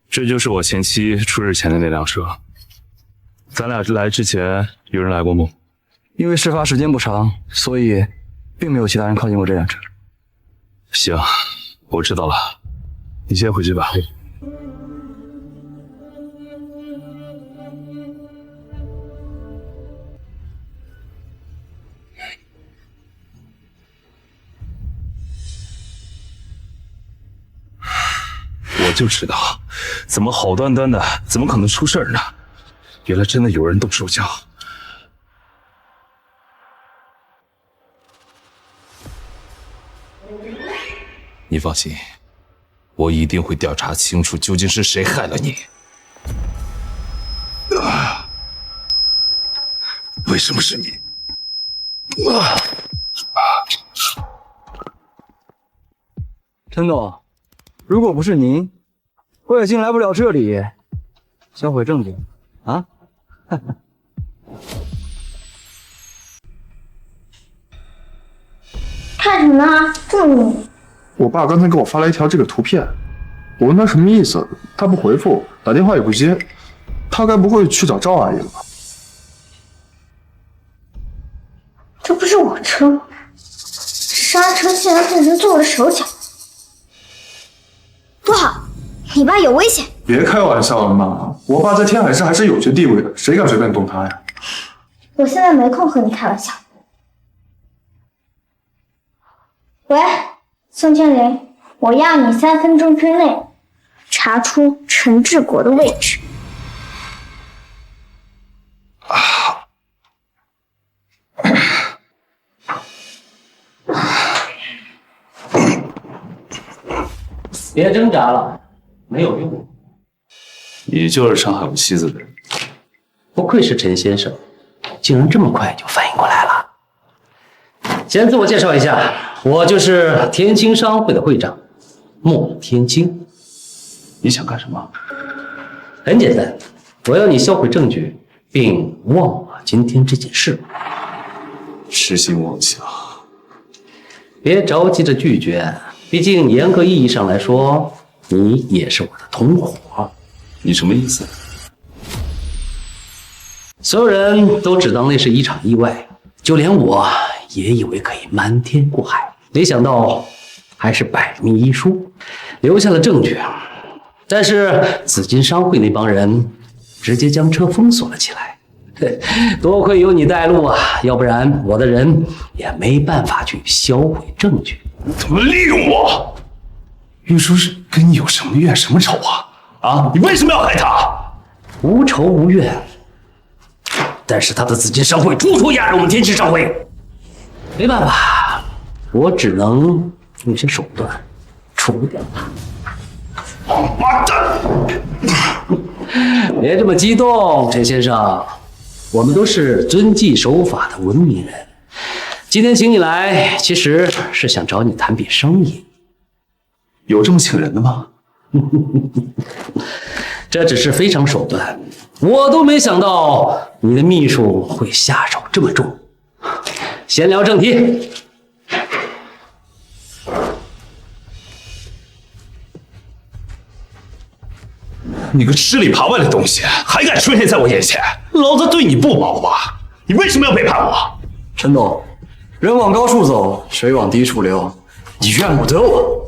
这就是我前妻出事前的那辆车。咱俩来之前有人来过吗？因为事发时间不长，所以并没有其他人靠近过这辆车。行，我知道了，你先回去吧。我就知道，怎么好端端的，怎么可能出事儿呢？原来真的有人动手脚。你放心，我一定会调查清楚究竟是谁害了你。为什么是你？陈总，如果不是您，我也进来不了这里，销毁证据啊！看什么呢？这么怒！我爸刚才给我发了一条这个图片，我问他什么意思，他不回复，打电话也不接，他该不会去找赵阿姨了吧？这不是我车吗？刹车竟然被人做了手脚，不好！你爸有危险！别开玩笑了嘛，我爸在天海市还是有些地位的，谁敢随便动他呀？我现在没空和你开玩笑。喂，宋天林，我要你3分钟之内查出陈志国的位置。别挣扎了，没有用。你就是伤害我妻子的人。不愧是陈先生，竟然这么快就反应过来了。先自我介绍一下，我就是天青商会的会长莫天青。你想干什么？很简单，我要你销毁证据，并忘了今天这件事。痴心妄想。别着急着拒绝，毕竟严格意义上来说，你也是我的同伙。你什么意思？所有人都只当那是一场意外，就连我也以为可以瞒天过海，没想到还是百密一疏，留下了证据。但是紫金商会那帮人直接将车封锁了起来。多亏有你带路啊，要不然我的人也没办法去销毁证据。怎么利用我？玉书是跟你有什么怨什么仇啊？啊，你为什么要害他？无仇无怨，但是他的紫金商会处处压着我们天池商会，没办法，我只能用些手段除掉他。王八蛋！别这么激动，陈先生，我们都是遵纪守法的文明人。今天请你来，其实是想找你谈笔生意。有这么请人的吗？这只是非常手段，我都没想到你的秘书会下手这么重。先聊正题。你个吃里扒外的东西，还敢出现在我眼前？老子对你不薄吧？你为什么要背叛我？陈总，人往高处走，水往低处流，你怨不得我。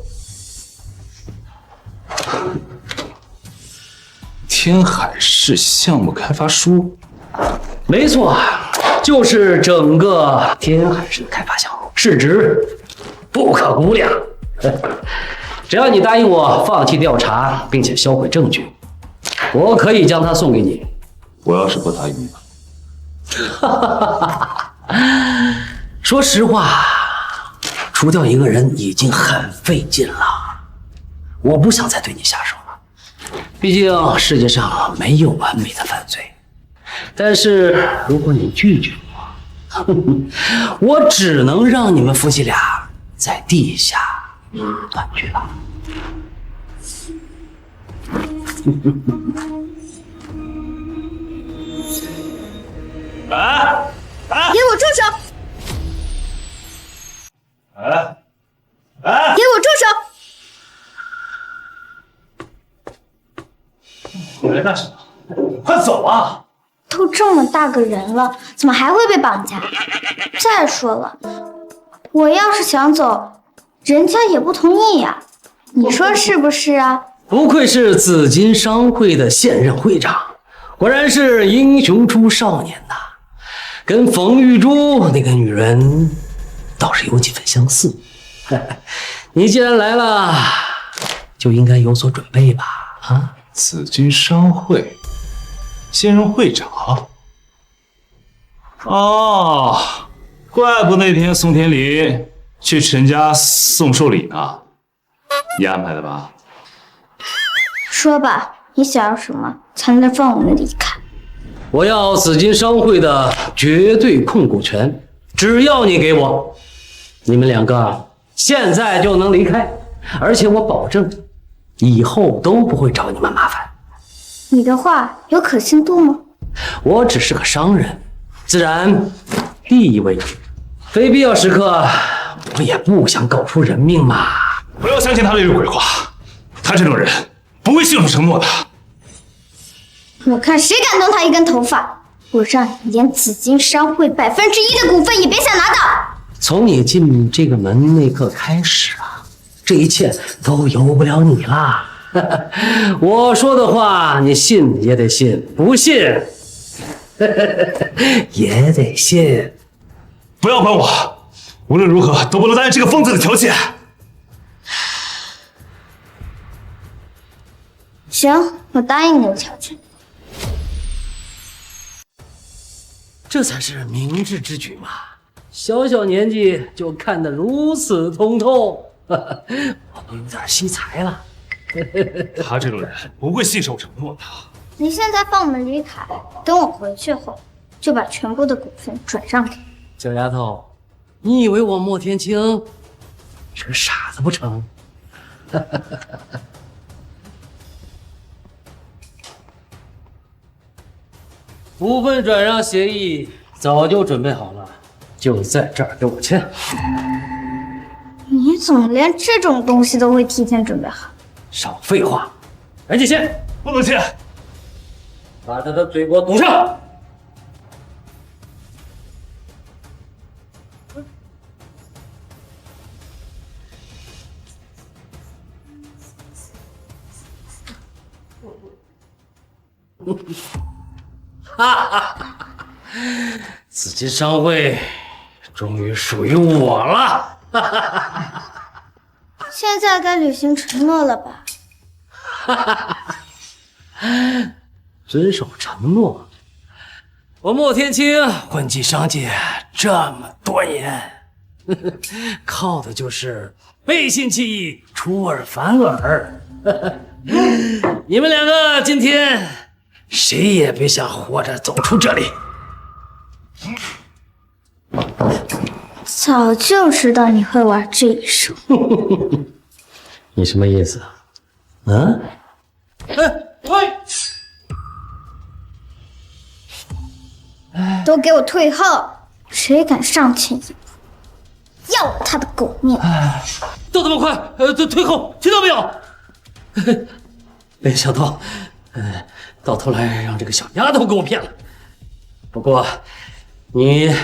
天海市项目开发书，没错，就是整个天海市的开发项目，市值不可估量。只要你答应我放弃调查，并且销毁证据，我可以将它送给你。我要是不答应你呢？说实话，除掉一个人已经很费劲了，我不想再对你下手了。毕竟世界上没有完美的犯罪。但是如果你拒绝我，我只能让你们夫妻俩在地下团聚了。给我住手！给我住手！你来干什么？快走啊！都这么大个人了，怎么还会被绑架？再说了，我要是想走，人家也不同意呀。你说是不是啊？不愧是紫金商会的现任会长，果然是英雄出少年呐，跟冯玉珠那个女人倒是有几分相似。你既然来了，就应该有所准备吧？啊，紫金商会现任会长。哦，怪不那天宋天林去陈家送寿礼呢，你安排的吧？说吧，你想要什么才能放我们离开？我要紫金商会的绝对控股权，只要你给我，你们两个现在就能离开，而且我保证，以后都不会找你们麻烦。你的话有可信度吗？我只是个商人，自然利益为主，非必要时刻，我也不想搞出人命嘛。不要相信他这种鬼话，他这种人不会信守承诺的。我看谁敢动他一根头发，我让你连紫金商会1%的股份也别想拿到。从你进这个门那刻开始啊，这一切都由不了你啦。我说的话，你信也得信，不信也得信。不要管我，无论如何都不能答应这个疯子的条件。行，我答应你的条件。这才是明智之举嘛！小小年纪就看得如此通透，我都有点惜才了。他这种人不会信守承诺的。你现在放我们离开，等我回去后，就把全部的股份转让给你。小丫头，你以为我莫天青是个傻子不成？股份转让协议早就准备好了，就在这儿给我签。你怎么连这种东西都会提前准备好？少废话，赶紧签！不能签，把他的嘴给我堵上！哈哈，紫金商会终于属于我了！哈哈，现在该履行承诺了吧？哈哈，遵守承诺。我莫天青混迹商界这么多年，靠的就是背信弃义、出尔反尔。你们两个今天谁也别想活着走出这里。早就知道你会玩这一手。你什么意思？嗯？喂！都给我退后！谁敢上前一步，要了他的狗命！都这么快，退后，听到没有？没想到，到头来让这个小丫头给我骗了。不过，你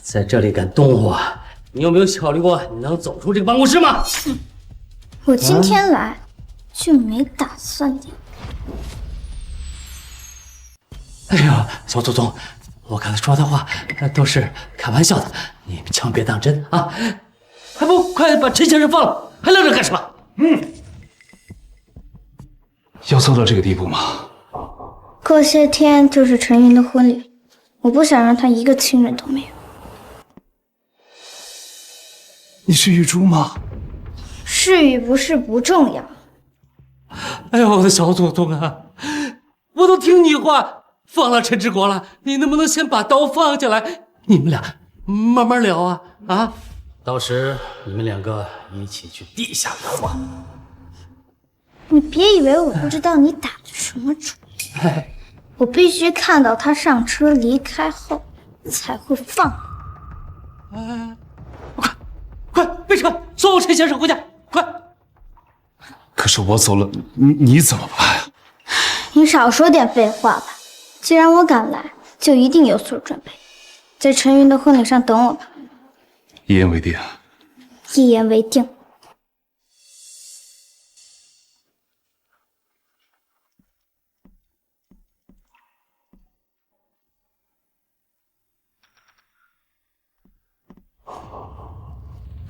在这里敢动我，你有没有考虑过你能走出这个办公室吗？我今天来就没打算离。哎呀，小祖宗，我刚才说的话都是开玩笑的，你们千万别当真啊！还不快把陈先生放了，还愣着干什么？要做到这个地步吗？过些天就是陈云的婚礼，我不想让他一个亲人都没有。你是玉珠吗？是与不是不重要。哎呦，我的小祖宗啊！我都听你话，放了陈志国了，你能不能先把刀放下来？你们俩慢慢聊啊！啊，到时你们两个一起去地下聊吧。你别以为我不知道你打的什么主意，我必须看到他上车离开后才会放你。快备车，送我陈先生回家，快！可是我走了，你怎么办？你少说点废话吧。既然我敢来，就一定有所准备。在陈云的婚礼上等我吧。一言为定。一言为定。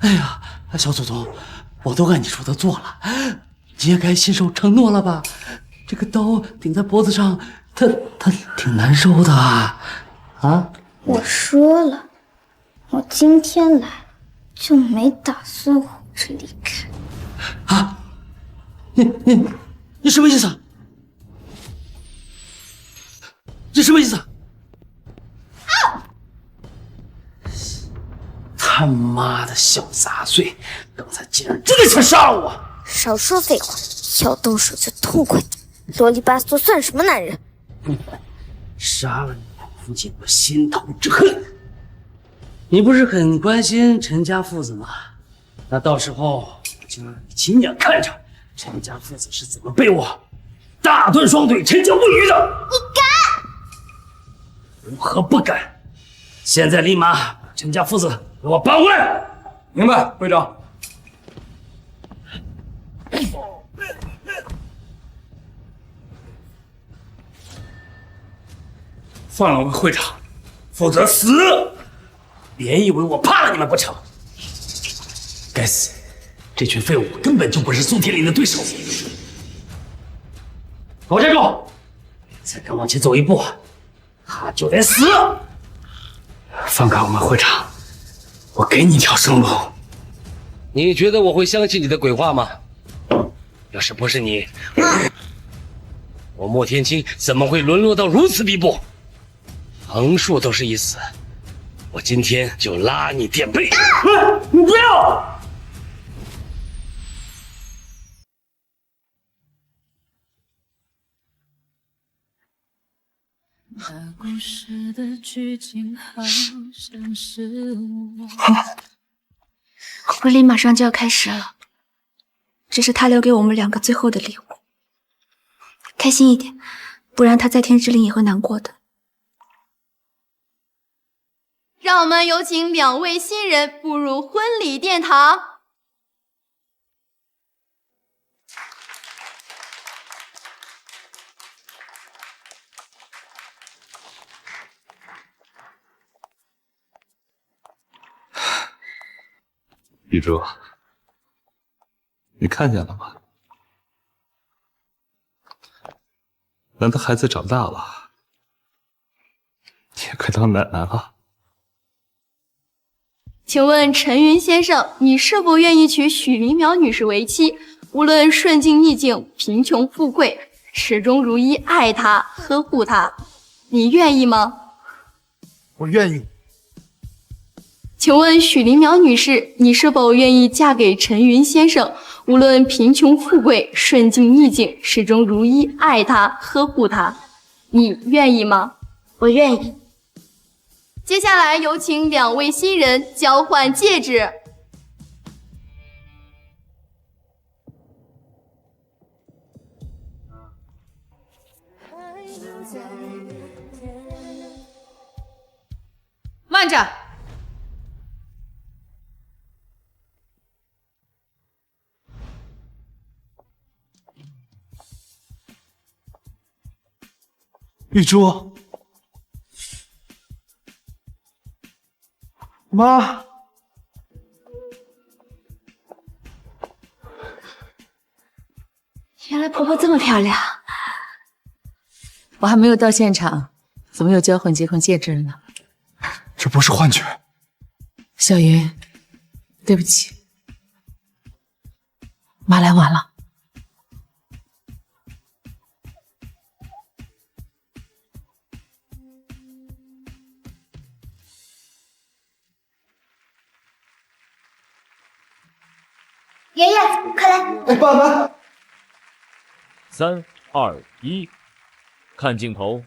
哎呀，小祖宗，我都按你说的做了，你也该信守承诺了吧？这个刀顶在脖子上，它挺难受的啊！我说了，我今天来就没打算活着离开。啊！你什么意思？你什么意思？他妈的小杂碎，刚才竟然真的想杀了我！少说废话，要动手就痛快点。啰里吧嗦算什么男人？杀了你，不尽我心头之恨。你不是很关心陈家父子吗？那到时候我就让你亲眼看着陈家父子是怎么被我大盾双腿、陈家不语的。你敢？如何不敢？现在立马把陈家父子给我绑回来！明白，会长。放了我会长，否则死！别以为我怕了你们不成？该死，这群废物根本就不是苏铁林的对手！给我站住！再敢往前走一步，他就得死！放开我们会长，我给你一条生路。你觉得我会相信你的鬼话吗？要是不是你，我莫天青怎么会沦落到如此地步？横竖都是一死，我今天就拉你垫背！你不要！那故事的剧情好像是我。婚礼马上就要开始了，这是他留给我们2个最后的礼物。开心一点，不然他在天之灵也会难过的。让我们有请2位新人步入婚礼殿堂。玉珠，你看见了吗？难道孩子长大了，你也快当奶奶了？请问陈云先生，你是否愿意娶许林淼女士为妻？无论顺境逆境、贫穷富贵，始终如一爱她、呵护她，你愿意吗？我愿意。请问许林淼女士，你是否愿意嫁给陈云先生？无论贫穷富贵、顺境逆境，始终如一爱他、呵护他，你愿意吗？我愿意。接下来有请2位新人交换戒指。慢着！玉珠，妈，原来婆婆这么漂亮。我还没有到现场，怎么又交换结婚戒指了呢？这不是幻觉。小云，对不起，妈来晚了。爷爷，快来！哎，爸妈。 3、2、1，看镜头，